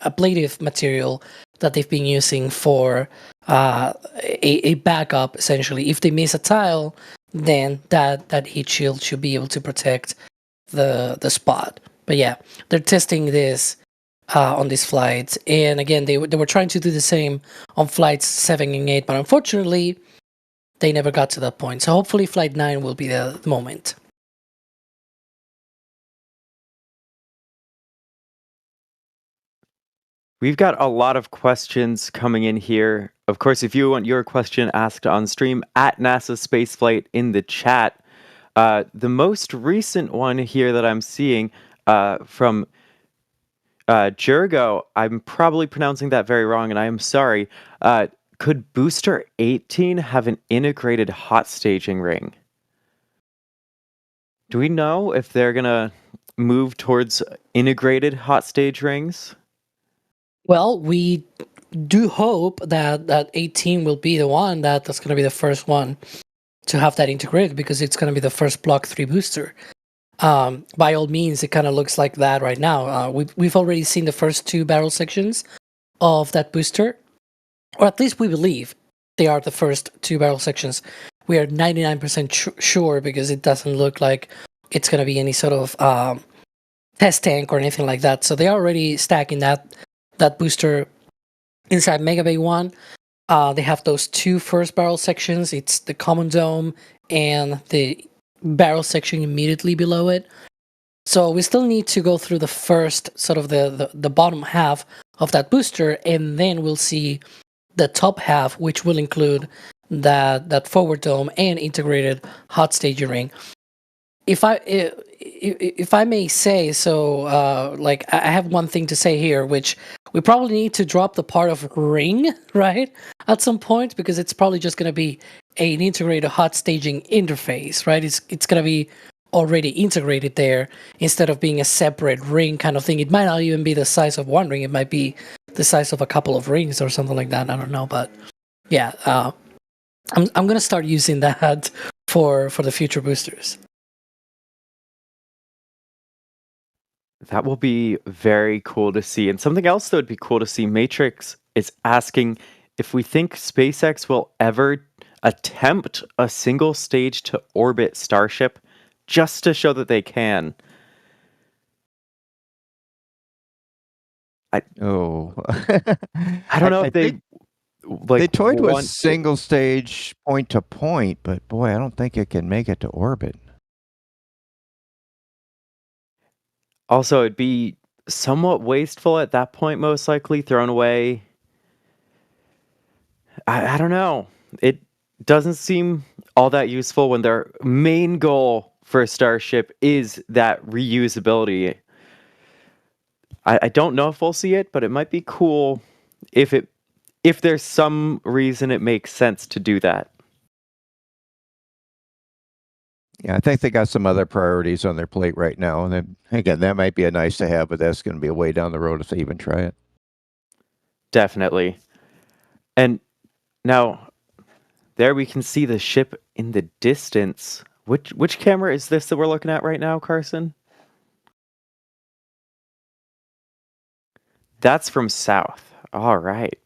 ablative material that they've been using for a backup, essentially. If they miss a tile, then that heat shield should be able to protect the spot. But yeah, they're testing this on these flights, and again, they were trying to do the same on flights 7 and 8, but unfortunately, they never got to that point. So hopefully, flight 9 will be the moment. We've got a lot of questions coming in here. Of course, if you want your question asked on stream, at NASASpaceflight in the chat. The most recent one here that I'm seeing from Jurgo, I'm probably pronouncing that very wrong, and I am sorry. Could Booster 18 have an integrated hot staging ring? Do we know if they're going to move towards integrated hot stage rings? Well, we do hope that 18 will be the one that's going to be the first one to have that integrated, because it's going to be the first Block 3 booster. By all means, it kind of looks like that right now. We've already seen the first 2 barrel sections of that booster, or at least we believe they are the first 2 barrel sections. We are 99% sure, because it doesn't look like it's going to be any sort of test tank or anything like that. So they are already stacking that booster inside Mega Bay 1. They have those 2 first barrel sections. It's the common dome and the barrel section immediately below it. So we still need to go through the first sort of the bottom half of that booster, and then we'll see the top half, which will include that forward dome and integrated hot staging ring. If I may say so, like, I have one thing to say here, which we probably need to drop the part of ring, right, at some point, because it's probably just going to be an integrated hot staging interface, right? It's going to be already integrated there instead of being a separate ring kind of thing. It might not even be the size of one ring. It might be the size of a couple of rings or something like that. I don't know, but yeah, I'm going to start using that for the future boosters. That will be very cool to see. And something else that would be cool to see, Matrix is asking if we think SpaceX will ever attempt a single stage to orbit Starship just to show that they can. I don't know if they like they toyed with want single stage point to point, but boy, I don't think it can make it to orbit. Also, it'd be somewhat wasteful at that point, most likely thrown away. I don't know. It doesn't seem all that useful when their main goal for Starship is that reusability. I don't know if we'll see it, but it might be cool if there's some reason it makes sense to do that. Yeah, I think they got some other priorities on their plate right now. And then, again, that might be a nice to have, but that's going to be a way down the road if they even try it. Definitely. And now, there we can see the ship in the distance. Which camera is this that we're looking at right now, Carson? That's from south. All right.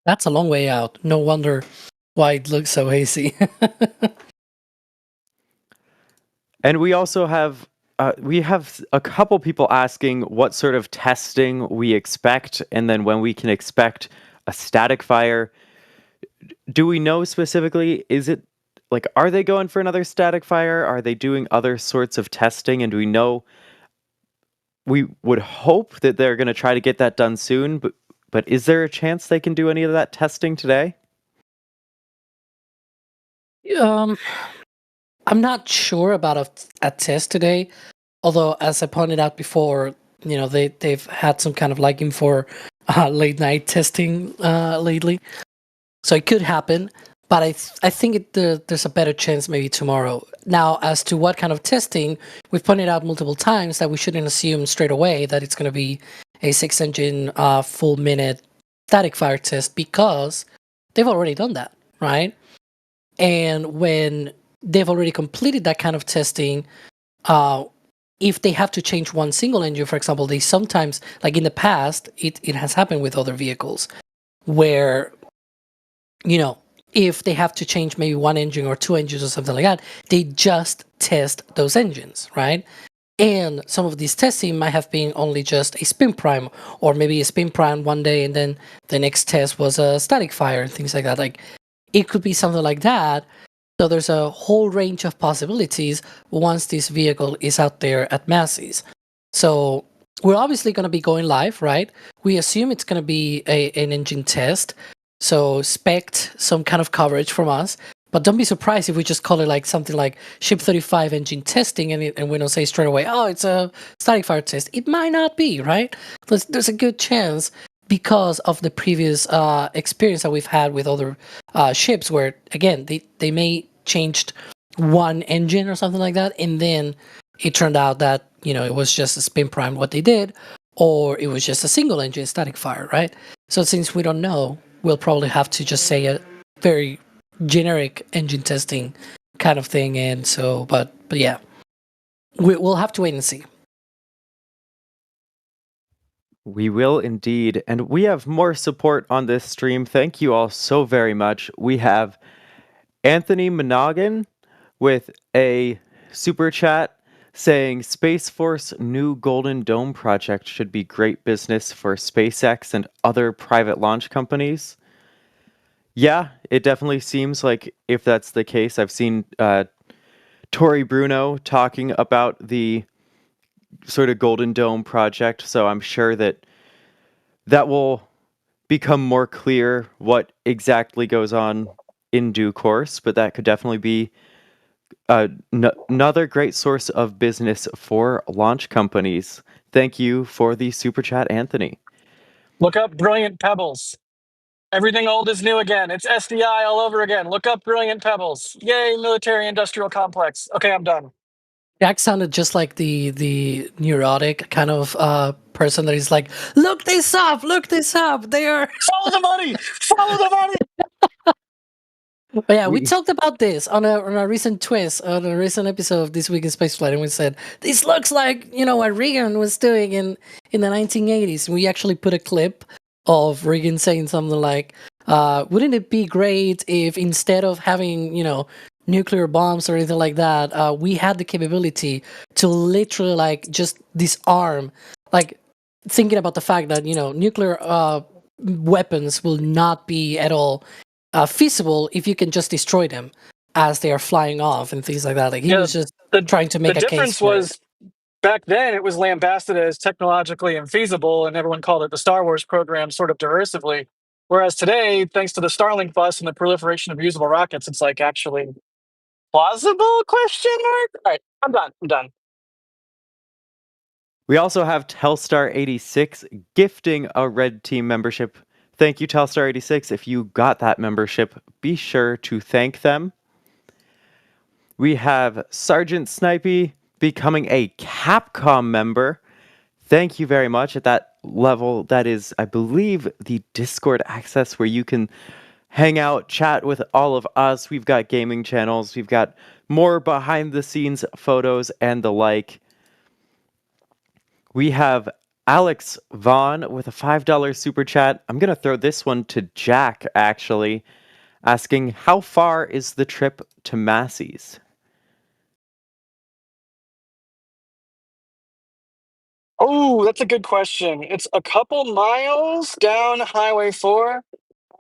That's a long way out. No wonder why it looks so hazy. And we also have a couple people asking what sort of testing we expect, and then when we can expect a static fire. Do we know specifically? Is it like, are they going for another static fire? Are they doing other sorts of testing? And do we know? We would hope that they're going to try to get that done soon, but is there a chance they can do any of that testing today? I'm not sure about a test today, although, as I pointed out before, they've had some kind of liking for late night testing lately, so it could happen. But I think there's a better chance maybe tomorrow. Now, as to what kind of testing, we've pointed out multiple times that we shouldn't assume straight away that it's going to be a 6-engine full minute static fire test, because they've already done that, right? And when they've already completed that kind of testing, if they have to change one single engine, for example, they sometimes, like in the past, it has happened with other vehicles where, if they have to change maybe one engine or 2 engines or something like that, they just test those engines, right? And some of these testing might have been only just a spin prime, or maybe a spin prime one day and then the next test was a static fire and things like that. Like, it could be something like that. So there's a whole range of possibilities once this vehicle is out there at Masseys. So we're obviously going to be going live, right? We assume it's going to be an engine test, so expect some kind of coverage from us. But don't be surprised if we just call it like something like Ship 35 engine testing, and we don't say straight away, oh, it's a static fire test. It might not be, right? There's a good chance because of the previous experience that we've had with other ships, where again they may changed one engine or something like that, and then it turned out that it was just a spin prime what they did, or it was just a single engine static fire, right? So since we don't know, we'll probably have to just say a very generic engine testing kind of thing, and so but yeah, we'll have to wait and see. We will indeed, and we have more support on this stream. Thank you all so very much. We have Anthony Monaghan with a super chat saying Space Force new Golden Dome project should be great business for SpaceX and other private launch companies. Yeah, it definitely seems like if that's the case. I've seen Tori Bruno talking about the sort of Golden Dome project, so I'm sure that will become more clear what exactly goes on in due course, but that could definitely be another great source of business for launch companies. Thank you for the super chat, Anthony. Look up Brilliant Pebbles. Everything old is new again. It's SDI all over again. Look up Brilliant Pebbles. Yay, military industrial complex. Okay, I'm done. Jack sounded just like the neurotic kind of person that is like, look this up, they are Follow the money, follow the money. But yeah, we talked about this on a recent twist, on a recent episode of This Week in Spaceflight, and we said, this looks like, what Reagan was doing in the 1980s. And we actually put a clip of Reagan saying something like, wouldn't it be great if instead of having, nuclear bombs or anything like that, we had the capability to literally like just disarm, like thinking about the fact that, nuclear weapons will not be at all feasible if you can just destroy them as they are flying off and things like that. Like he was just trying to make a case. The difference was back then it was lambasted as technologically infeasible, and everyone called it the Star Wars program, sort of derisively. Whereas today, thanks to the Starlink bus and the proliferation of usable rockets, it's like actually plausible? Question mark. All right, I'm done. We also have Telstar86 gifting a Red Team membership. Thank you, Telstar86. If you got that membership, be sure to thank them. We have Sergeant Snipey becoming a Capcom member. Thank you very much. At that level, that is, I believe, the Discord access where you can hang out, chat with all of us. We've got gaming channels. We've got more behind-the-scenes photos and the like. We have Alex Vaughn with a $5 super chat. I'm going to throw this one to Jack, actually, asking, how far is the trip to Masseys? Oh, that's a good question. It's a couple miles down Highway 4.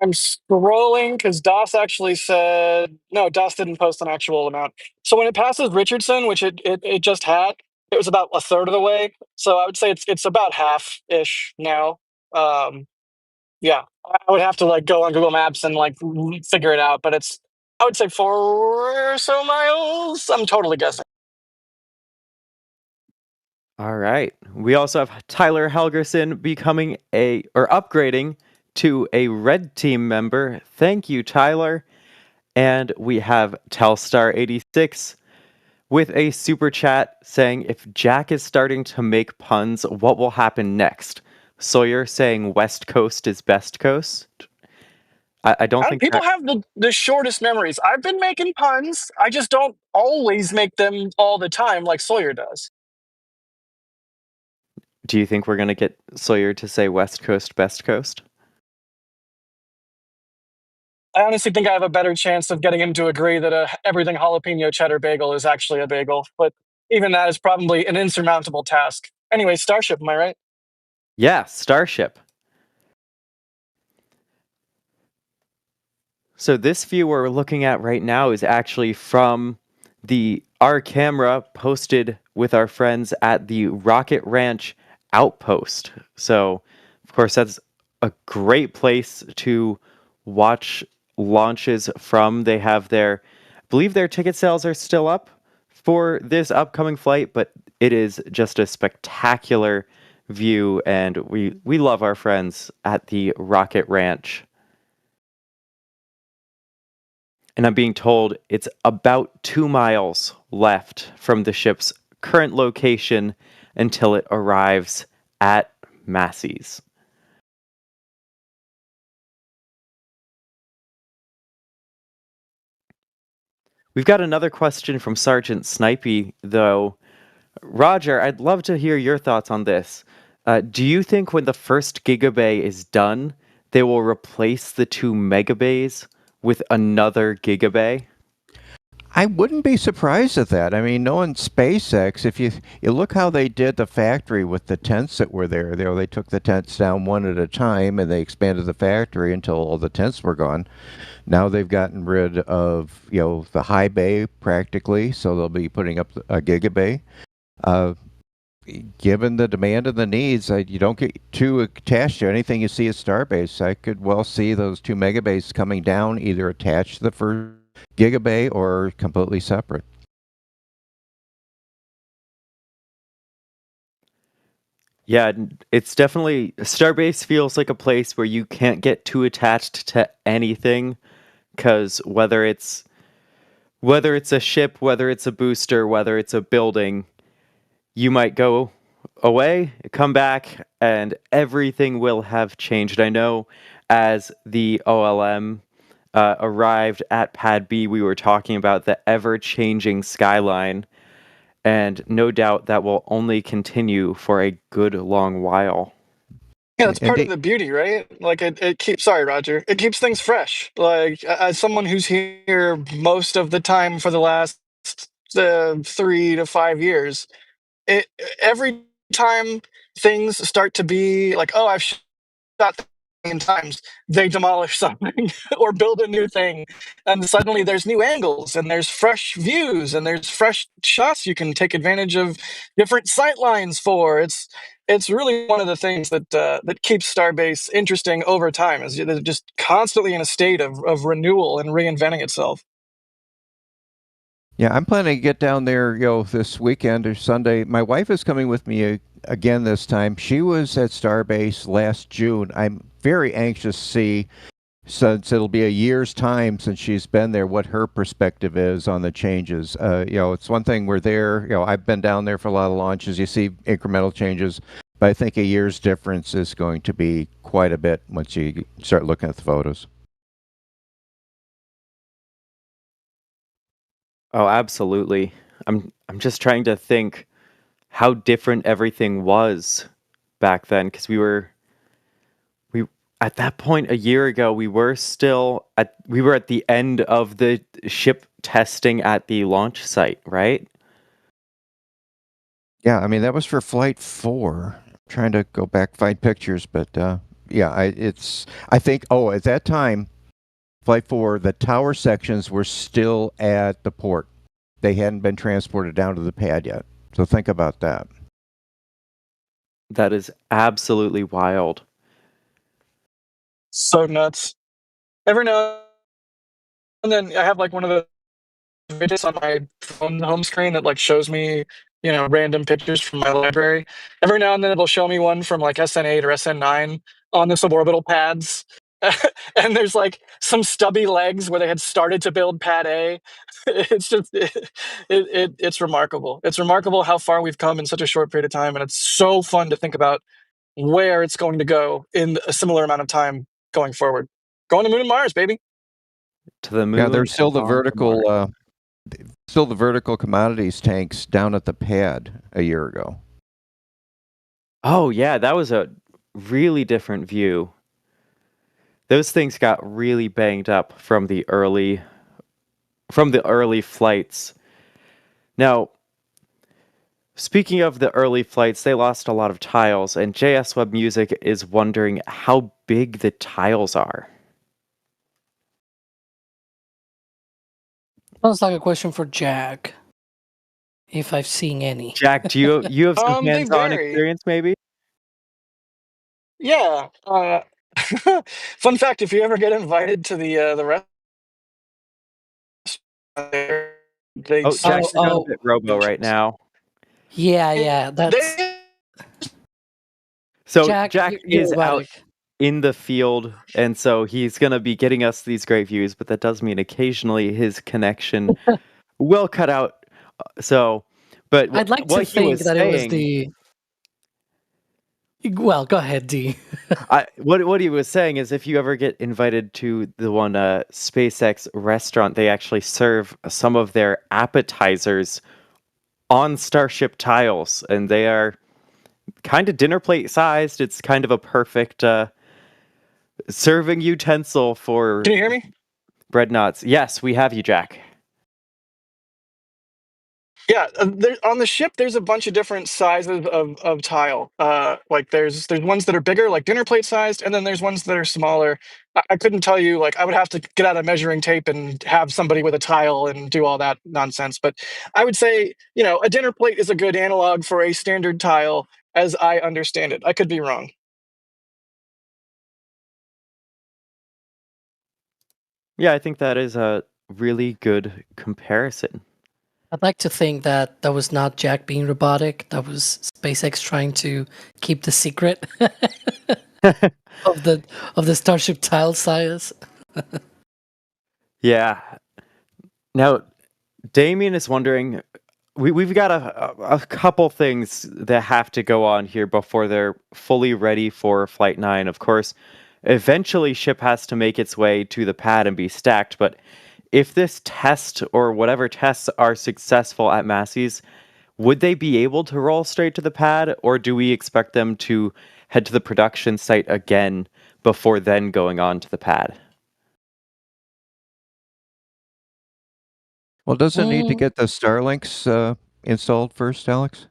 I'm scrolling because DOS actually said, no, DOS didn't post an actual amount. So when it passes Richardson, which it just had, it was about a third of the way. So I would say it's about half-ish now. Yeah, I would have to like go on Google Maps and like figure it out, but I would say 4 or so miles. I'm totally guessing. All right. We also have Tyler Helgerson becoming upgrading to a Red Team member. Thank you, Tyler. And we have Telstar86 with a super chat saying, if Jack is starting to make puns, what will happen next? Sawyer saying West Coast is best coast? I don't think people have the shortest memories. I've been making puns. I just don't always make them all the time like Sawyer does. Do you think we're going to get Sawyer to say West Coast, best coast? I honestly think I have a better chance of getting him to agree that everything jalapeno cheddar bagel is actually a bagel. But even that is probably an insurmountable task. Anyway, Starship, am I right? Yeah, Starship. So this view we're looking at right now is actually from our camera posted with our friends at the Rocket Ranch outpost. So, of course, that's a great place to watch launches from. They have I believe their ticket sales are still up for this upcoming flight, but it is just a spectacular view, and we love our friends at the Rocket Ranch. And I'm being told it's about 2 miles left from the ship's current location until it arrives at Masseys. We've got another question from Sergeant Snipey, though. Roger, I'd love to hear your thoughts on this. Do you think when the first gigabay is done, they will replace the 2 megabays with another gigabay? I wouldn't be surprised at that. I mean, knowing SpaceX, if you look how they did the factory with the tents that were there, they took the tents down one at a time and they expanded the factory until all the tents were gone. Now they've gotten rid of, the high bay practically, so they'll be putting up a gigabay. Given the demand and the needs, you don't get too attached to anything you see at Starbase. I could well see those 2 megabays coming down, either attached to the first gigabay or completely separate. Yeah, it's definitely Starbase feels like a place where you can't get too attached to anything, because whether it's a ship, whether it's a booster, whether it's a building, you might go away, come back, and everything will have changed. I know as the OLM arrived at Pad B, we were talking about the ever-changing skyline, and no doubt that will only continue for a good long while. Yeah, that's part of the beauty, right? Like it keeps, sorry, Roger, it keeps things fresh. Like as someone who's here most of the time for the last 3 to 5 years, every time things start to be like, oh, I've shot 1,000,000 times, they demolish something or build a new thing, and suddenly there's new angles and there's fresh views and there's fresh shots you can take advantage of different sight lines for. It's really one of the things that keeps Starbase interesting over time, is they're just constantly in a state of renewal and reinventing itself. Yeah, I'm planning to get down there, this weekend or Sunday. My wife is coming with me again this time. She was at Starbase last June. I'm very anxious to see, since it'll be a year's time since she's been there, what her perspective is on the changes. It's one thing we're there. I've been down there for a lot of launches. You see incremental changes, but I think a year's difference is going to be quite a bit once you start looking at the photos. Oh, absolutely. I'm just trying to think how different everything was back then, because we at that point a year ago we were at the end of the ship testing at the launch site, right? Yeah, I mean that was for Flight 4. I'm trying to go back find pictures, but yeah, I think at that time, Flight 4, the tower sections were still at the port. They hadn't been transported down to the pad yet. So think about that. That is absolutely wild. So nuts. Every now and then I have like one of the widgets on my phone home screen that like shows me, random pictures from my library. Every now and then it'll show me one from like SN8 or SN9 on the suborbital pads. And there's like some stubby legs where they had started to build pad A. It's just it's remarkable. It's remarkable how far we've come in such a short period of time, and it's so fun to think about where it's going to go in a similar amount of time going forward. Going to Moon and Mars, baby. To the moon. Yeah, there's still the and on to Mars. vertical commodities tanks down at the pad a year ago. Oh yeah, that was a really different view. Those things got really banged up from the early flights. Now, speaking of the early flights, they lost a lot of tiles, and JS Web Music is wondering how big the tiles are. Sounds like a question for Jack, if I've seen any. Jack, do you have some They hands-on vary. experience, maybe? Yeah. Fun fact: if you ever get invited to the rest, they Oh, Jack, Oh, you're going a oh, bit robo right stations. now. yeah. That's They So Jack. Jack You're is out robotic. in the field, and so he's gonna be getting us these great views, but that does mean occasionally his connection will cut out. So, but I'd like to what he think was that it was saying, the. Well, go ahead, D. what he was saying is, if you ever get invited to the one SpaceX restaurant, they actually serve some of their appetizers on Starship tiles, and they are kind of dinner plate sized. It's kind of a perfect serving utensil for Can you hear me? bread knots. Yes, we have you, Jack. Yeah, on the ship, there's a bunch of different sizes of tile. Like there's ones that are bigger, like dinner plate sized, and then there's ones that are smaller. I couldn't tell you, like I would have to get out a measuring tape and have somebody with a tile and do all that nonsense. But I would say, a dinner plate is a good analog for a standard tile, as I understand it. I could be wrong. Yeah, I think that is a really good comparison. I'd like to think that that was not Jack being robotic. That was SpaceX trying to keep the secret of the Starship tile size. Yeah. Now, Damien is wondering, we've got a couple things that have to go on here before they're fully ready for Flight 9. Of course, eventually ship has to make its way to the pad and be stacked, but if this test or whatever tests are successful at Masseys, would they be able to roll straight to the pad, or do we expect them to head to the production site again before then going on to the pad? Well, does it need to Mm, get the Starlinks installed first, Alex?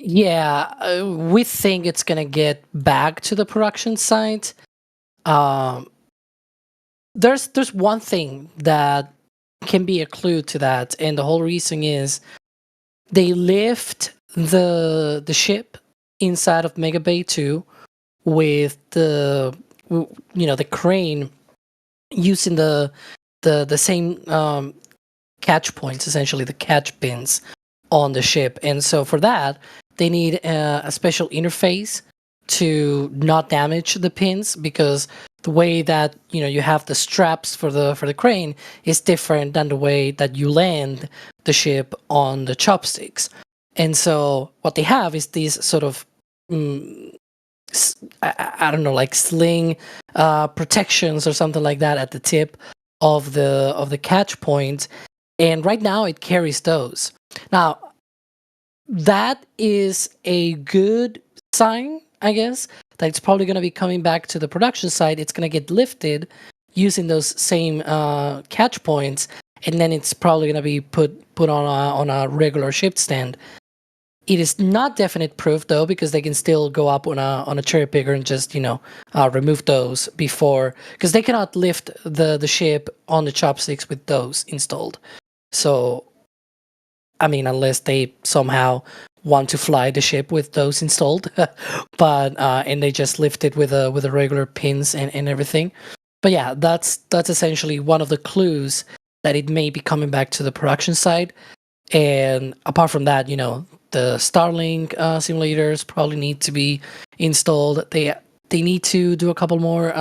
yeah, we think it's gonna get back to the production site. Um, there's one thing that can be a clue to that, and the whole reason is they lift the ship inside of Mega Bay 2 with the crane using the same catch points, essentially the catch pins on the ship. And so for that, they need a special interface to not damage the pins, because the way that you have the straps for the crane is different than the way that you land the ship on the chopsticks. And so what they have is these sort of I don't know, like sling protections or something like that at the tip of the catch point, and right now it carries those. Now that is a good sign, I guess, that it's probably going to be coming back to the production site. It's going to get lifted using those same catch points, and then it's probably going to be put on a regular ship stand. It is not definite proof though, because they can still go up on a cherry picker and just remove those before, because they cannot lift the ship on the chopsticks with those installed. So, I mean, unless they somehow want to fly the ship with those installed, but and they just lift it with a regular pins and everything. But yeah, that's essentially one of the clues that it may be coming back to the production side. And apart from that, the Starlink simulators probably need to be installed. They need to do a couple more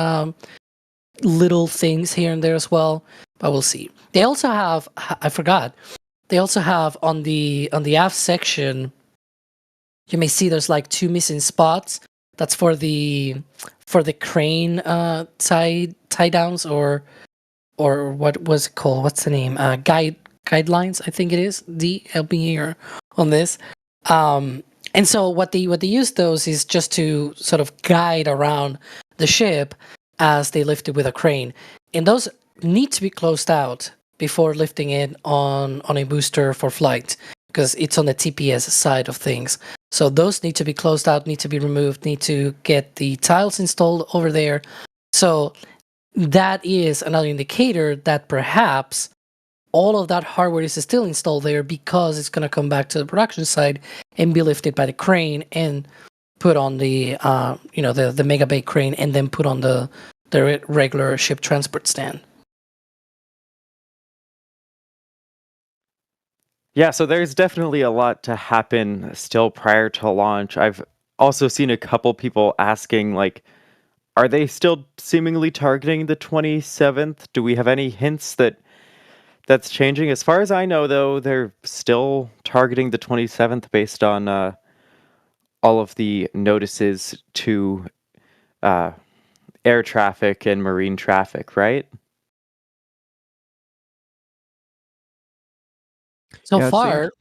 little things here and there as well, but we'll see. They also have, I forgot, they also have on the aft section, you may see there's like 2 missing spots. That's for the crane tie downs, or what was it called? What's the name? Guidelines, I think it is. D, help me here on this. And so what they use those is just to sort of guide around the ship as they lift it with a crane. And those need to be closed out before lifting it on a booster for flight, because it's on the TPS side of things. So those need to be closed out, need to be removed, need to get the tiles installed over there. So that is another indicator that perhaps all of that hardware is still installed there, because it's going to come back to the production side and be lifted by the crane. And put on the the mega bay crane and then put on the regular ship transport stand. Yeah, so there's definitely a lot to happen still prior to launch. I've also seen a couple people asking, like, are they still seemingly targeting the 27th? Do we have any hints that that's changing? As far as I know, though, they're still targeting the 27th based on all of the notices to air traffic and marine traffic, right? So Yeah, it far.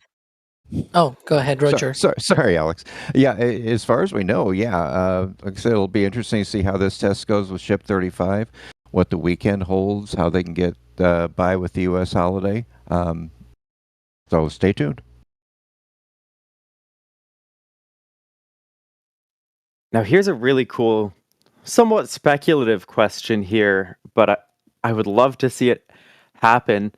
Oh, go ahead, Roger. Sorry, Alex. Yeah, as far as we know, yeah. Like I said, it'll be interesting to see how this test goes with Ship 35, what the weekend holds, how they can get by with the U.S. holiday. So stay tuned. Now, here's a really cool, somewhat speculative question here, but I would love to see it happen.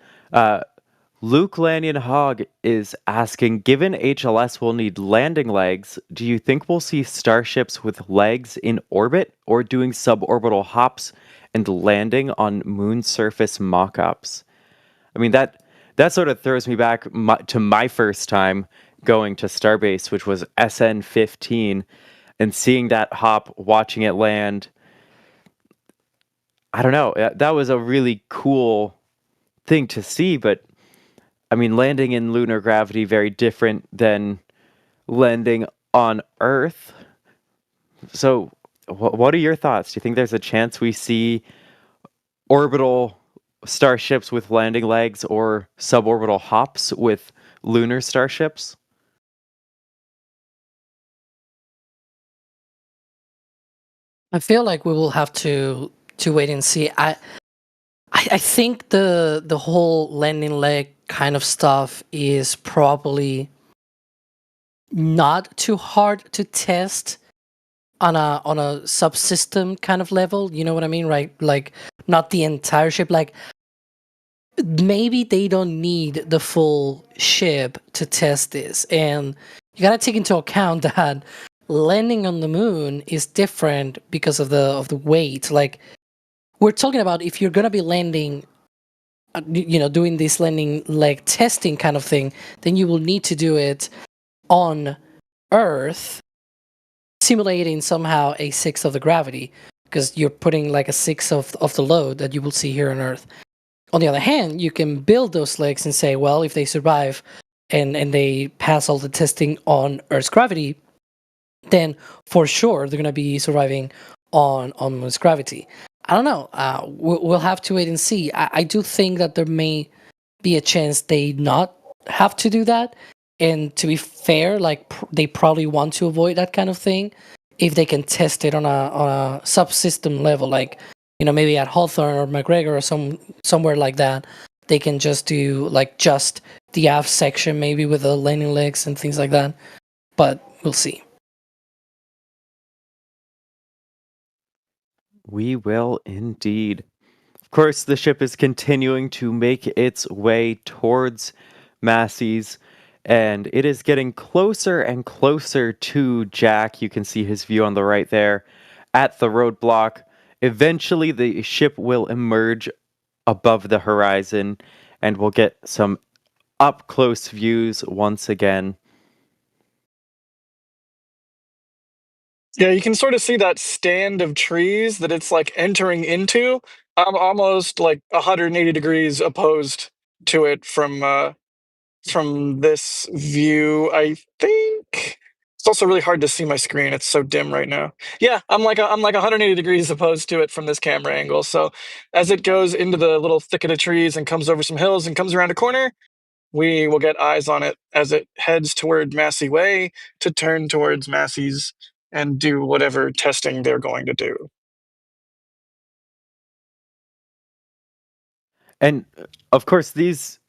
Luke Lanyon Hogg is asking, given HLS will need landing legs, do you think we'll see starships with legs in orbit or doing suborbital hops and landing on moon surface mock-ups? I mean, that sort of throws me back to my first time going to Starbase, which was SN15, and seeing that hop, watching it land. I don't know. That was a really cool thing to see, but I mean, landing in lunar gravity, very different than landing on Earth. So, what are your thoughts? Do you think there's a chance we see orbital starships with landing legs or suborbital hops with lunar starships? I feel like we will have to wait and see. I think the whole landing leg kind of stuff is probably not too hard to test on a subsystem kind of level. You know what I mean, right? Like not the entire ship. Like maybe they don't need the full ship to test this, and you gotta take into account that landing on the moon is different because of the weight. Like we're talking about if you're gonna be landing, doing this landing leg testing kind of thing, then you will need to do it on Earth, simulating somehow a sixth of the gravity, because you're putting like a sixth of the load that you will see here on Earth. On the other hand, you can build those legs and say, well, if they survive and they pass all the testing on Earth's gravity, then for sure they're going to be surviving on Moon's gravity. I don't know. We'll have to wait and see. I do think that there may be a chance they not have to do that. And to be fair, like they probably want to avoid that kind of thing if they can test it on a subsystem level, like maybe at Hawthorne or McGregor or somewhere like that. They can just do like just the aft section, maybe with the landing legs and things like that. But we'll see. We will indeed. Of course, the ship is continuing to make its way towards Masseys, and it is getting closer and closer to Jack. You can see his view on the right there at the roadblock. Eventually, the ship will emerge above the horizon, and we'll get some up-close views once again. Yeah, you can sort of see that stand of trees that it's like entering into. I'm almost like 180 degrees opposed to it from this view. I think it's also really hard to see my screen. It's so dim right now. Yeah, I'm like 180 degrees opposed to it from this camera angle. So as it goes into the little thicket of trees and comes over some hills and comes around a corner, we will get eyes on it as it heads toward Massey Way to turn towards Massey's and do whatever testing they're going to do. And of course, these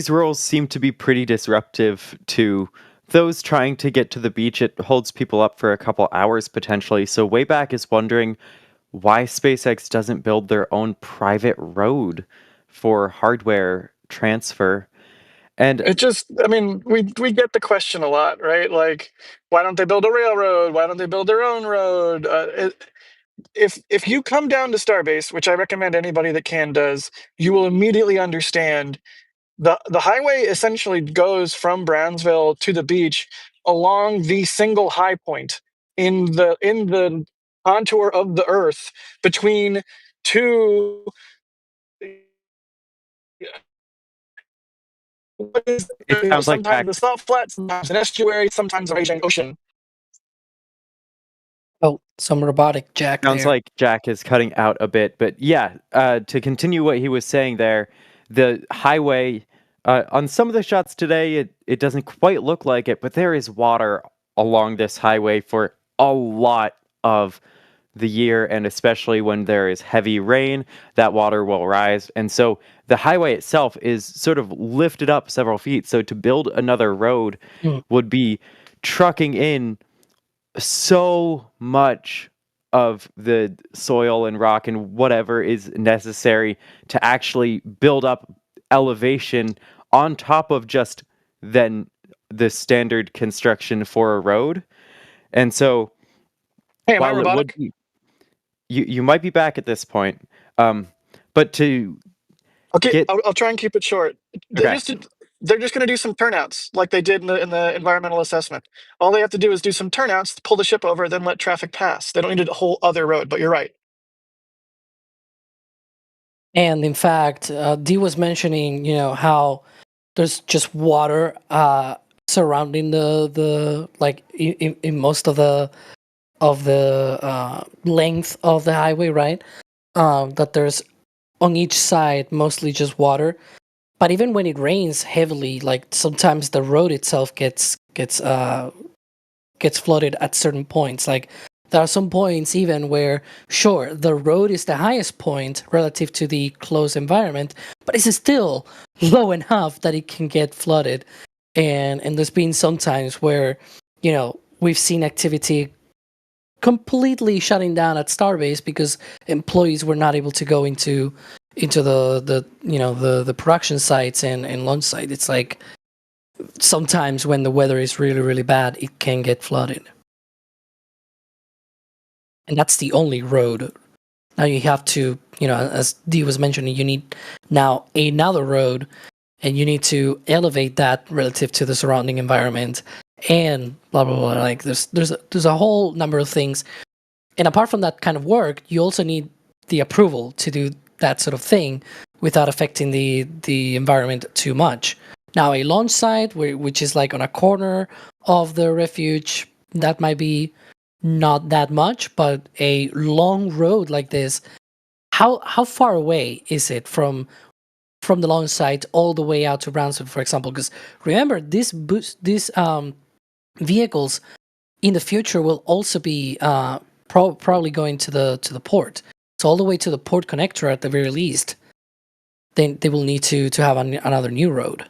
rolls seem to be pretty disruptive to those trying to get to the beach. It holds people up for a couple hours potentially. So Wayback is wondering why SpaceX doesn't build their own private road for hardware transfer. And It just, I mean, we get the question a lot, right? Like, why don't they build a railroad? Why don't they build their own road? If you come down to Starbase, which I recommend anybody that can does, you will immediately understand the highway essentially goes from Brownsville to the beach along the single high point in the contour of the Earth between two. What is it sounds like sometimes Jack the salt flat, sometimes an estuary, sometimes a raging ocean. Oh, some robotic jack sounds there. like Jack is cutting out a bit, but yeah, to continue what he was saying there, the highway on some of the shots today, it doesn't quite look like it, but there is water along this highway for a lot of the year, and especially when there is heavy rain, that water will rise. And so the highway itself is sort of lifted up several feet. So to build another road Mm. would be trucking in so much of the soil and rock and whatever is necessary to actually build up elevation on top of just then the standard construction for a road. And so Hey, am I while it would robotic? be you might be back at this point. But to Okay, get I'll try and keep it short. okay. They're just going to do some turnouts like they did in the environmental assessment. All they have to do is do some turnouts, pull the ship over, then let traffic pass. They don't need a whole other road. But you're right. And in fact, Dee was mentioning, how there's just water surrounding the like in most of the length of the highway, right? That there's on each side mostly just water. But even when it rains heavily, like sometimes the road itself gets flooded at certain points. Like there are some points even where, sure, the road is the highest point relative to the closed environment, but it's still low enough that it can get flooded. And there's been some times where, we've seen activity completely shutting down at Starbase because employees were not able to go into the production sites and launch site. It's like sometimes when the weather is really, really bad, it can get flooded. And that's the only road. Now you have to, as Dee was mentioning, you need now another road, and you need to elevate that relative to the surrounding environment, and blah blah blah. Like there's a whole number of things. And apart from that kind of work, you also need the approval to do that sort of thing without affecting the environment too much. Now, a launch site, which is like on a corner of the refuge, that might be not that much, but a long road like this, how far away is it from the launch site all the way out to Brownsville, for example? Because remember, these vehicles in the future will also be probably going to the port. So all the way to the port connector at the very least, then they will need to have another new road.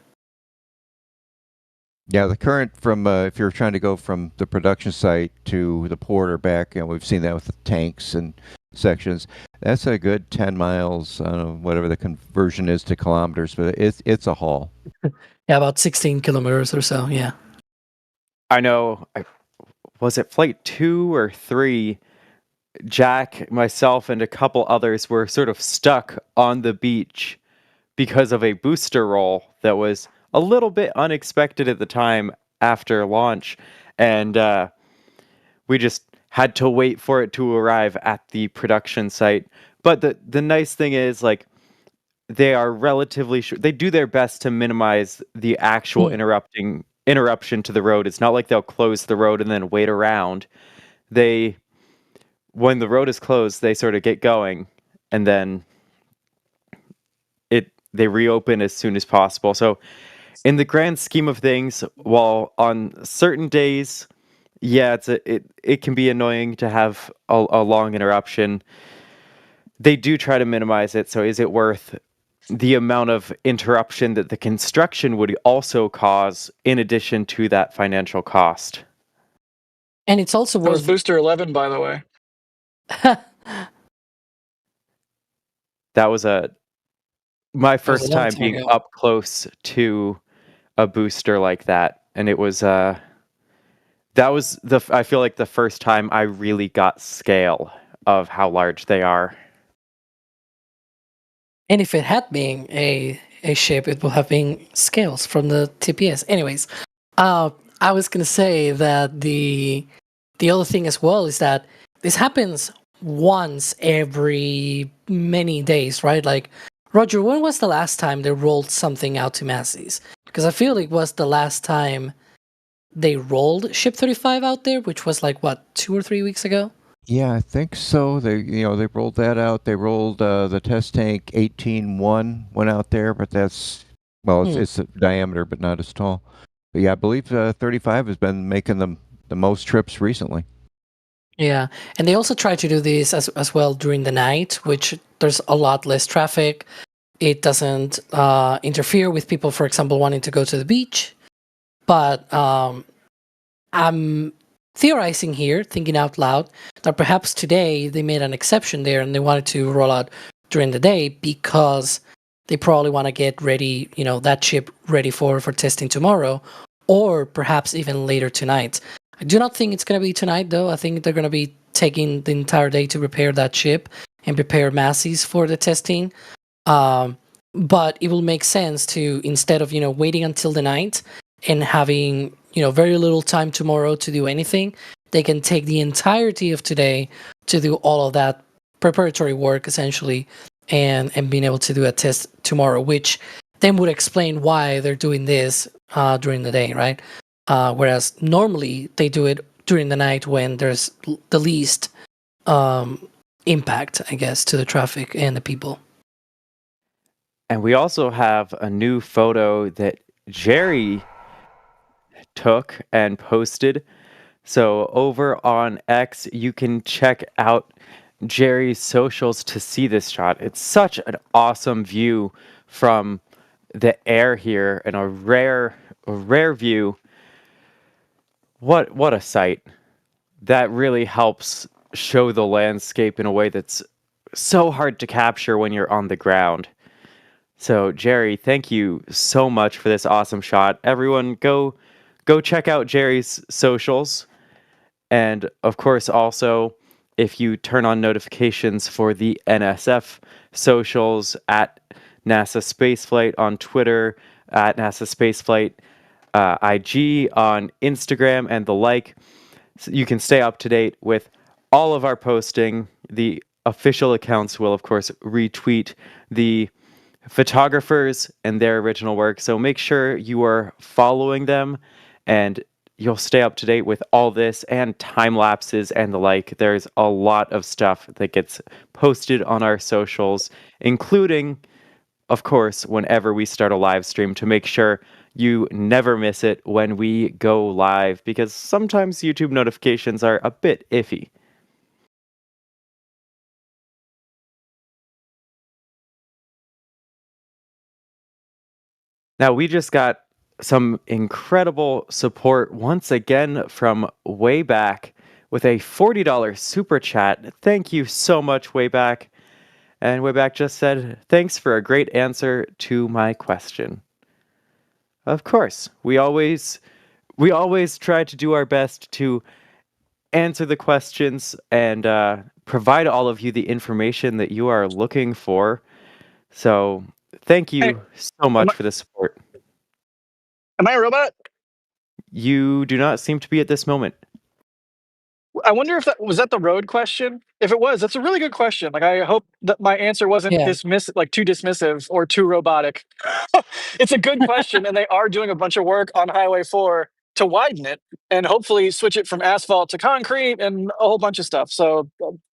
Yeah, the current from if you're trying to go from the production site to the port or back, and we've seen that with the tanks and sections. That's a good 10 miles, whatever the conversion is to kilometers, but it's a haul. Yeah, about 16 kilometers or so. Yeah. I know. Was it flight 2 or 3? Jack, myself, and a couple others were sort of stuck on the beach because of a booster roll that was a little bit unexpected at the time after launch, and we just had to wait for it to arrive at the production site. But the nice thing is, like, they are relatively they do their best to minimize the actual interruption to the road. It's not like they'll close the road and then wait around. When the road is closed, they sort of get going, and then they reopen as soon as possible. So in the grand scheme of things, while on certain days, yeah, it can be annoying to have a long interruption, they do try to minimize it. So is it worth the amount of interruption that the construction would also cause in addition to that financial cost? And it's also That was worth Booster 11, by the way. That was my was a first long time time being ago. up close to a booster like that, and it was I feel like the first time I really got scale of how large they are. And if it had been a ship, it would have been scales from the TPS. Anyways, I was gonna say that the other thing as well is that this happens once every many days, right? Like, Roger, when was the last time they rolled something out to Masseys? Because I feel like it was the last time they rolled Ship 35 out there, which was like, what, 2 or 3 weeks ago? Yeah, I think so. They rolled that out. They rolled the test tank 18-1 went out there, but that's it's a diameter, but not as tall. But yeah, I believe 35 has been making the most trips recently. Yeah, and they also try to do this as well during the night, which there's a lot less traffic. It doesn't interfere with people, for example, wanting to go to the beach. But I'm theorizing here, thinking out loud, that perhaps today they made an exception there and they wanted to roll out during the day because they probably want to get ready, that ship ready for testing tomorrow, or perhaps even later tonight. I do not think it's going to be tonight, though. I think they're going to be taking the entire day to prepare that ship and prepare Masseys for the testing. But it will make sense to, instead of, waiting until the night and having, very little time tomorrow to do anything, they can take the entirety of today to do all of that preparatory work, essentially, and being able to do a test tomorrow, which then would explain why they're doing this during the day, right? Whereas normally they do it during the night when there's the least impact, I guess, to the traffic and the people. And we also have a new photo that Jerry took and posted. So over on X, you can check out Jerry's socials to see this shot. It's such an awesome view from the air here, and a rare view. What a sight. That really helps show the landscape in a way that's so hard to capture when you're on the ground. So, Jerry, thank you so much for this awesome shot. Everyone, go check out Jerry's socials. And, of course, also, if you turn on notifications for the NSF socials at NASASpaceflight on Twitter, at NASASpaceflight IG on Instagram, and the like, so you can stay up to date with all of our posting. The official accounts will, of course, retweet the photographers and their original work. So make sure you are following them, and you'll stay up to date with all this and time lapses and the like. There's a lot of stuff that gets posted on our socials, including, of course, whenever we start a live stream, to make sure you never miss it when we go live, because sometimes YouTube notifications are a bit iffy. Now, we just got some incredible support once again from Wayback with a $40 super chat. Thank you so much, Wayback. And Wayback just said, "Thanks for a great answer to my question." Of course, we always try to do our best to answer the questions and provide all of you the information that you are looking for. So thank you so much for the support. Am I a robot? You do not seem to be at this moment. I wonder if that was the road question. If it was, that's a really good question. Like, I hope that my answer wasn't too dismissive or too robotic. It's a good question, and they are doing a bunch of work on Highway 4 to widen it and hopefully switch it from asphalt to concrete and a whole bunch of stuff. So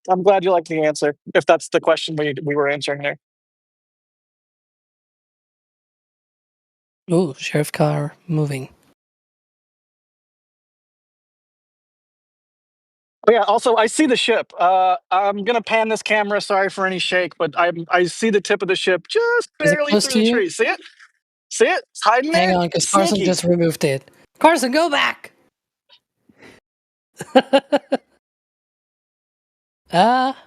I'm glad you liked the answer, if that's the question we were answering there. Ooh, sheriff car moving. Oh, yeah, also, I see the ship. I'm going to pan this camera. Sorry for any shake, but I see the tip of the ship just Is it barely close through to the you? tree. See it? See it? It's hiding there. Hang on, because Carson Sneaky. just removed it. Carson, go back!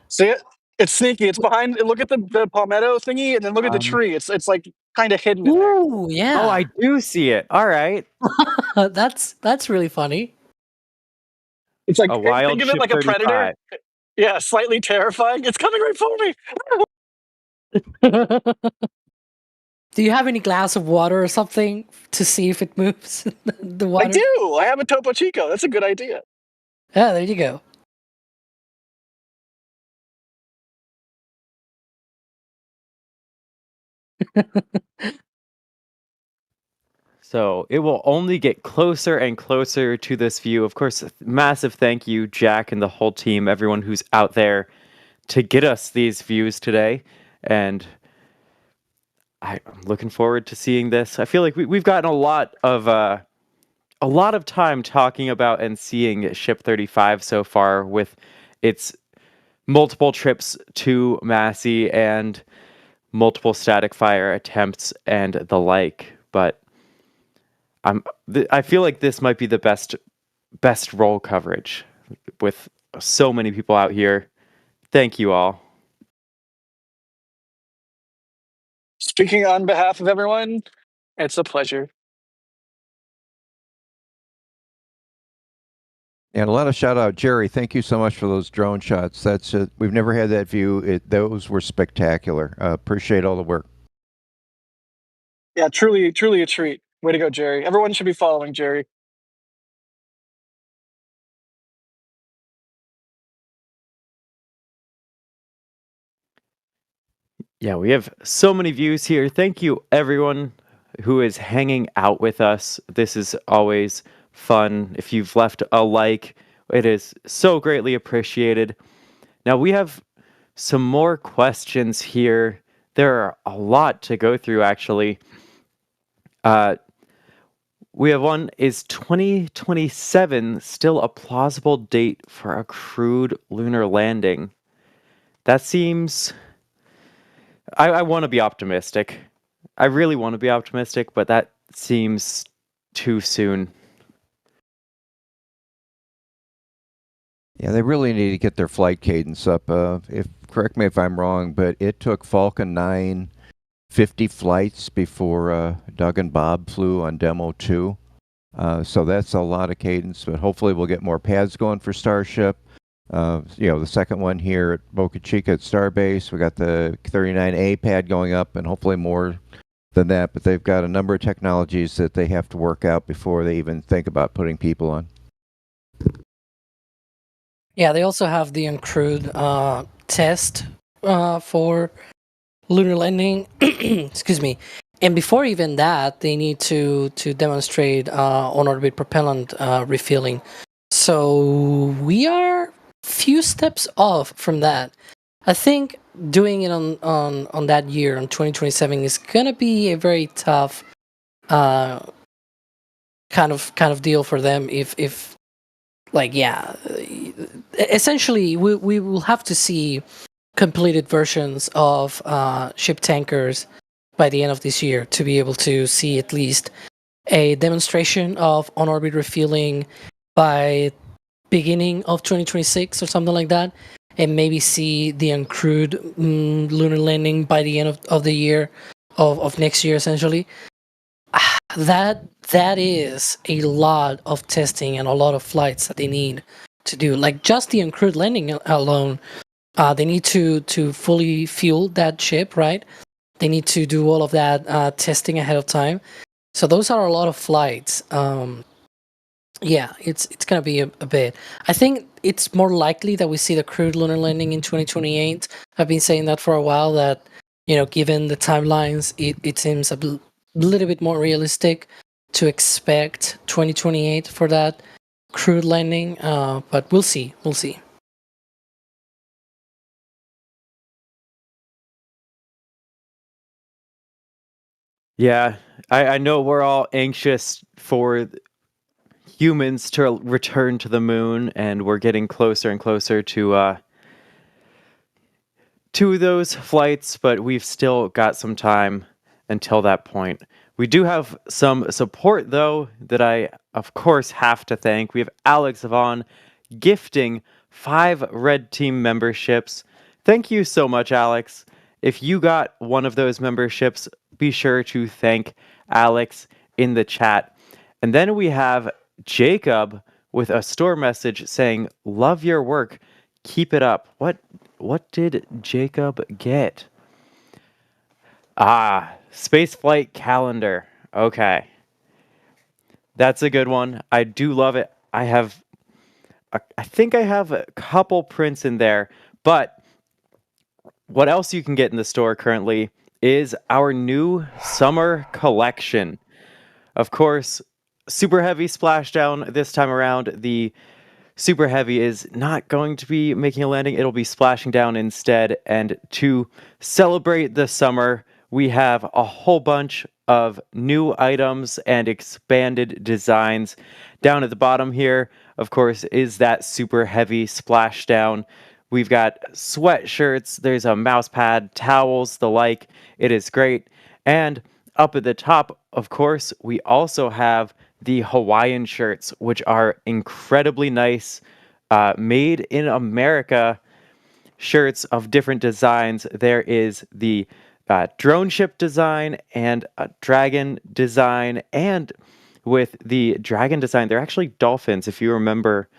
See it? It's sneaky. It's behind. Look at the palmetto thingy, and then look at the tree. It's like kind of hidden in there. Ooh, yeah. Oh, I do see it. All right. That's really funny. It's like, A wild think of it ship like a predator. 35. Yeah, slightly terrifying. It's coming right for me. Do you have any glass of water or something to see if it moves? The I water. do. I have a Topo Chico. That's a good idea. Yeah, there you go. So it will only get closer and closer to this view. Of course, massive thank you, Jack and the whole team, everyone who's out there to get us these views today. And I'm looking forward to seeing this. I feel like we've gotten a lot of time talking about and seeing Ship 35 so far with its multiple trips to Massey and multiple static fire attempts and the like. But I feel like this might be the best roll coverage with so many people out here. Thank you all. Speaking on behalf of everyone, it's a pleasure. And a lot of shout out, Jerry. Thank you so much for those drone shots. That's we've never had that view. Those were spectacular. Appreciate all the work. Yeah, truly a treat. Way to go, Jerry. Everyone should be following Jerry. Yeah, we have so many views here. Thank you, everyone who is hanging out with us. This is always fun. If you've left a like, it is so greatly appreciated. Now, we have some more questions here. There are a lot to go through, actually. We have one. Is 2027 still a plausible date for a crewed lunar landing? That seems... I want to be optimistic. I really want to be optimistic, but that seems too soon. Yeah, they really need to get their flight cadence up. Correct me if I'm wrong, but it took Falcon 9 50 flights before Doug and Bob flew on Demo 2. So that's a lot of cadence, but hopefully we'll get more pads going for Starship. The second one here at Boca Chica at Starbase, we got the 39A pad going up, and hopefully more than that, but they've got a number of technologies that they have to work out before they even think about putting people on. Yeah, they also have the uncrewed test for lunar landing. Excuse me. And before even that, they need to demonstrate on-orbit propellant refueling. So we are few steps off from that. I think doing it on that year, on 2027, is gonna be a very tough kind of deal for them. If like, yeah, essentially we will have to see completed versions of ship tankers by the end of this year to be able to see at least a demonstration of on-orbit refueling by beginning of 2026 or something like that, and maybe see the uncrewed lunar landing by the end of the year of next year, essentially. That is a lot of testing and a lot of flights that they need to do. Like, just the uncrewed landing alone, they need to fully fuel that ship, right? They need to do all of that testing ahead of time. So those are a lot of flights. Yeah, it's gonna be a bit. I think it's more likely that we see the crewed lunar landing in 2028. I've been saying that for a while, that, given the timelines, it seems a little bit more realistic to expect 2028 for that crewed landing. But we'll see. Yeah, I know we're all anxious for humans to return to the moon, and we're getting closer and closer to those flights, but we've still got some time until that point. We do have some support, though, that I, of course, have to thank. We have Alex Vaughn gifting 5 Red Team memberships. Thank you so much, Alex. If you got one of those memberships, be sure to thank Alex in the chat. And then we have Jacob with a store message saying, "Love your work. Keep it up." What did Jacob get? Spaceflight calendar. Okay. That's a good one. I do love it. I think I have a couple prints in there, but what else you can get in the store currently is our new summer collection. Of course, Super Heavy splashdown this time around. The Super Heavy is not going to be making a landing. It'll be splashing down instead. And to celebrate the summer, we have a whole bunch of new items and expanded designs. Down at the bottom here, of course, is that Super Heavy splashdown. We've got sweatshirts, there's a mouse pad, towels, the like. It is great. And up at the top, of course, we also have the Hawaiian shirts, which are incredibly nice, made in America shirts of different designs. There is the drone ship design and a dragon design, and with the dragon design, they're actually dolphins. If you remember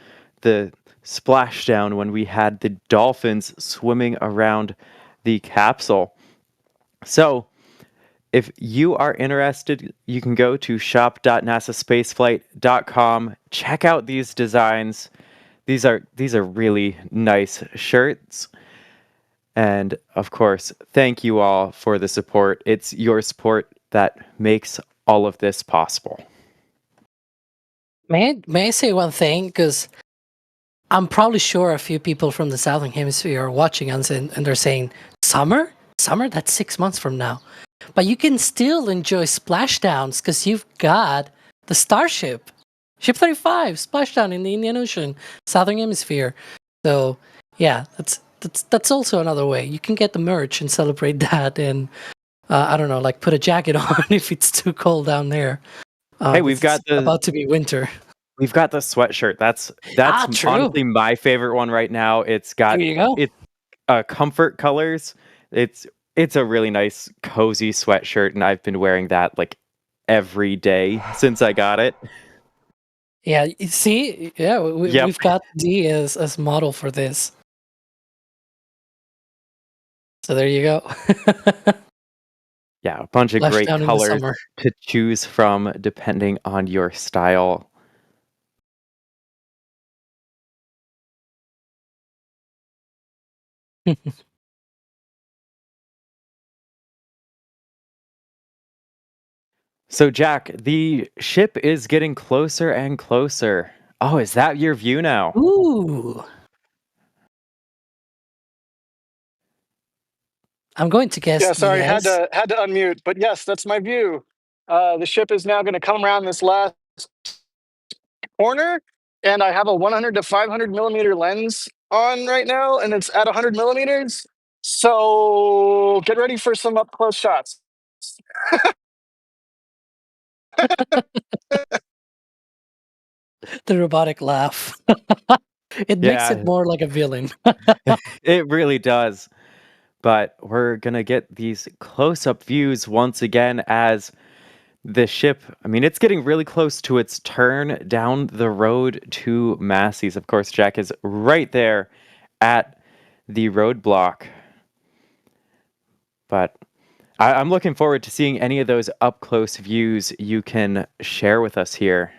the splashdown when we had the dolphins swimming around the capsule. So if you are interested, you can go to shop.nasaspaceflight.com. Check out these designs. These are really nice shirts. And of course, thank you all for the support. It's your support that makes all of this possible. May I say one thing? Because I'm probably sure a few people from the Southern Hemisphere are watching us and they're saying, summer? Summer? That's 6 months from now. But you can still enjoy splashdowns because you've got the Starship. Ship 35, splashdown in the Indian Ocean, Southern Hemisphere. So, yeah, that's also another way. You can get the merch and celebrate that and, I don't know, like put a jacket on if it's too cold down there. Hey, we've got the about to be winter. We've got the sweatshirt. That's true. honestly my favorite one right now. It's got Here you go. comfort colors. It's a really nice cozy sweatshirt, and I've been wearing that like every day since I got it. Yeah, you see, yeah, Yep. we've got D as model for this. So there you go. Yeah, a bunch of Splashdown great in the colors summer. to choose from depending on your style. So, Jack, the ship is getting closer and closer. Oh, is that your view now? Ooh. I'm going to guess Yeah, sorry, had yes. to unmute, but yes, that's my view. The ship is now going to come around this last corner, and I have a 100 to 500 millimeter lens on right now, and it's at 100 millimeters. So get ready for some up close shots. The robotic laugh. It makes it Yeah, more like a villain. it really does. But we're going to get these close-up views once again as the ship, I mean, it's getting really close to its turn down the road to Masseys. Of course, Jack is right there at the roadblock. But I'm looking forward to seeing any of those up-close views you can share with us here.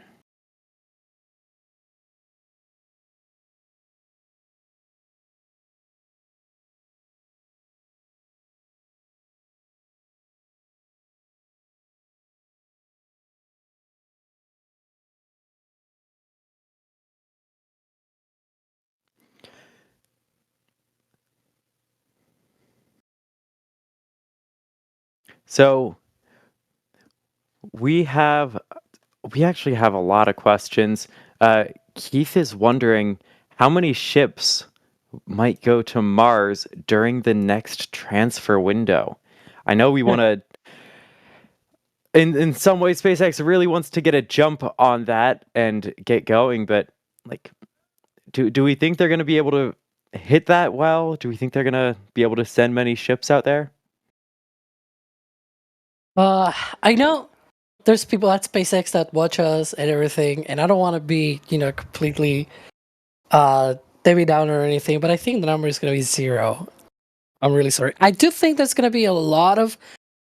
So we actually have a lot of questions. Keith is wondering how many ships might go to Mars during the next transfer window. I know we want to. In some ways, SpaceX really wants to get a jump on that and get going, but like, do we think they're going to be able to hit that well? Do we think they're going to be able to send many ships out there? I know there's people at SpaceX that watch us and everything, and I don't want to be, completely Debbie Downer or anything, but I think the number is going to be 0. I'm really sorry. I do think there's going to be a lot of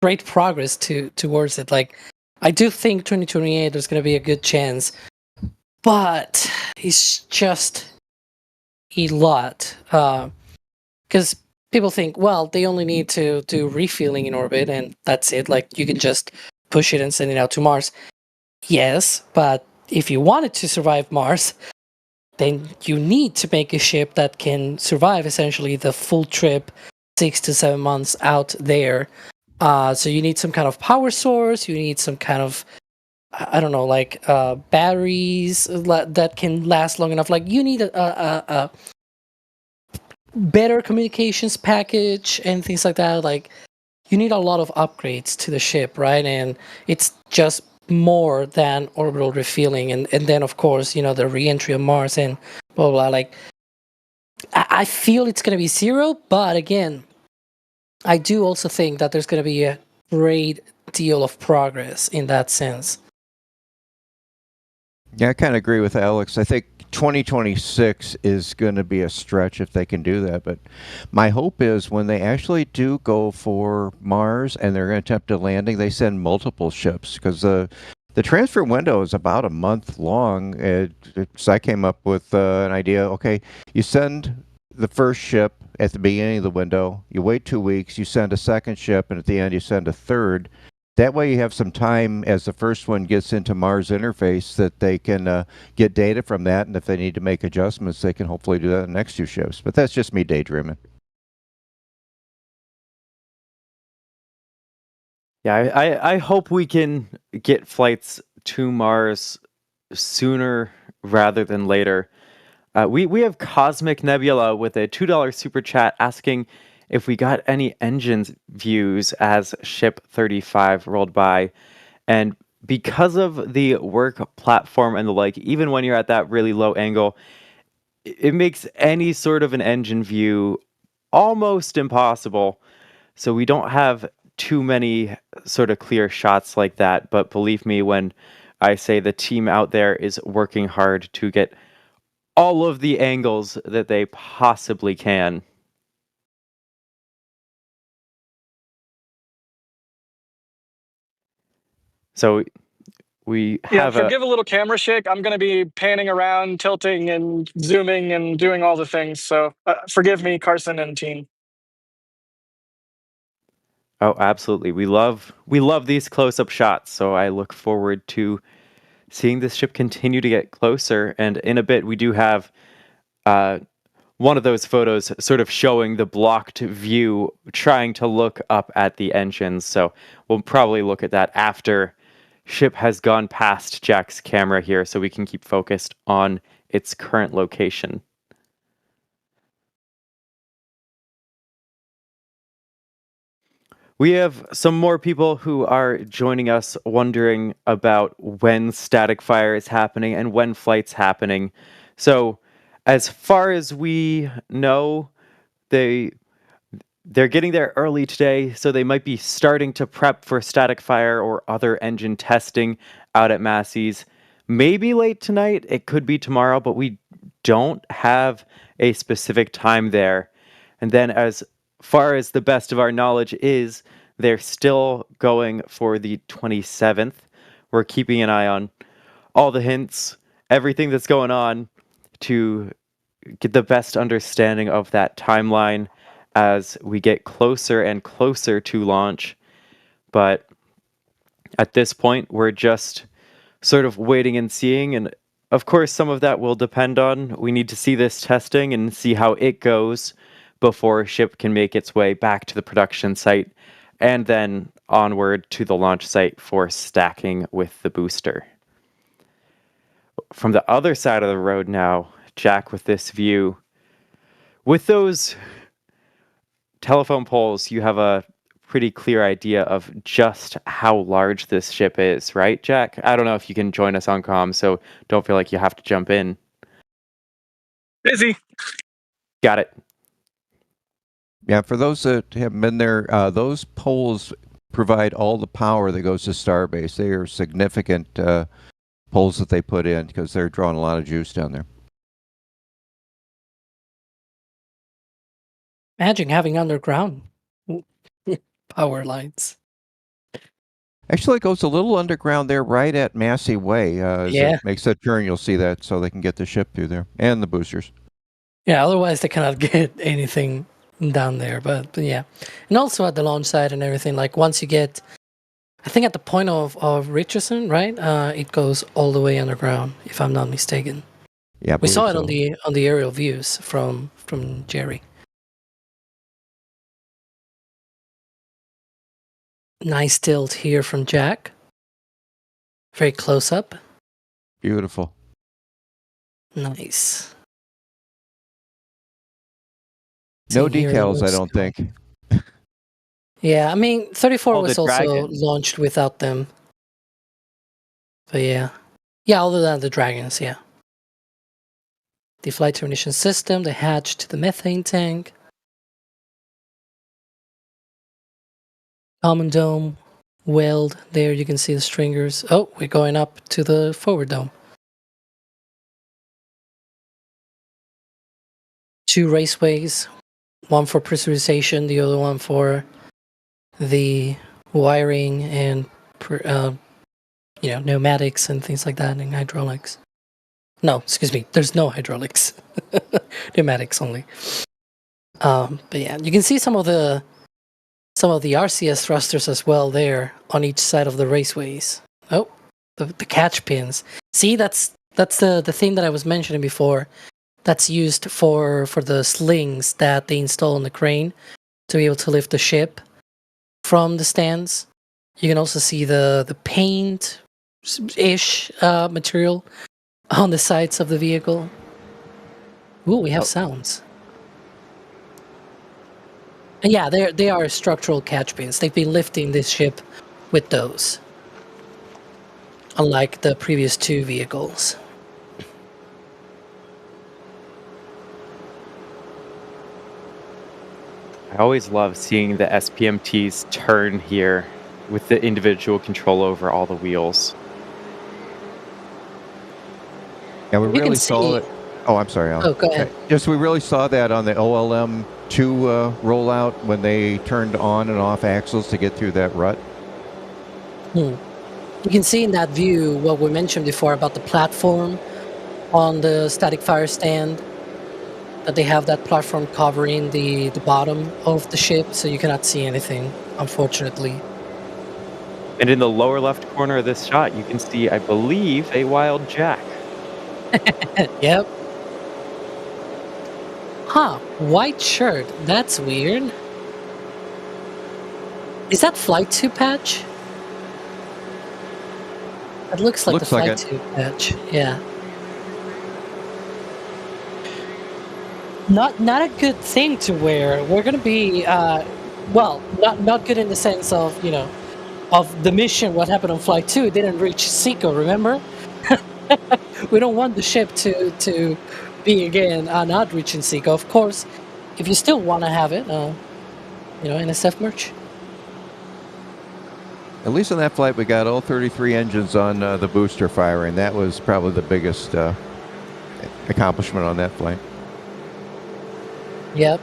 great progress towards it. Like, I do think 2028 there's going to be a good chance, but it's just a lot. Because people think, well, they only need to do refueling in orbit, and that's it. Like, you can just push it and send it out to Mars. Yes, but if you wanted to survive Mars, then you need to make a ship that can survive essentially the full trip, 6 to 7 months out there. So you need some kind of power source. You need some kind of, I don't know, like batteries that can last long enough. Like, you need a better communications package and things like that. Like, you need a lot of upgrades to the ship, right? And it's just more than orbital refueling, and then of course, the re-entry of Mars and blah blah. Like, I feel it's going to be 0, but again, I do also think that there's going to be a great deal of progress in that sense. Yeah, I kind of agree with Alex. I think 2026 is going to be a stretch if they can do that. But my hope is when they actually do go for Mars and they're going to attempt a landing, they send multiple ships, because the transfer window is about a month long. So I came up with an idea. Okay, you send the first ship at the beginning of the window, you wait 2 weeks, you send a second ship, and at the end you send a third. That way you have some time as the first one gets into Mars interface that they can get data from that, and if they need to make adjustments, they can hopefully do that in the next 2 ships. But that's just me daydreaming. Yeah, I hope we can get flights to Mars sooner rather than later. We have Cosmic Nebula with a $2 super chat asking if we got any engines views as Ship 35 rolled by. And because of the work platform and the like, even when you're at that really low angle, it makes any sort of an engine view almost impossible. So we don't have too many sort of clear shots like that. But believe me when I say the team out there is working hard to get all of the angles that they possibly can. So we have forgive a little camera shake. I'm going to be panning around, tilting and zooming and doing all the things. So forgive me, Carson and team. Oh, absolutely. We love these close-up shots. So I look forward to seeing this ship continue to get closer. And in a bit, we do have one of those photos sort of showing the blocked view trying to look up at the engines. So we'll probably look at that after ship has gone past Jack's camera here so we can keep focused on its current location. We have some more people who are joining us wondering about when static fire is happening and when flight's happening. So as far as we know, they're getting there early today, so they might be starting to prep for static fire or other engine testing out at Masseys. Maybe late tonight, it could be tomorrow, but we don't have a specific time there. And then as far as the best of our knowledge is, they're still going for the 27th. We're keeping an eye on all the hints, everything that's going on to get the best understanding of that timeline as we get closer and closer to launch. But at this point, we're just sort of waiting and seeing. And of course, some of that will depend on, we need to see this testing and see how it goes before a ship can make its way back to the production site and then onward to the launch site for stacking with the booster. From the other side of the road now, Jack, with this view, with those telephone poles, you have a pretty clear idea of just how large this ship is, right, Jack? I don't know if you can join us on comm, so don't feel like you have to jump in. Busy. Got it. Yeah, for those that haven't been there, those poles provide all the power that goes to Starbase. They are significant poles that they put in because they're drawing a lot of juice down there. Imagine having underground power lines. Actually, it goes a little underground there, right at Massey Way. As Yeah. it makes that turn, you'll see that, so they can get the ship through there and the boosters. Yeah, otherwise they cannot get anything down there. But yeah, and also at the launch site and everything. Like once you get, I think at the point of Richardson, right? It goes all the way underground, if I'm not mistaken. Yeah, I We saw it believe so. on the aerial views from Jerry. Nice tilt here from Jack. Very close up. Beautiful. Nice. No Seeing here it decals, I looks don't cool. think. Yeah, I mean, 34 Oh, the was also dragon. launched without them. But yeah. Yeah, other than the dragons, yeah. The flight termination system, the hatch to the methane tank. Common dome, weld. There you can see the stringers. Oh, we're going up to the forward dome. 2 raceways. One for pressurization, the other one for the wiring and pneumatics and things like that, and hydraulics. No, excuse me, there's no hydraulics. Pneumatics only. But yeah, you can see some of the RCS thrusters as well there on each side of the raceways. Oh, the catch pins. See, that's the thing that I was mentioning before. That's used for the slings that they install on the crane to be able to lift the ship from the stands. You can also see the paint-ish material on the sides of the vehicle. Ooh, we have sounds. And yeah, they are structural catch pins. They've been lifting this ship with those, unlike the previous 2 vehicles. I always love seeing the SPMTs turn here with the individual control over all the wheels. Yeah, we You can really saw see- it. Oh, I'm sorry, Alan. Oh, go ahead. Just we really saw that on the OLM2 rollout when they turned on and off axles to get through that rut. You can see in that view what we mentioned before about the platform on the static fire stand, that they have that platform covering the bottom of the ship, so you cannot see anything, unfortunately. And in the lower left corner of this shot, you can see, I believe, a wild jack. Yep. Huh, white shirt. That's weird. Is that Flight 2 patch? It looks like Looks the like Flight 2 patch. Yeah. Not a good thing to wear. We're gonna be well, not good in the sense of, of the mission. What happened on Flight 2 didn't reach Seco, remember? We don't want the ship to be again not reaching Seco. Of course, if you still want to have it, NSF merch. At least on that flight, we got all 33 engines on the booster firing. That was probably the biggest accomplishment on that flight. Yep,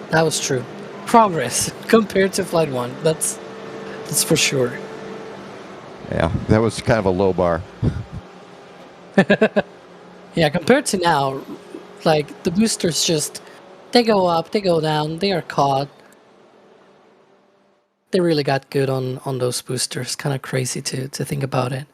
that was true. Progress compared to Flight 1. That's for sure. Yeah, that was kind of a low bar. Yeah, compared to now, like the boosters they go up, they go down, they are caught. They really got good on those boosters. Kind of crazy to think about it.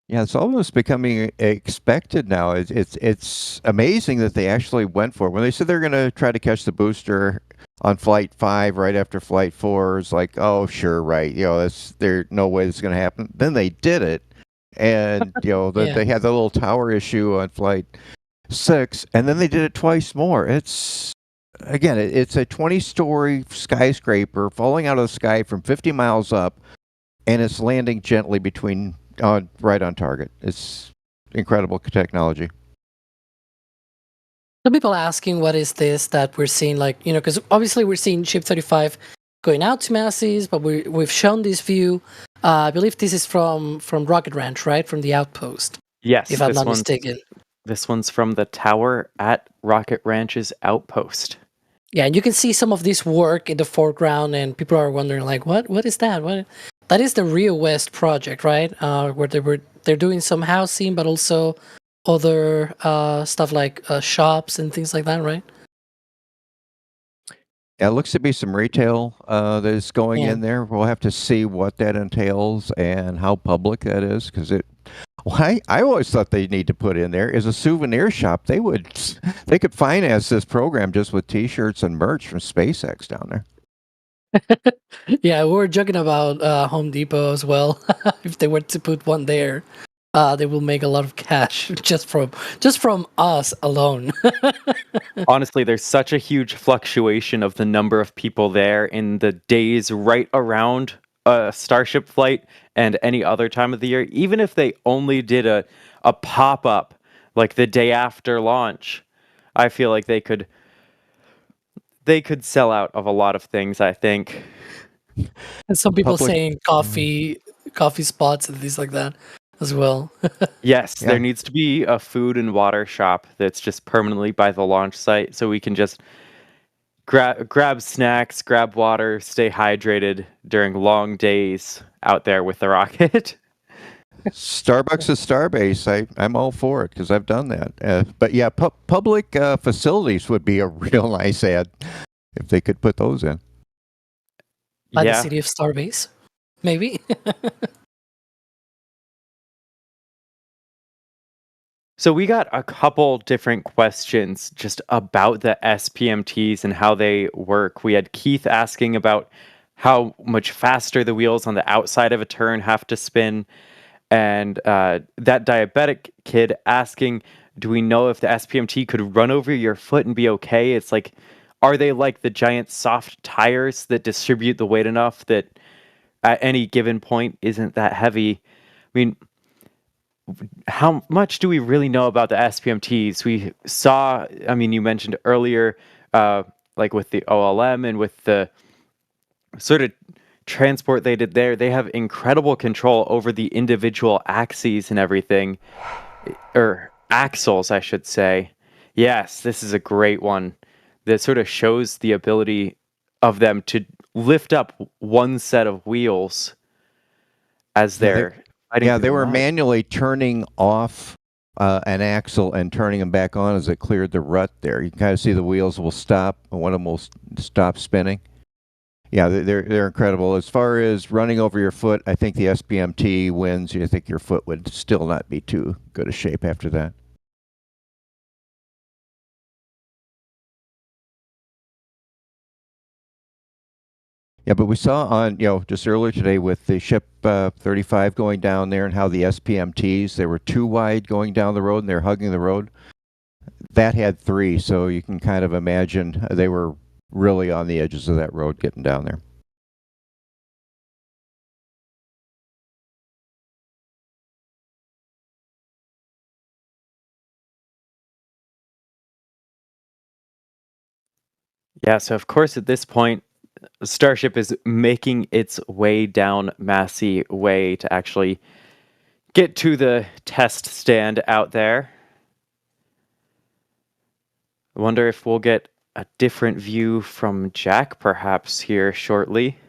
Yeah, it's almost becoming expected now. It's amazing that they actually went for it. When they said they're going to try to catch the booster on Flight 5 right after Flight 4, it's like, oh, sure, right. There's no way this is going to happen. Then they did it. And, Yeah. they had the little tower issue on Flight 6, and then they did it twice more. It's a 20-story skyscraper falling out of the sky from 50 miles up, and it's landing gently right on target. It's incredible technology. Some people are asking what is this that we're seeing, like, because obviously we're seeing Ship 35 going out to Masseys, but we've shown this view. I believe this is from Rocket Ranch, right? From the outpost, Yes, if I'm not mistaken. This one's from the tower at Rocket Ranch's outpost. Yeah, and you can see some of this work in the foreground, and people are wondering, like, what is that? What? That is the Rio West project, right? Where they're doing some housing, but also other stuff like shops and things like that, right? Yeah, it looks to be some retail that is going Yeah. in there. We'll have to see what that entails and how public that is, because I always thought they need to put in there is a souvenir shop. They could finance this program just with T-shirts and merch from SpaceX down there. Yeah, we were joking about Home Depot as well. If they were to put one there, they will make a lot of cash just from us alone. Honestly, there's such a huge fluctuation of the number of people there in the days right around Starship Flight and any other time of the year. Even if they only did a pop-up like the day after launch, I feel like they could sell out of a lot of things, I think. And some people saying coffee spots and things like that as well. Yes, there needs to be a food and water shop that's just permanently by the launch site, so we can just grab snacks, grab water, stay hydrated during long days out there with the rocket. Starbucks is Starbase. I'm all for it because I've done that. But yeah, public facilities would be a real nice ad if they could put those in. By the city of Starbase, maybe. So we got a couple different questions just about the SPMTs and how they work. We had Keith asking about how much faster the wheels on the outside of a turn have to spin. And that diabetic kid asking, do we know if the SPMT could run over your foot and be okay? It's like, are they like the giant soft tires that distribute the weight enough that at any given point isn't that heavy? I mean, how much do we really know about the SPMTs? We saw, I mean, you mentioned earlier, like with the OLM and with the sort of transport they did there, they have incredible control over the individual axes and everything, or axles, I should say. Yes, this is a great one that sort of shows the ability of them to lift up one set of wheels as they're they were manually turning off an axle and turning them back on as it cleared the rut there. You can kind of see the wheels will stop and one of them will stop spinning. Yeah, they're incredible. As far as running over your foot, I think the SPMT wins. I think your foot would still not be too good a shape after that. Yeah, but we saw on, just earlier today with the Ship 35 going down there and how the SPMTs, they were too wide going down the road and they're hugging the road. That had 3, so you can kind of imagine they were really on the edges of that road getting down there. Yeah, so of course at this point, Starship is making its way down Massey Way to actually get to the test stand out there. I wonder if we'll get a different view from Jack perhaps here shortly.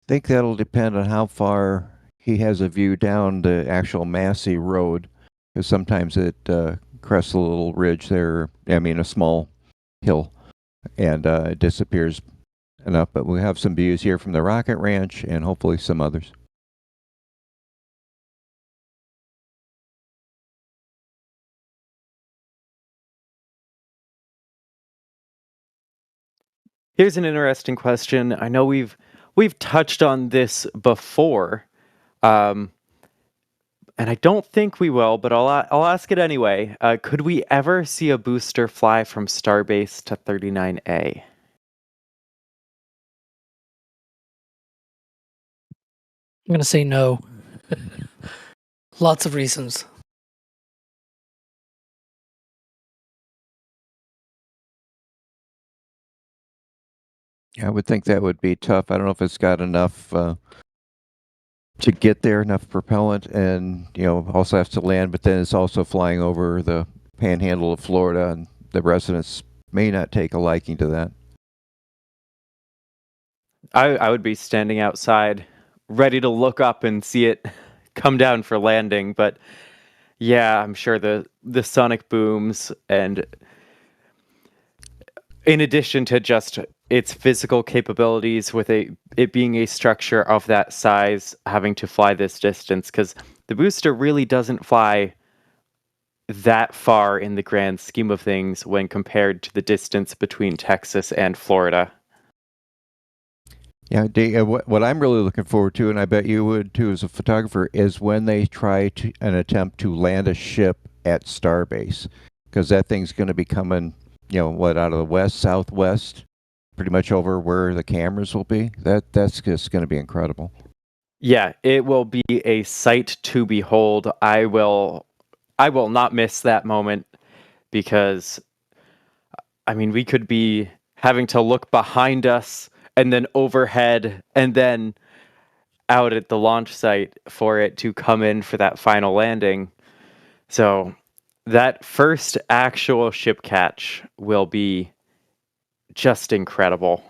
I think that'll depend on how far he has a view down the actual Massey road, because sometimes it crests a little ridge there, a small hill, and it disappears enough. But we have some views here from the Rocket Ranch and hopefully some others. Here's an interesting question. I know we've touched on this before, and I don't think we will, but I'll ask it anyway. Could we ever see a booster fly from Starbase to 39A? I'm gonna say no. Lots of reasons. I would think that would be tough. I don't know if it's got enough to get there, enough propellant, and also has to land. But then it's also flying over the panhandle of Florida, and the residents may not take a liking to that. I would be standing outside, ready to look up and see it come down for landing. But yeah, I'm sure the sonic booms, and in addition to just its physical capabilities with it being a structure of that size, having to fly this distance, because the booster really doesn't fly that far in the grand scheme of things when compared to the distance between Texas and Florida. Yeah, what I'm really looking forward to, and I bet you would too as a photographer, is when they try an attempt to land a ship at Starbase, because that thing's going to be coming, out of the west, southwest, pretty much over where the cameras will be. That's just going to be incredible. Yeah, it will be a sight to behold. I will not miss that moment, because we could be having to look behind us and then overhead and then out at the launch site for it to come in for that final landing. So that first actual ship catch will be just incredible.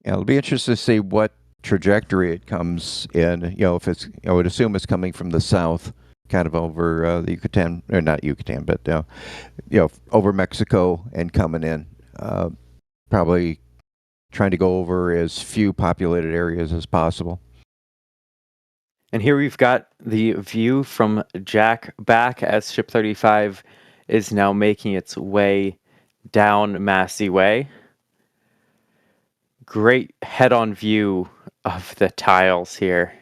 Yeah, it'll be interesting to see what trajectory it comes in. If it's, I would assume it's coming from the south, kind of over the Yucatan, or not Yucatan, but over Mexico and coming in. Probably trying to go over as few populated areas as possible. And here we've got the view from Jack back as Ship 35 is now making its way down Massey Way. Great head-on view of the tiles here.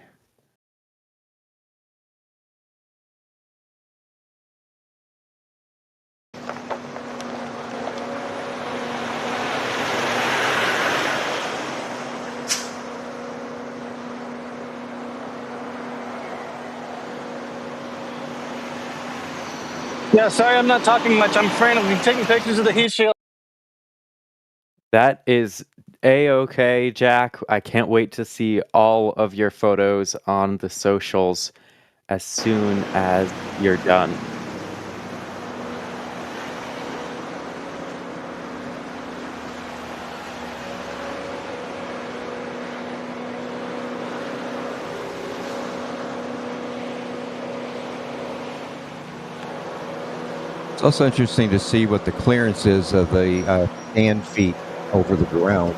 Yeah, sorry I'm not talking much. I'm frantically taking pictures of the heat shield. That is A-okay, Jack. I can't wait to see all of your photos on the socials as soon as you're done. It's also interesting to see what the clearance is of the stand feet over the ground.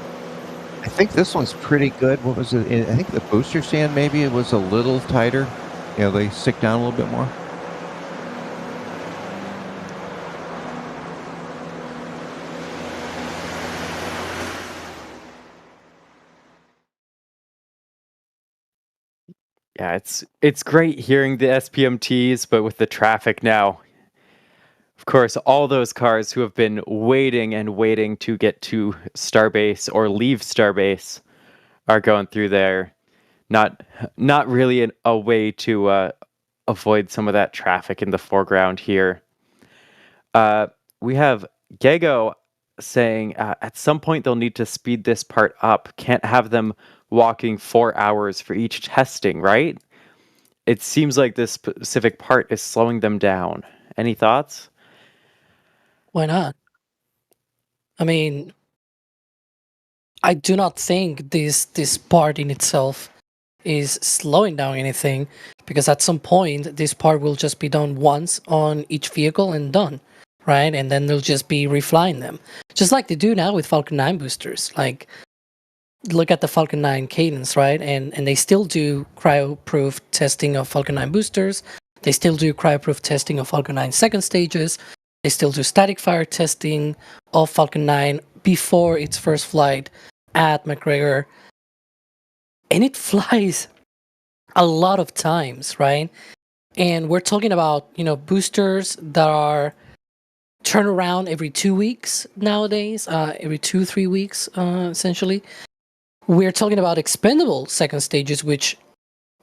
I think this one's pretty good. What was it? I think the booster stand maybe it was a little tighter. They stick down a little bit more. Yeah, it's great hearing the SPMTs, but with the traffic now, of course, all those cars who have been waiting and waiting to get to Starbase or leave Starbase are going through there. Not really a way to avoid some of that traffic in the foreground here. We have Gego saying at some point they'll need to speed this part up. Can't have them walking 4 hours for each testing, right? It seems like this specific part is slowing them down. Any thoughts? Why not? I do not think this part in itself is slowing down anything, because at some point this part will just be done once on each vehicle and done, right? And then they'll just be reflying them, just like they do now with Falcon 9 boosters. Like, look at the Falcon 9 cadence, right? And they still do cryo-proof testing of Falcon 9 boosters. They still do cryo-proof testing of Falcon 9 second stages. They still do static fire testing of Falcon 9 before its first flight at McGregor. And it flies a lot of times, right? And we're talking about, boosters that are turn around every 2 weeks nowadays, every 2-3 weeks, essentially. We're talking about expendable second stages, which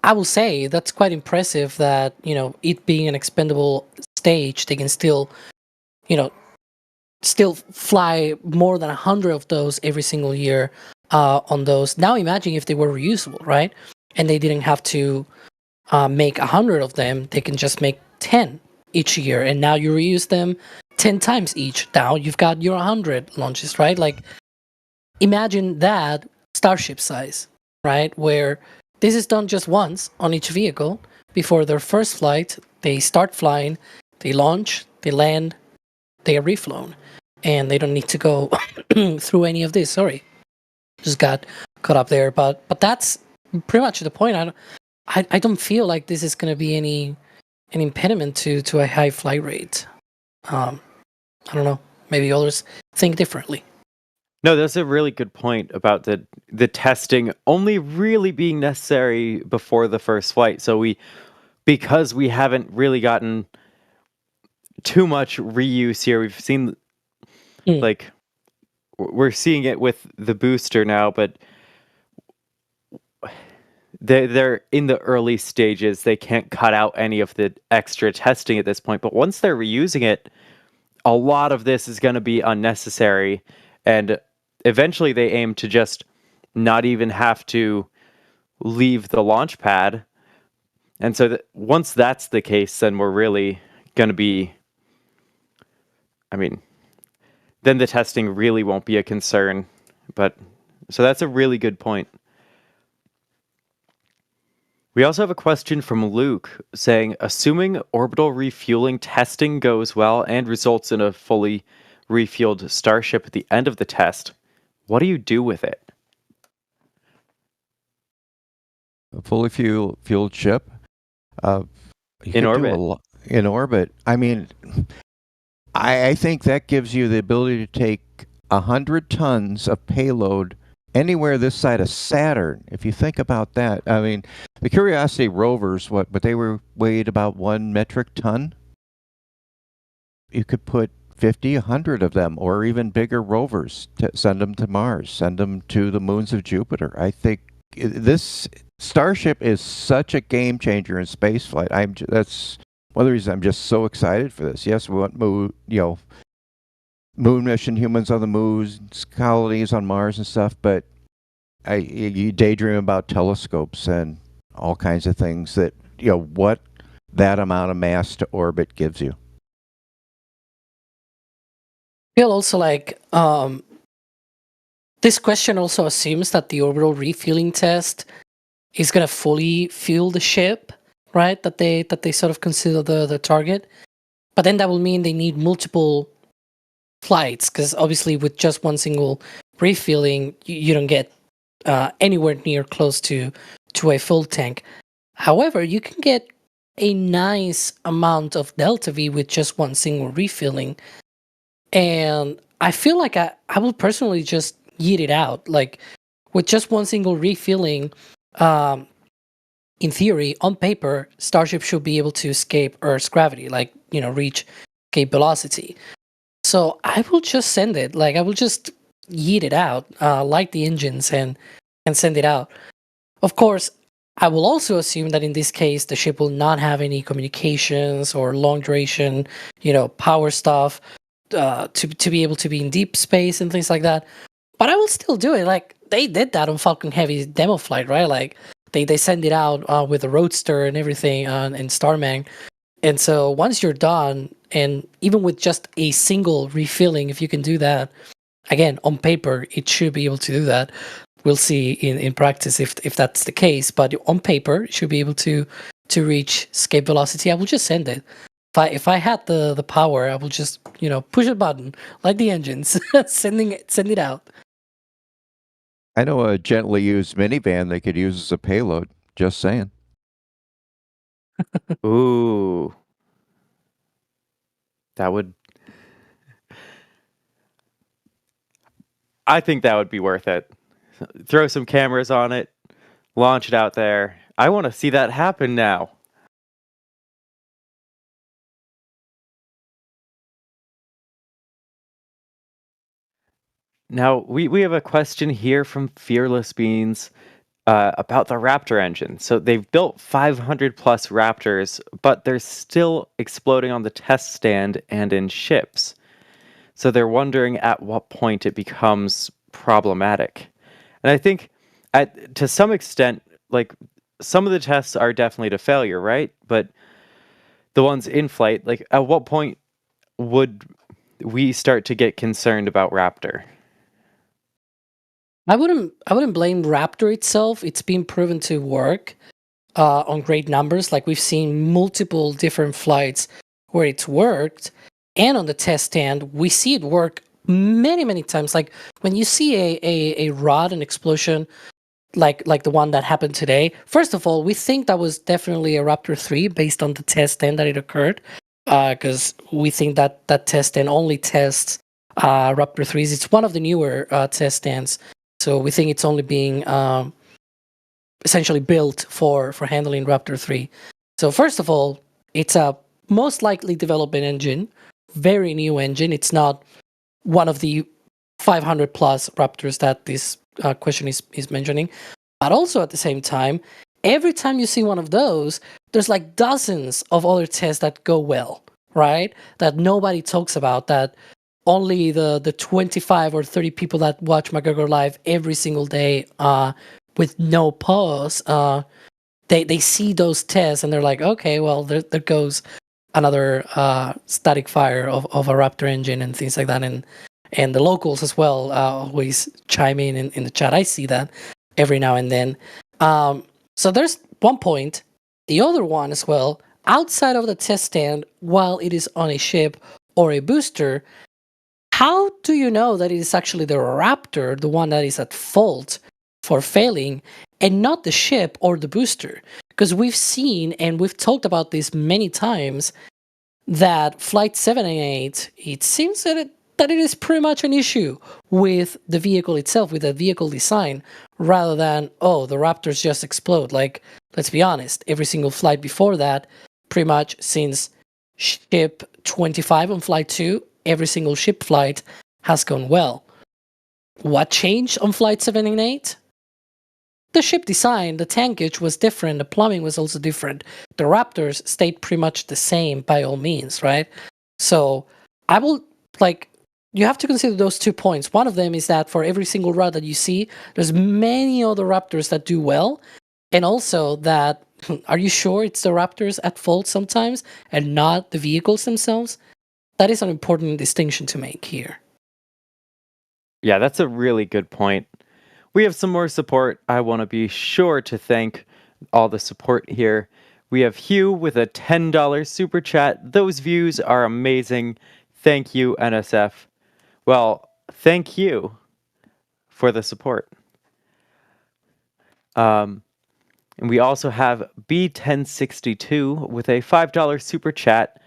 I will say that's quite impressive that, it being an expendable stage, they can still, still fly more than 100 of those every single year on those. Now imagine if they were reusable, right? And they didn't have to make 100 of them. They can just make 10 each year, and now you reuse them 10 times each. Now you've got your 100 launches, right? Like, imagine that Starship size, right? Where this is done just once on each vehicle before their first flight. They start flying, they launch, they land, they are reflown, and they don't need to go through any of this. Sorry, just got caught up there. But that's pretty much the point. I don't feel like this is going to be an impediment to a high flight rate. I don't know. Maybe others think differently. No, that's a really good point about the testing only really being necessary before the first flight. So because we haven't really gotten too much reuse here, we've seen like we're seeing it with the booster now, but they're in the early stages. They can't cut out any of the extra testing at this point. But once they're reusing it, a lot of this is going to be unnecessary, and eventually they aim to just not even have to leave the launch pad. And so once that's the case, then we're really going to be, then the testing really won't be a concern. But so that's a really good point. We also have a question from Luke saying, assuming orbital refueling testing goes well and results in a fully refueled Starship at the end of the test, what do you do with it? A fully fueled ship? In orbit. In orbit. I think that gives you the ability to take 100 tons of payload anywhere this side of Saturn. If you think about that, the Curiosity rovers, but they weighed about 1 metric ton. You could put 50, 100 of them, or even bigger rovers, to send them to Mars, send them to the moons of Jupiter. I think this Starship is such a game changer in spaceflight. That's one of the reasons I'm just so excited for this. Yes, we want moon mission, humans on the moon, colonies on Mars and stuff, but you daydream about telescopes and all kinds of things that, what that amount of mass to orbit gives you. I feel also like this question also assumes that the orbital refueling test is going to fully fuel the ship, right? That they sort of consider the target. But then that will mean they need multiple flights, because obviously with just one single refueling, you don't get anywhere near close to a full tank. However, you can get a nice amount of delta V with just one single refueling. And I feel like I will personally just yeet it out. Like, with just one single refueling, in theory, on paper, Starship should be able to escape Earth's gravity, like, reach escape velocity. So I will just send it. Like, I will just yeet it out, light the engines and send it out. Of course, I will also assume that in this case, the ship will not have any communications or long duration, power stuff to be able to be in deep space and things like that. But I will still do it. Like, they did that on Falcon Heavy demo flight, right? Like, they send it out with a Roadster and everything and Starman. And so once you're done, and even with just a single refilling, if you can do that, again, on paper, it should be able to do that. We'll see in practice if that's the case. But on paper, it should be able to reach escape velocity. I will just send it. If I had the power, I will just push a button, like the engines, send it out. I know a gently used minivan they could use as a payload. Just saying. Ooh. I think that would be worth it. Throw some cameras on it, launch it out there. I want to see that happen now. Now, we have a question here from Fearless Beans about the Raptor engine. So they've built 500 plus Raptors, but they're still exploding on the test stand and in ships. So they're wondering at what point it becomes problematic. And I think to some extent, like some of the tests are definitely to failure, right? But the ones in flight, like at what point would we start to get concerned about Raptor? I wouldn't blame Raptor itself. It's been proven to work on great numbers. Like we've seen multiple different flights where it's worked, and on the test stand we see it work many times. Like when you see a rod, an explosion, like the one that happened today. First of all, we think that was definitely a Raptor 3 based on the test stand that it occurred, because we think that that test stand only tests Raptor 3s. It's one of the newer test stands. So we think it's only being essentially built for handling Raptor 3. So first of all, it's a most likely development engine, very new engine. It's not one of the 500 plus Raptors that this question is mentioning. But also at the same time, every time you see one of those, there's like dozens of other tests that go well, right? That nobody talks about, that only the 25 or 30 people that watch McGregor Live every single day with no pause, they see those tests and they're like, okay, well, there goes another static fire of a Raptor engine and things like that. And the locals as well always chime in the chat. I see that every now and then. So there's one point. The other one as well, outside of the test stand, while it is on a ship or a booster, how do you know that it is actually the Raptor, the one that is at fault for failing, and not the ship or the booster? Because we've seen, and we've talked about this many times, that Flight 7 and 8, it seems that it is pretty much an issue with the vehicle itself, with the vehicle design, rather than, oh, the Raptors just explode. Like, let's be honest, every single flight before that, pretty much since ship 25 on Flight 2, every single ship flight has gone well. What changed on Flight 7 and 8? The ship design, the tankage was different, the plumbing was also different. The Raptors stayed pretty much the same by all means, right? So I will, like, you have to consider those 2 points. One of them is that for every single route that you see, there's many other Raptors that do well. And also that, are you sure it's the Raptors at fault sometimes and not the vehicles themselves? That is an important distinction to make here. Yeah, that's a really good point. We have some more support. I want to be sure to thank all the support here. We have Hugh with a $10 super chat. Those views are amazing. Thank you, NSF. Well, thank you for the support. And we also have B1062 with a $5 super chat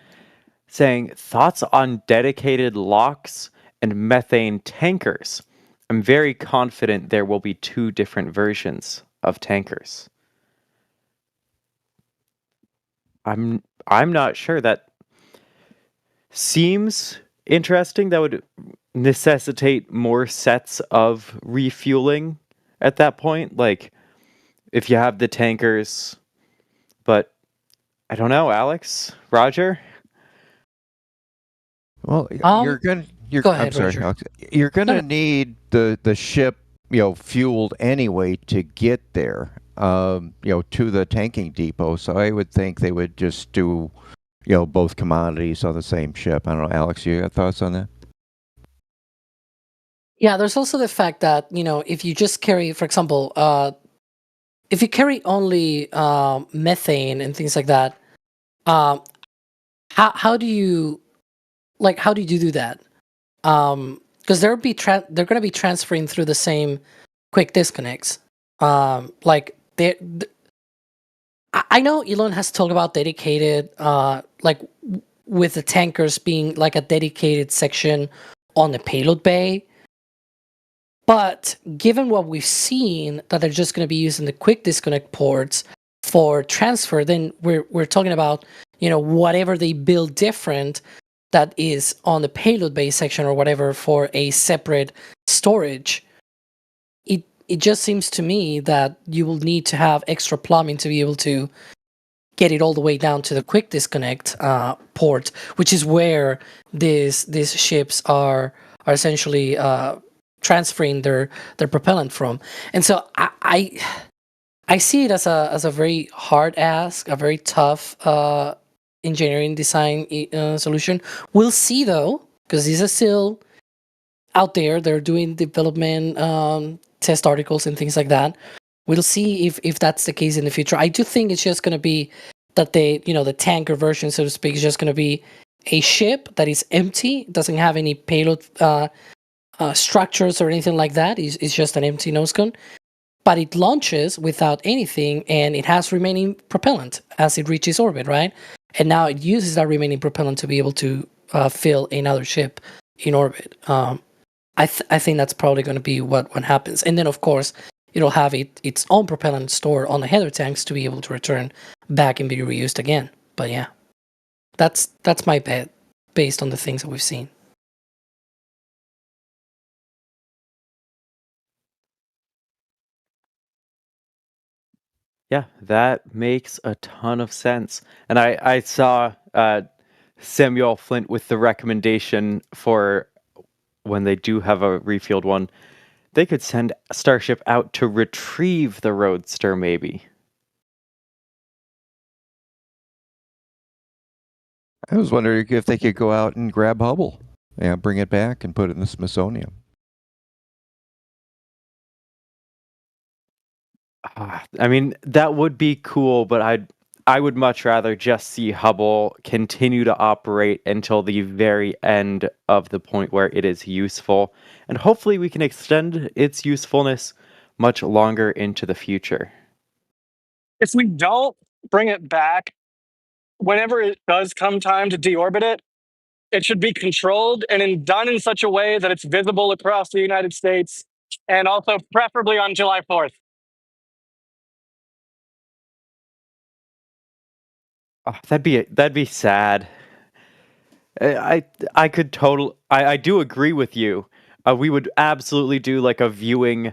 saying, thoughts on dedicated locks and methane tankers. I'm very confident there will be 2 different versions of tankers. I'm not sure. That seems interesting. That would necessitate more sets of refueling at that point. Like if you have the tankers, but I don't know, Alex, Roger. Well, Go ahead, I'm sorry, Roger. Alex. You're gonna need the ship, fueled anyway to get there, to the tanking depot. So I would think they would just do, both commodities on the same ship. I don't know, Alex, you got thoughts on that? Yeah, there's also the fact that, if you just carry, for example, if you carry only methane and things like that, how do you do that? Because they're going to be transferring through the same quick disconnects. I know Elon has talked about dedicated, with the tankers being like a dedicated section on the payload bay. But given what we've seen, that they're just going to be using the quick disconnect ports for transfer, then we're talking about, whatever they build different that is on the payload bay section or whatever for a separate storage. It just seems to me that you will need to have extra plumbing to be able to get it all the way down to the quick disconnect port, which is where these ships are essentially transferring their propellant from. And so I see it as a very hard ask, a very tough engineering design solution. We'll see though, because these are still out there. They're doing development test articles and things like that. We'll see if that's the case in the future. I do think it's just going to be that the tanker version, so to speak, is just going to be a ship that is empty, doesn't have any payload structures or anything like that. It's just an empty nose cone. But it launches without anything, and it has remaining propellant as it reaches orbit, right? And now it uses that remaining propellant to be able to fill another ship in orbit. I think that's probably going to be what happens. And then, of course, it'll have its own propellant stored on the header tanks to be able to return back and be reused again. But yeah, that's my bet based on the things that we've seen. Yeah, that makes a ton of sense. And I saw Samuel Flint with the recommendation for when they do have a refueled one, they could send Starship out to retrieve the Roadster, maybe. I was wondering if they could go out and grab Hubble and bring it back and put it in the Smithsonian. I mean, that would be cool, but I would much rather just see Hubble continue to operate until the very end of the point where it is useful, and hopefully we can extend its usefulness much longer into the future. If we don't bring it back, whenever it does come time to deorbit it, it should be controlled and done in such a way that it's visible across the United States, and also preferably on July 4th. Oh, that'd be sad. I do agree with you. We would absolutely do like a viewing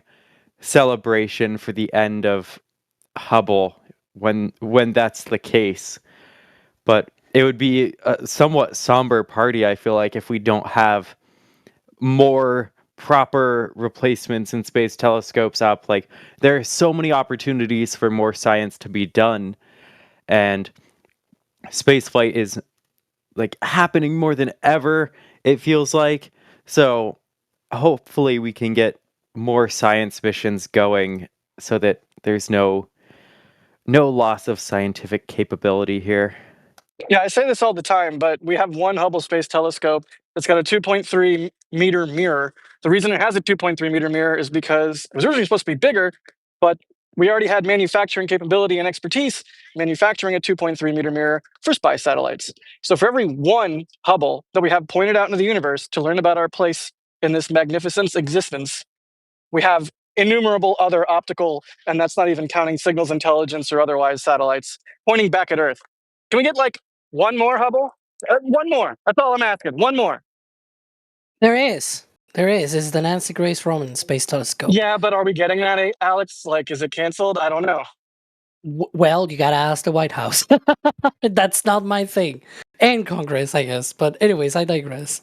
celebration for the end of Hubble when that's the case. But it would be a somewhat somber party, I feel like, if we don't have more proper replacements in space telescopes up. Like, there are so many opportunities for more science to be done, and spaceflight is like happening more than ever, it feels like. So hopefully we can get more science missions going so that there's no loss of scientific capability here. Yeah, I say this all the time, but we have one Hubble Space Telescope that's got a 2.3 meter mirror. The reason it has a 2.3 meter mirror is because it was originally supposed to be bigger, but we already had manufacturing capability and expertise manufacturing a 2.3 meter mirror for spy satellites. So for every one Hubble that we have pointed out into the universe to learn about our place in this magnificent existence, we have innumerable other optical, and that's not even counting signals intelligence or otherwise satellites, pointing back at Earth. Can we get like one more Hubble? One more. That's all I'm asking. One more. There is. It's the Nancy Grace Roman Space Telescope. Yeah, but are we getting that, Alex? Like, is it canceled? I don't know. Well, you gotta ask the White House. That's not my thing. And Congress, I guess. But anyways, I digress.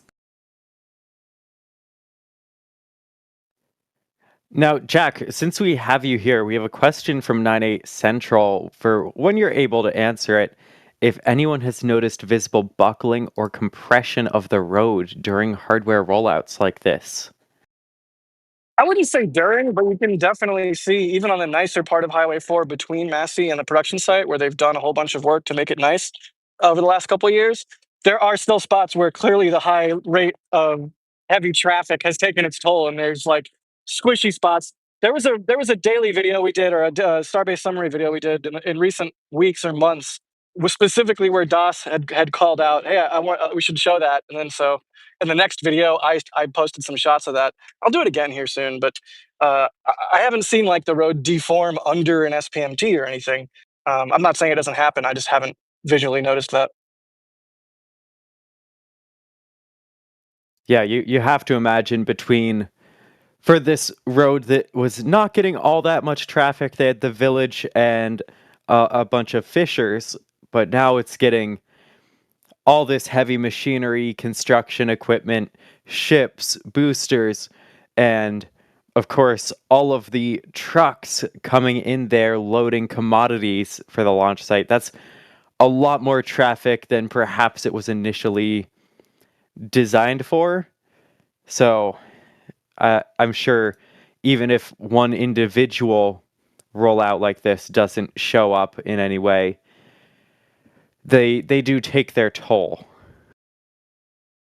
Now, Jack, since we have you here, we have a question from 98 Central for when you're able to answer it. If anyone has noticed visible buckling or compression of the road during hardware rollouts like this. I wouldn't say during, but you can definitely see, even on the nicer part of Highway 4 between Massey and the production site, where they've done a whole bunch of work to make it nice over the last couple of years, there are still spots where clearly the high rate of heavy traffic has taken its toll, and there's like squishy spots. There was a daily video we did, or a Starbase summary video we did in recent weeks or months, was specifically where DOS had called out, "Hey, I want we should show that." And then so in the next video, I posted some shots of that. I'll do it again here soon, but I haven't seen like the road deform under an SPMT or anything. I'm not saying it doesn't happen. I just haven't visually noticed that. Yeah, you have to imagine for this road that was not getting all that much traffic, they had the village and a bunch of fishers. but now it's getting all this heavy machinery, construction equipment, ships, boosters, and of course, all of the trucks coming in there loading commodities for the launch site. That's a lot more traffic than perhaps it was initially designed for. So I'm sure even if one individual rollout like this doesn't show up in any way, they do take their toll.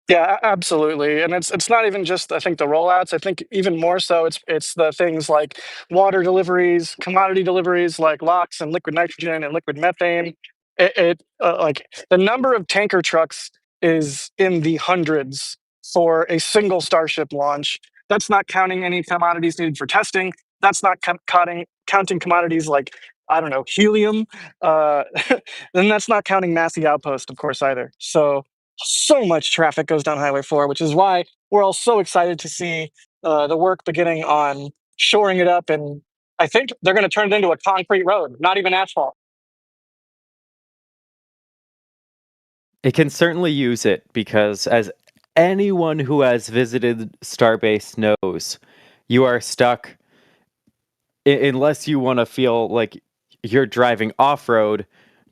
Yeah, absolutely. And it's not even just, I think, the rollouts. I think even more so it's the things like water deliveries, commodity deliveries like LOX and liquid nitrogen and liquid methane. Like the number of tanker trucks is in the hundreds for a single Starship launch. That's not counting any commodities needed for testing. That's not counting commodities like, I don't know, helium. Then that's not counting Massey outpost, of course, either. So much traffic goes down Highway 4, which is why we're all so excited to see the work beginning on shoring it up. And I think they're going to turn it into a concrete road, not even asphalt. It can certainly use it because, as anyone who has visited Starbase knows, you are stuck unless you want to feel like you're driving off-road,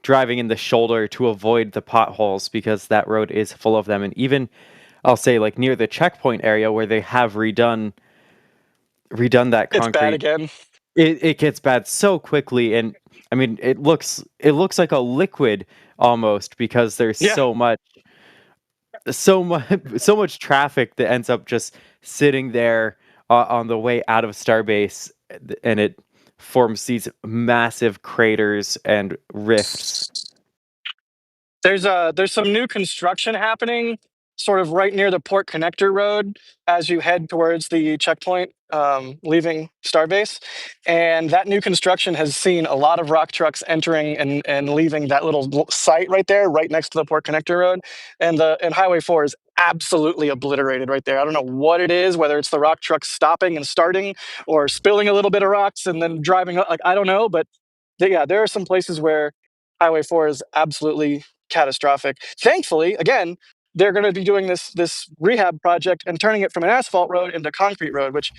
driving in the shoulder to avoid the potholes because that road is full of them. And even, I'll say, like near the checkpoint area where they have redone that concrete. It's bad again. It gets bad so quickly, and I mean it looks like a liquid almost because there's so much traffic that ends up just sitting there on the way out of Starbase, and it forms these massive craters and rifts. There's some new construction happening sort of right near the Port Connector Road as you head towards the checkpoint, leaving Starbase. And that new construction has seen a lot of rock trucks entering and leaving that little site right there, right next to the Port Connector Road. And Highway 4 is absolutely obliterated right there. I don't know what it is, whether it's the rock trucks stopping and starting or spilling a little bit of rocks and then driving up. Like, I don't know, but yeah, there are some places where Highway 4 is absolutely catastrophic. Thankfully, again, they're going to be doing this rehab project and turning it from an asphalt road into concrete road, which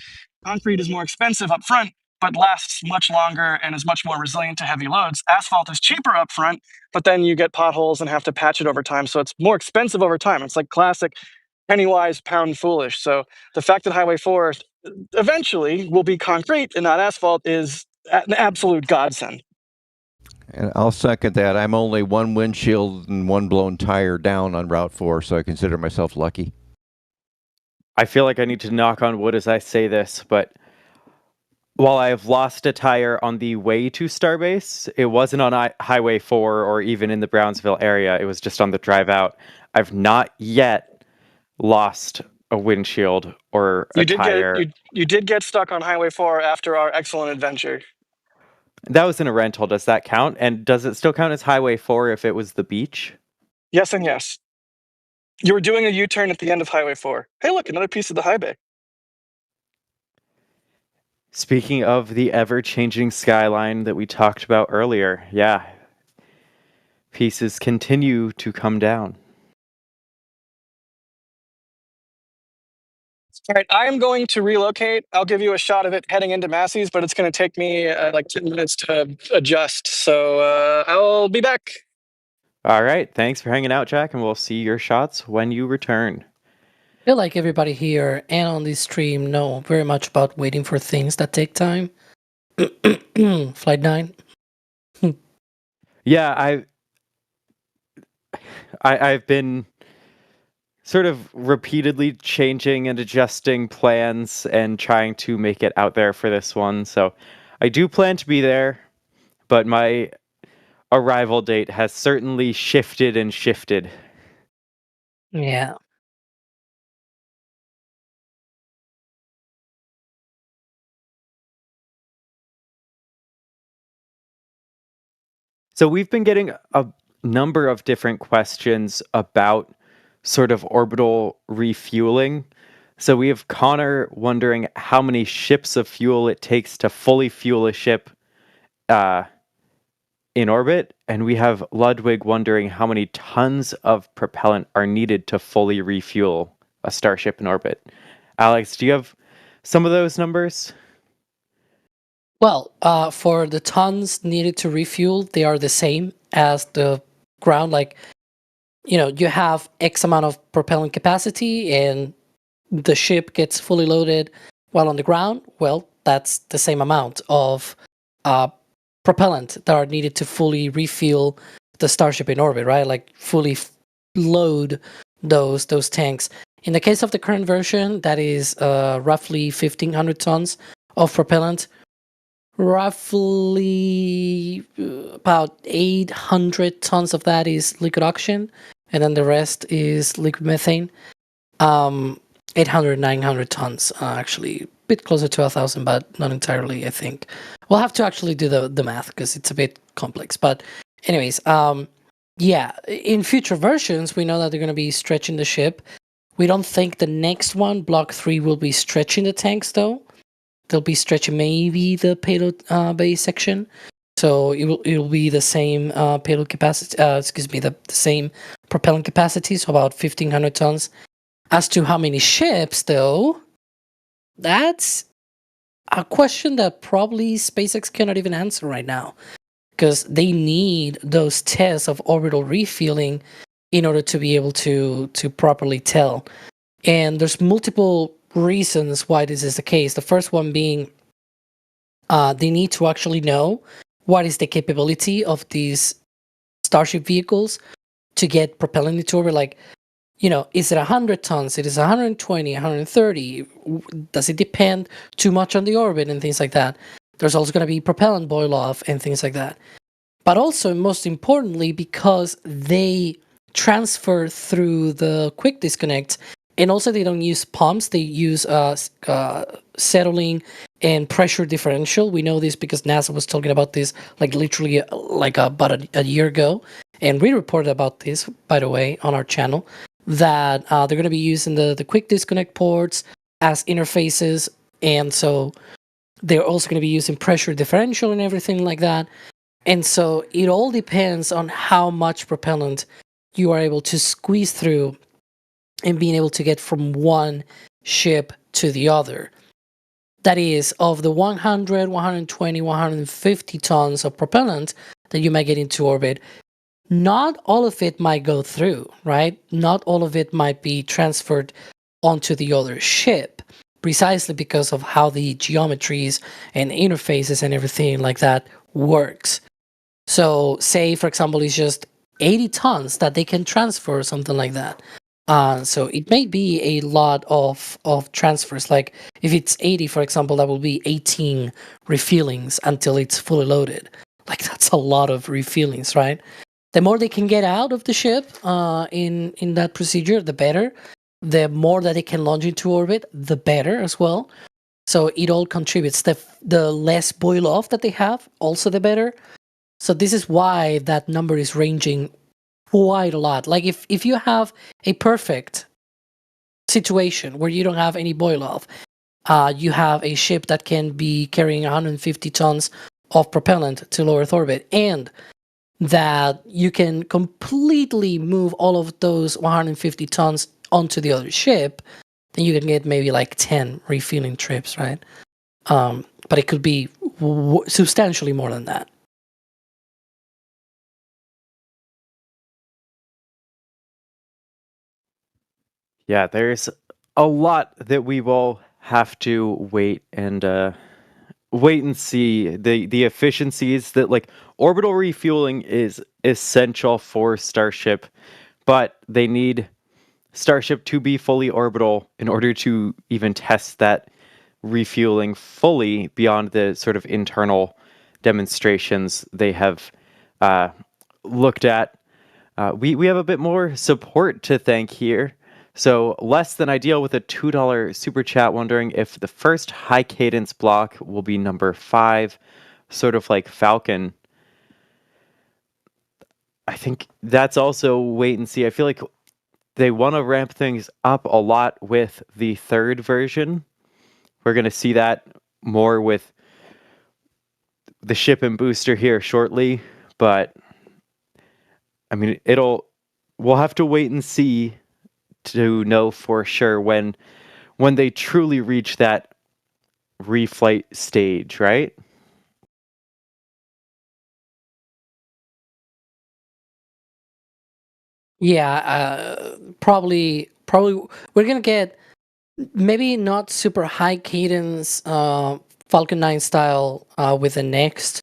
concrete is more expensive up front, but lasts much longer and is much more resilient to heavy loads. Asphalt is cheaper up front, but then you get potholes and have to patch it over time. So it's more expensive over time. It's like classic penny wise, pound foolish. So the fact that Highway 4 eventually will be concrete and not asphalt is an absolute godsend. And I'll second that. I'm only one windshield and one blown tire down on Route 4, so I consider myself lucky. I feel like I need to knock on wood as I say this, but while I have lost a tire on the way to Starbase, it wasn't on Highway 4 or even in the Brownsville area. It was just on the drive out. I've not yet lost a windshield or a tire. You did get stuck on Highway 4 after our excellent adventure. That was in a rental. Does that count? And does it still count as Highway 4 if it was the beach? Yes and yes. You were doing a U-turn at the end of Highway 4. Hey, look, another piece of the high bay. Speaking of the ever-changing skyline that we talked about earlier, yeah, pieces continue to come down. All right, I am going to relocate. I'll give you a shot of it heading into Masseys, but it's going to take me like 10 minutes to adjust. So I'll be back. All right, thanks for hanging out, Jack, and we'll see your shots when you return. I feel like everybody here and on this stream know very much about waiting for things that take time. Flight 9. Yeah, I've been sort of repeatedly changing and adjusting plans and trying to make it out there for this one. So I do plan to be there, but my arrival date has certainly shifted and shifted. Yeah. So we've been getting a number of different questions about sort of orbital refueling. So we have Connor wondering how many ships of fuel it takes to fully fuel a ship in orbit, and we have Ludwig wondering how many tons of propellant are needed to fully refuel a Starship in orbit. Alex, do you have some of those numbers? Well, for the tons needed to refuel, they are the same as the ground. Like, you have X amount of propellant capacity and the ship gets fully loaded while on the ground. Well, that's the same amount of propellant that are needed to fully refuel the Starship in orbit, right? Like fully load those tanks. In the case of the current version, that is roughly 1,500 tons of propellant. Roughly about 800 tons of that is liquid oxygen, and then the rest is liquid methane. 800, 900 tons, actually a bit closer to 1,000, but not entirely, I think. We'll have to actually do the math because it's a bit complex. But anyways, yeah, in future versions, we know that they're going to be stretching the ship. We don't think the next one, Block 3, will be stretching the tanks, though. They'll be stretching maybe the payload bay section. So it will be the same payload capacity, the same propellant capacity, so about 1,500 tons. As to how many ships, though, that's a question that probably SpaceX cannot even answer right now, because they need those tests of orbital refueling in order to be able to properly tell. And there's multiple reasons why this is the case. The first one being they need to actually know what is the capability of these Starship vehicles to get propellant into orbit. Like, is it 100 tons? It is 120, 130? Does it depend too much on the orbit and things like that? There's also going to be propellant boil off and things like that. But also, most importantly, because they transfer through the quick disconnect, and also they don't use pumps, they use settling and pressure differential. We know this because NASA was talking about this literally about a year ago. And we reported about this, by the way, on our channel, that they're going to be using the quick disconnect ports as interfaces. And so they're also going to be using pressure differential and everything like that. And so it all depends on how much propellant you are able to squeeze through and being able to get from one ship to the other. That is, of the 100, 120, 150 tons of propellant that you might get into orbit, not all of it might go through, right? Not all of it might be transferred onto the other ship, precisely because of how the geometries and interfaces and everything like that works. So say, for example, it's just 80 tons that they can transfer or something like that. So it may be a lot of transfers. Like if it's 80, for example, that will be 18 refuelings until it's fully loaded. Like that's a lot of refuelings, right? The more they can get out of the ship in that procedure, the better. The more that they can launch into orbit, the better as well. So it all contributes. The less boil off that they have, also the better. So this is why that number is ranging quite a lot. Like if you have a perfect situation where you don't have any boil off, you have a ship that can be carrying 150 tons of propellant to low Earth orbit, and that you can completely move all of those 150 tons onto the other ship, then you can get maybe like 10 refueling trips, right? But it could be substantially more than that. Yeah, there's a lot that we will have to wait and see. The efficiencies that orbital refueling is essential for Starship, but they need Starship to be fully orbital in order to even test that refueling fully beyond the sort of internal demonstrations they have looked at. We have a bit more support to thank here. So less than ideal with a $2 super chat, wondering if the first high cadence block will be number 5, sort of like Falcon. I think that's also wait and see. I feel like they want to ramp things up a lot with the third version. We're going to see that more with the ship and booster here shortly. but I mean, we'll have to wait and see to know for sure when they truly reach that reflight stage, right? Yeah, probably we're gonna get maybe not super high cadence Falcon 9 style with the next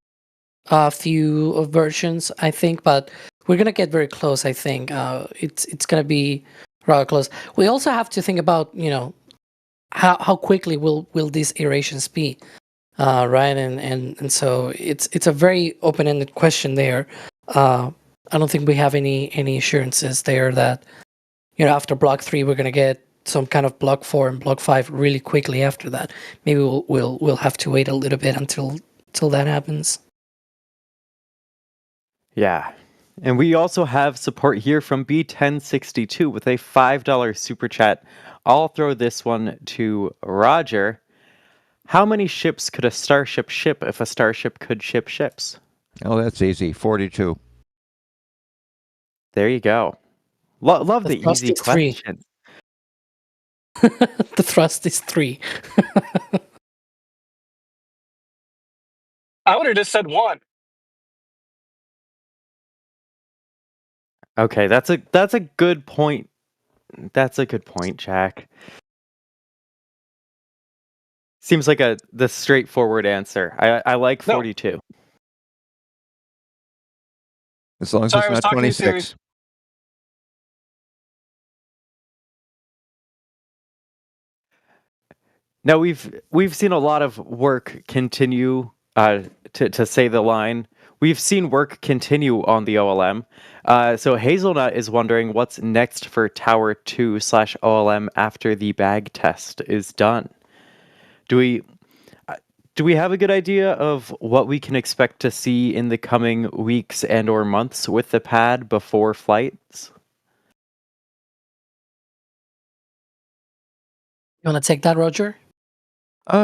few versions, I think, but we're gonna get very close. I think it's gonna be rather close. We also have to think about how quickly will these iterations be, right? And so it's a very open ended question there. I don't think we have any assurances there that after block 3 we're gonna get some kind of block 4 and block 5 really quickly after that. Maybe we'll have to wait a little bit until that happens. Yeah. And we also have support here from B1062 with a $5 super chat. I'll throw this one to Roger. How many ships could a starship ship if a starship could ship ships? Oh, that's easy. 42. There you go. Love the thrust easy is 3. question. The thrust is 3. I would have just said 1. Okay, that's a good point. That's a good point, Jack. Seems like the straightforward answer. I like 42. As long as Sorry, I was it's not talking to you, Siri. 26. Now we've seen a lot of work continue, to say the line. We've seen work continue on the OLM. So Hazelnut is wondering what's next for Tower 2/OLM after the bag test is done. Do we have a good idea of what we can expect to see in the coming weeks and or months with the pad before flights? You want to take that, Roger?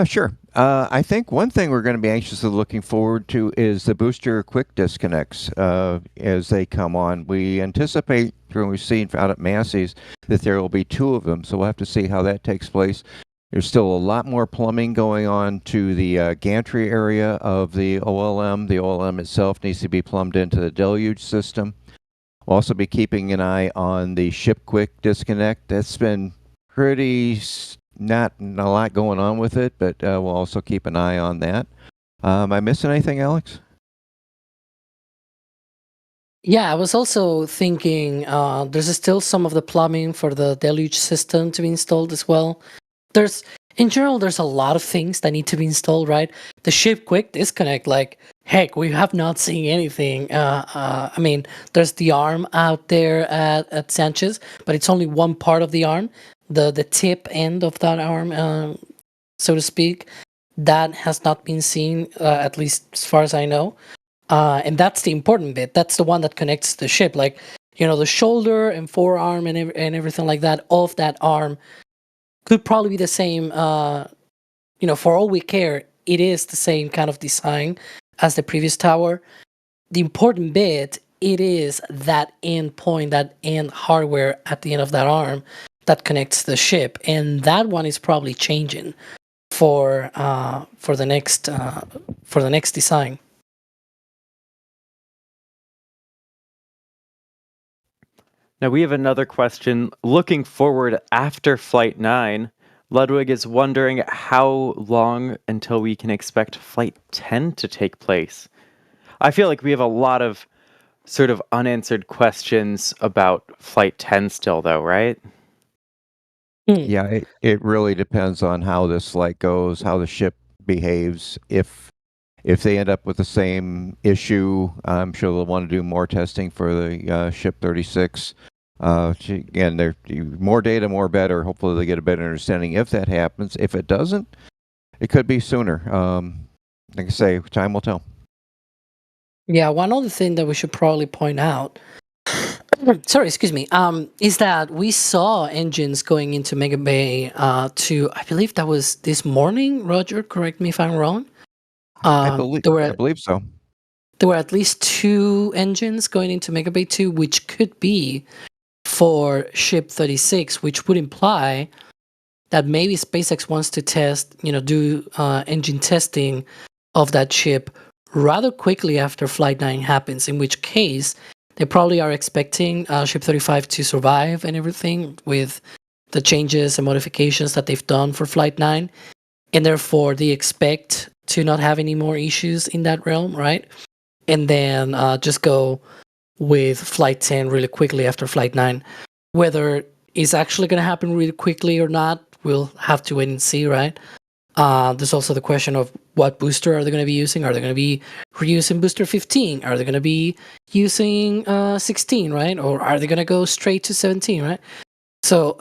Sure. I think one thing we're going to be anxiously looking forward to is the booster quick disconnects as they come on. We anticipate, from what we've seen out at Masseys, that there will be 2 of them, so we'll have to see how that takes place. There's still a lot more plumbing going on to the gantry area of the OLM. The OLM itself needs to be plumbed into the deluge system. We'll also be keeping an eye on the ship quick disconnect. That's been pretty... not a lot going on with it, but we'll also keep an eye on that. Am I missing anything, Alex? Yeah, I was also thinking there's still some of the plumbing for the deluge system to be installed as well. In general, there's a lot of things that need to be installed, right? The ship quick disconnect, like, heck, we have not seen anything. I mean, there's the arm out there at Sanchez, but it's only one part of the arm. The tip end of that arm, so to speak, that has not been seen, at least as far as I know. And that's the important bit. That's the one that connects the ship. Like, the shoulder and forearm and everything like that of that arm could probably be the same. For all we care, it is the same kind of design as the previous tower. The important bit, it is that end point, that end hardware at the end of that arm that connects the ship, and that one is probably changing for the next design. Now we have another question. Looking forward after Flight 9, Ludwig is wondering how long until we can expect Flight 10 to take place. I feel like we have a lot of sort of unanswered questions about Flight 10 still, though, right? Yeah, it really depends on how this flight goes, how the ship behaves. If they end up with the same issue, I'm sure they'll want to do more testing for the Ship 36. Again, they're more data, more better. Hopefully they get a better understanding if that happens. If it doesn't, it could be sooner. Like I say, time will tell. Yeah, one other thing that we should probably point out, sorry, excuse me, is that we saw engines going into Mega Bay I believe that was this morning. Roger, correct me if I'm wrong. I believe so. there were at least 2 engines going into Mega Bay 2, which could be for Ship 36, which would imply that maybe SpaceX wants to test, do engine testing of that ship rather quickly after Flight 9 happens, in which case they probably are expecting Ship 35 to survive and everything with the changes and modifications that they've done for Flight 9. And therefore, they expect to not have any more issues in that realm, right? And then just go with Flight 10 really quickly after Flight 9. Whether it's actually going to happen really quickly or not, we'll have to wait and see, right? There's also the question of what booster are they going to be using? Are they going to be reusing booster 15? Are they going to be using 16, right? Or are they going to go straight to 17, right? So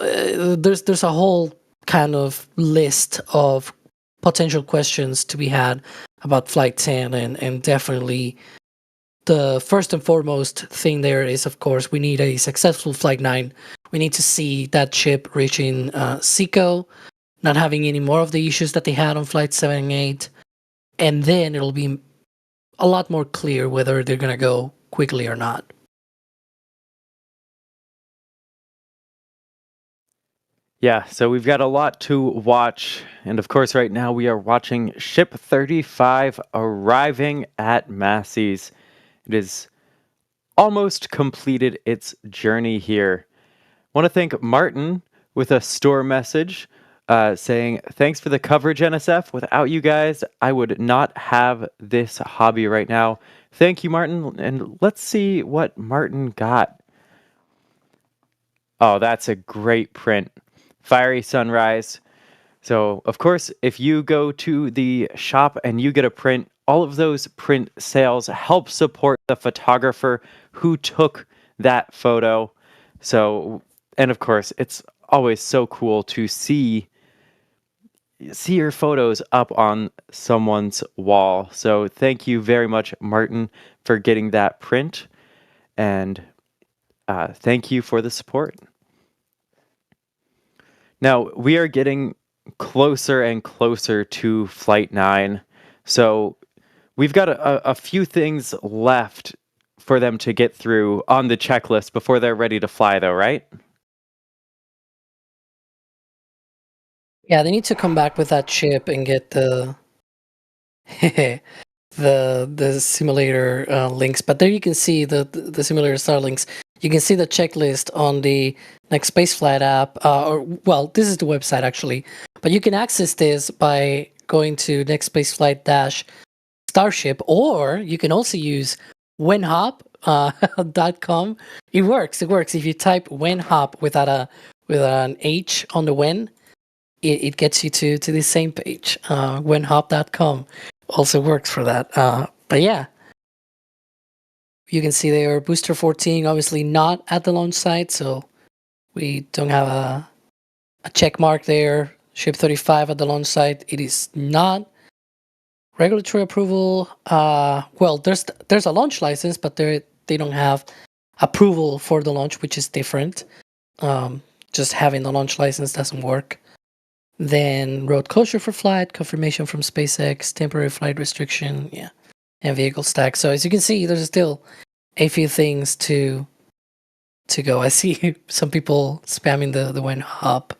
there's a whole kind of list of potential questions to be had about Flight 10, and definitely the first and foremost thing there is, of course, we need a successful Flight 9. We need to see that ship reaching SECO, not having any more of the issues that they had on Flight 7 and 8, and then it'll be a lot more clear whether they're going to go quickly or not. Yeah, so we've got a lot to watch. And of course, right now we are watching Ship 35 arriving at Masseys. It has almost completed its journey here. I want to thank Martin with a store message saying, "Thanks for the coverage, NSF. Without you guys, I would not have this hobby right now." Thank you, Martin. And let's see what Martin got. Oh, that's a great print. Fiery Sunrise. So, of course, if you go to the shop and you get a print, all of those print sales help support the photographer who took that photo. So, and of course, it's always so cool to see your photos up on someone's wall. So, thank you very much, Martin, for getting that print. And thank you for the support. Now, we are getting closer and closer to Flight 9. So we've got a few things left for them to get through on the checklist before they're ready to fly, though, right? Yeah, they need to come back with that chip and get the the simulator links. But there you can see the simulator star links. You can see the checklist on the NASASpaceflight app. Well, this is the website actually, but you can access this by going to NASASpaceflight-Starship, or you can also use wenhop.com. It works. If you type wenhop without an H on the wen, it gets you to the same page. Wenhop.com also works for that. But yeah, you can see there booster 14 obviously not at the launch site, so we don't have a check mark there. Ship 35 at the launch site, it is not. Regulatory approval, well, there's a launch license, but they don't have approval for the launch, which is different. Just having the launch license doesn't work. Then road closure for flight, confirmation from SpaceX, temporary flight restriction, yeah, and vehicle stack. So as you can see, there's still a few things to go. I see some people spamming the wenhop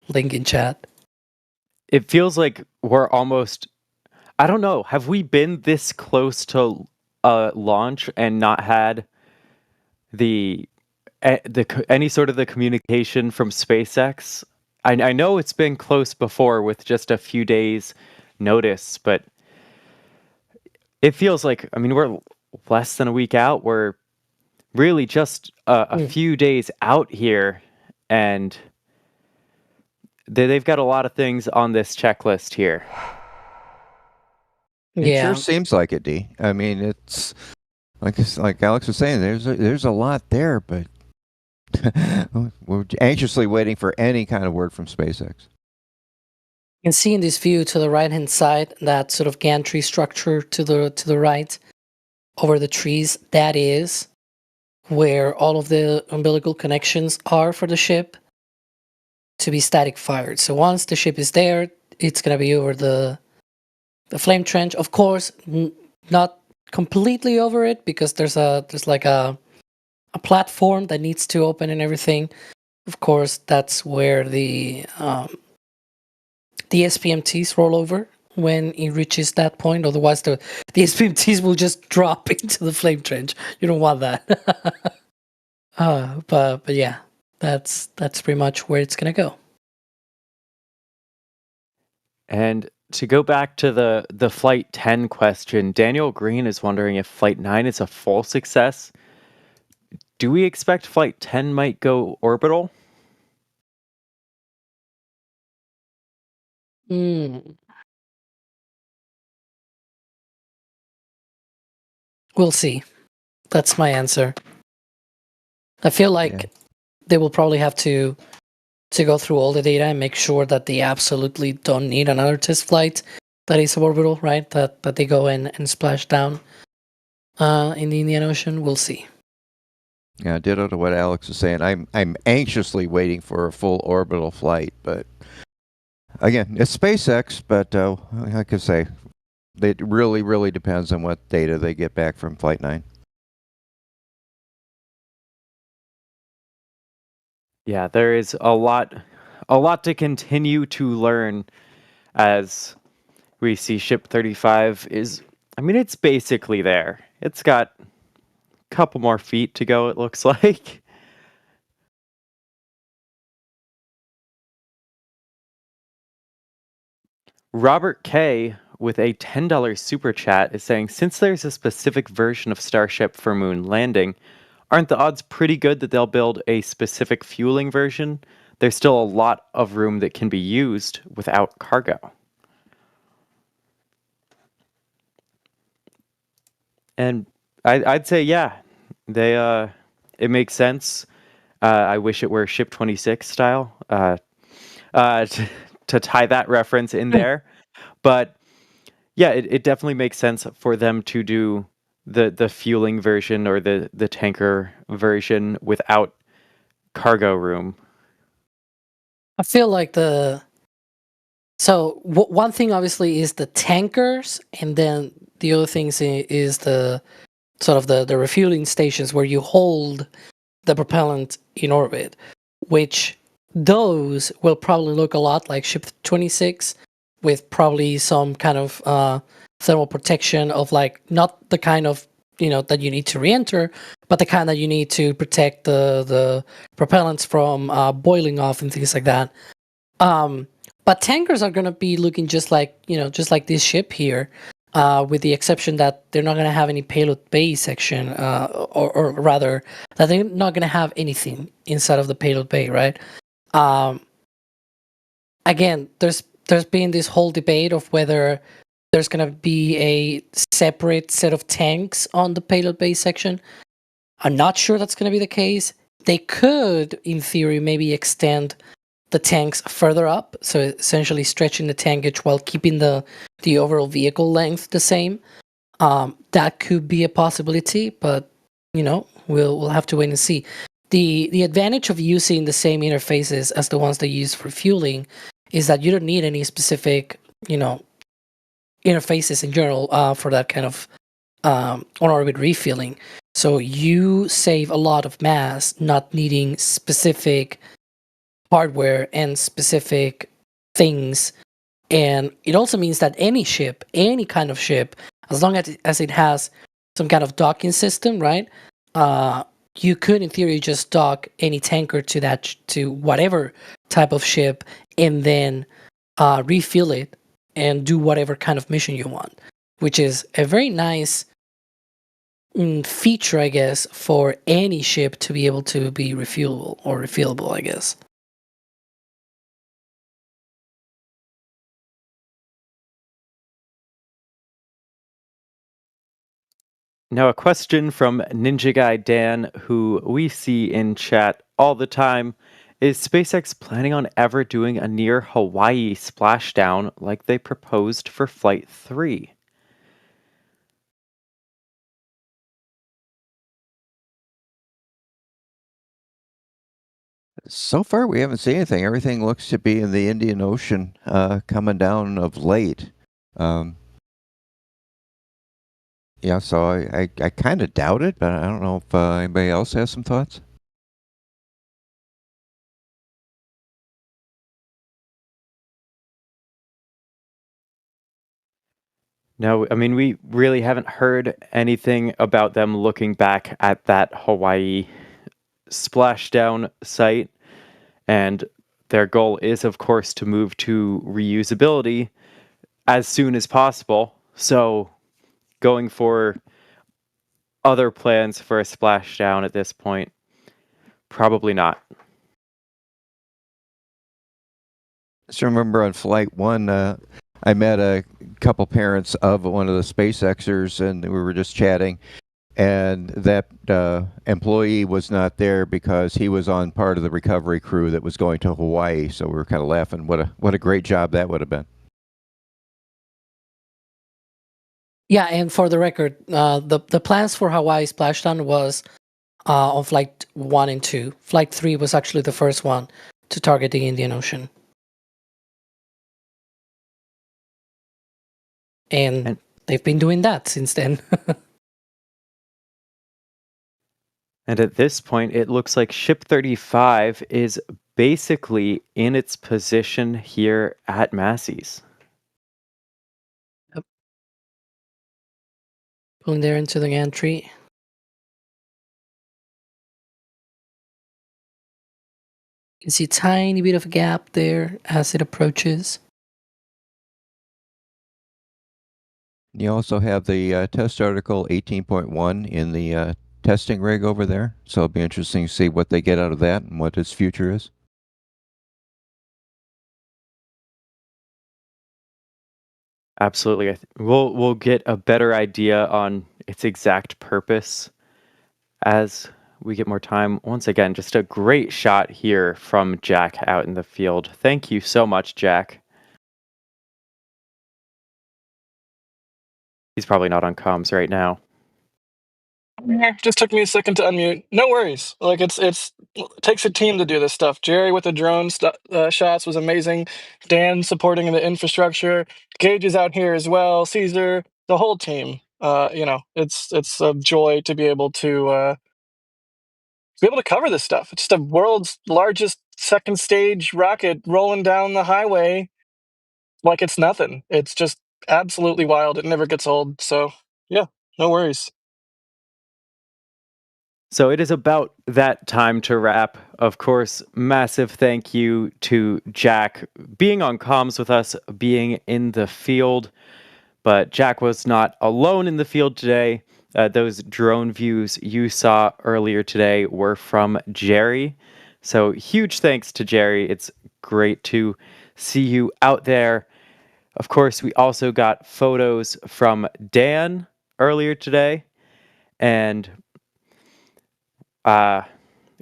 link in chat. It feels like we're almost, I don't know, have we been this close to launch and not had any sort of the communication from SpaceX? I know it's been close before with just a few days notice, but it feels like, I mean, we're less than a week out. We're really just a few days out here, and they've got a lot of things on this checklist here. It sure seems like it, D. I mean, it's like Alex was saying, there's a lot there, but we're anxiously waiting for any kind of word from SpaceX. You can see in this view to the right-hand side that sort of gantry structure to the right over the trees. That is where all of the umbilical connections are for the ship to be static fired. So once the ship is there, it's going to be over the flame trench. Of course, not completely over it because there's like a platform that needs to open and everything. Of course, that's where the SPMTs roll over when it reaches that point. Otherwise, the SPMTs will just drop into the flame trench. You don't want that. But yeah, that's pretty much where it's gonna go. And to go back to the Flight 10 question, Daniel Green is wondering if Flight 9 is a full success. Do we expect Flight 10 might go orbital? We'll see. That's my answer. I feel like they will probably have to go through all the data and make sure that they absolutely don't need another test flight that is suborbital, right? That they go in and splash down in the Indian Ocean. We'll see. Yeah, ditto to what Alex is saying. I'm anxiously waiting for a full orbital flight, but again, it's SpaceX. But I could say it really depends on what data they get back from Flight 9. Yeah, there is a lot to continue to learn as we see Ship 35 is, I mean, it's basically there. It's got a couple more feet to go, it looks like. Robert K with a $10 super chat is saying, since there's a specific version of Starship for moon landing, aren't the odds pretty good that they'll build a specific fueling version? There's still a lot of room that can be used without cargo. And I'd say, yeah, they it makes sense. I wish it were Ship 26 style to tie that reference in there. But yeah, it definitely makes sense for them to do the fueling version or the tanker version without cargo room. I feel like one thing obviously is the tankers, and then the other thing is the sort of the refueling stations where you hold the propellant in orbit, which those will probably look a lot like Ship 26 with probably some kind of thermal protection of like not the kind of that you need to re-enter, but the kind that you need to protect the propellants from boiling off and things like that. But tankers are going to be looking just like this ship here, with the exception that they're not going to have any payload bay section, or rather that they're not going to have anything inside of the payload bay, right? Again, there's been this whole debate of whether there's going to be a separate set of tanks on the payload bay section. I'm not sure that's going to be the case. They could, in theory, maybe extend the tanks further up, so essentially stretching the tankage while keeping the overall vehicle length the same. That could be a possibility, but we'll have to wait and see. The advantage of using the same interfaces as the ones they use for fueling is that you don't need any specific interfaces in general for that kind of on-orbit refueling. So you save a lot of mass not needing specific hardware and specific things. And it also means that any ship, any kind of ship, as long as it has some kind of docking system, right? You could, in theory, just dock any tanker to whatever type of ship, and then refuel it and do whatever kind of mission you want, which is a very nice feature, I guess, for any ship to be able to be refuelable or refillable, I guess. Now, a question from Ninja Guy Dan, who we see in chat all the time. Is SpaceX planning on ever doing a near Hawaii splashdown like they proposed for Flight 3? So far, we haven't seen anything. Everything looks to be in the Indian Ocean coming down of late. Yeah, so I kind of doubt it, but I don't know if anybody else has some thoughts. No, I mean, we really haven't heard anything about them looking back at that Hawaii splashdown site. And their goal is, of course, to move to reusability as soon as possible. So going for other plans for a splashdown at this point, probably not. So remember on Flight 1, I met a couple parents of one of the SpaceXers, and we were just chatting. And that employee was not there because he was on part of the recovery crew that was going to Hawaii. So we were kind of laughing. What a great job that would have been. Yeah, and for the record, the plans for Hawaii splashdown was on Flight 1 and 2. Flight 3 was actually the first one to target the Indian Ocean. And they've been doing that since then. And at this point, it looks like Ship 35 is basically in its position here at Masseys. Yep. Pulling there into the gantry. You can see a tiny bit of a gap there as it approaches. You also have the test article 18.1 in the testing rig over there. So it'll be interesting to see what they get out of that and what its future is. Absolutely. We'll get a better idea on its exact purpose as we get more time. Once again, just a great shot here from Jack out in the field. Thank you so much, Jack. He's probably not on comms right now. Just took me a second to unmute. No worries. Like it takes a team to do this stuff. Jerry with the drone shots was amazing. Dan supporting the infrastructure. Gage is out here as well. Caesar, the whole team. It's a joy to be able to cover this stuff. It's just the world's largest second stage rocket rolling down the highway like it's nothing. It's just absolutely wild. It never gets old. So yeah, no worries. So it is about that time to wrap. Of course, massive thank you to Jack being on comms with us, being in the field. But Jack was not alone in the field today. Those drone views you saw earlier today were from Jerry. So huge thanks to Jerry. It's great to see you out there. Of course, we also got photos from Dan earlier today. And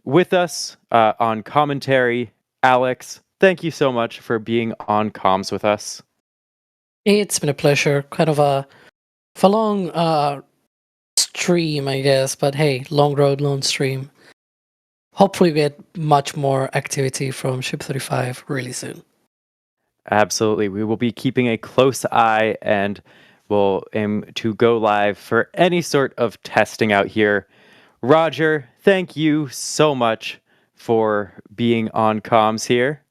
with us on commentary, Alex, thank you so much for being on comms with us. It's been a pleasure. Kind of a long stream, I guess, but hey, long road, long stream. Hopefully we get much more activity from Ship 35 really soon. Absolutely. We will be keeping a close eye and will aim to go live for any sort of testing out here. Roger, thank you so much for being on comms here.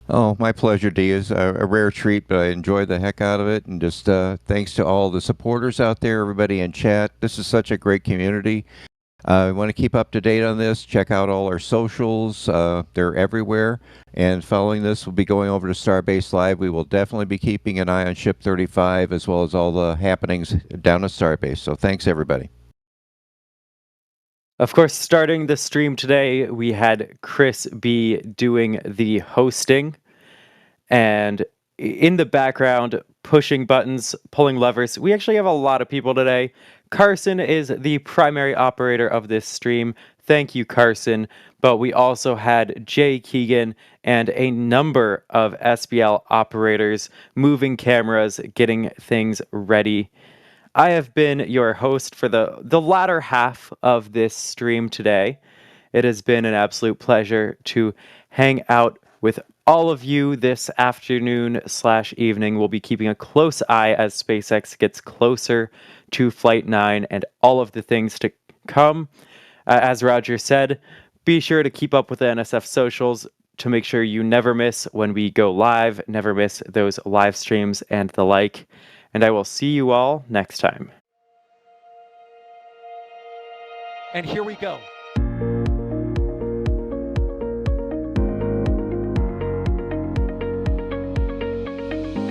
Oh, my pleasure, Dee. It's a rare treat, but I enjoyed the heck out of it. And just thanks to all the supporters out there, everybody in chat. This is such a great community. We want to keep up to date on this. Check out all our socials. They're everywhere. And following this, we'll be going over to Starbase Live. We will definitely be keeping an eye on Ship 35 as well as all the happenings down at Starbase. So thanks, everybody. Of course, starting the stream today, we had Chris B doing the hosting, and in the background, pushing buttons, pulling levers. We actually have a lot of people today. Carson is the primary operator of this stream. Thank you, Carson. But we also had Jay Keegan and a number of SBL operators moving cameras, getting things ready. I have been your host for the latter half of this stream today. It has been an absolute pleasure to hang out with all of you this afternoon/evening will be keeping a close eye as SpaceX gets closer to Flight 9 and all of the things to come. As Roger said, be sure to keep up with the NSF socials to make sure you never miss when we go live, never miss those live streams and the like. And I will see you all next time. And here we go.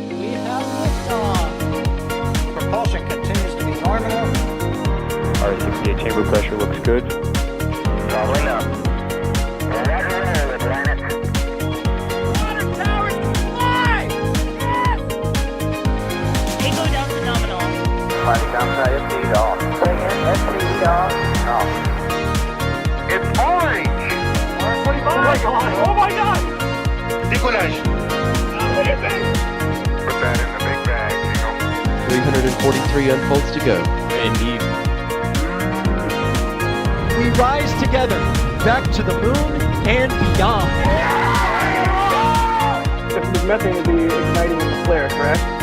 We have liftoff. Propulsion continues to be normal. R68 chamber pressure looks good. Following up. Roger, with planet. Water towers, fly! Yes! Tango down to nominal. Flight downside FD off. Say again, FD off. It's orange! Oh my god! Oh my god! Décollage! What is it? Put that in the big bag, 343 unfolds to go. Indeed. We rise together back to the moon and beyond. If the methane would be igniting in the flare, correct?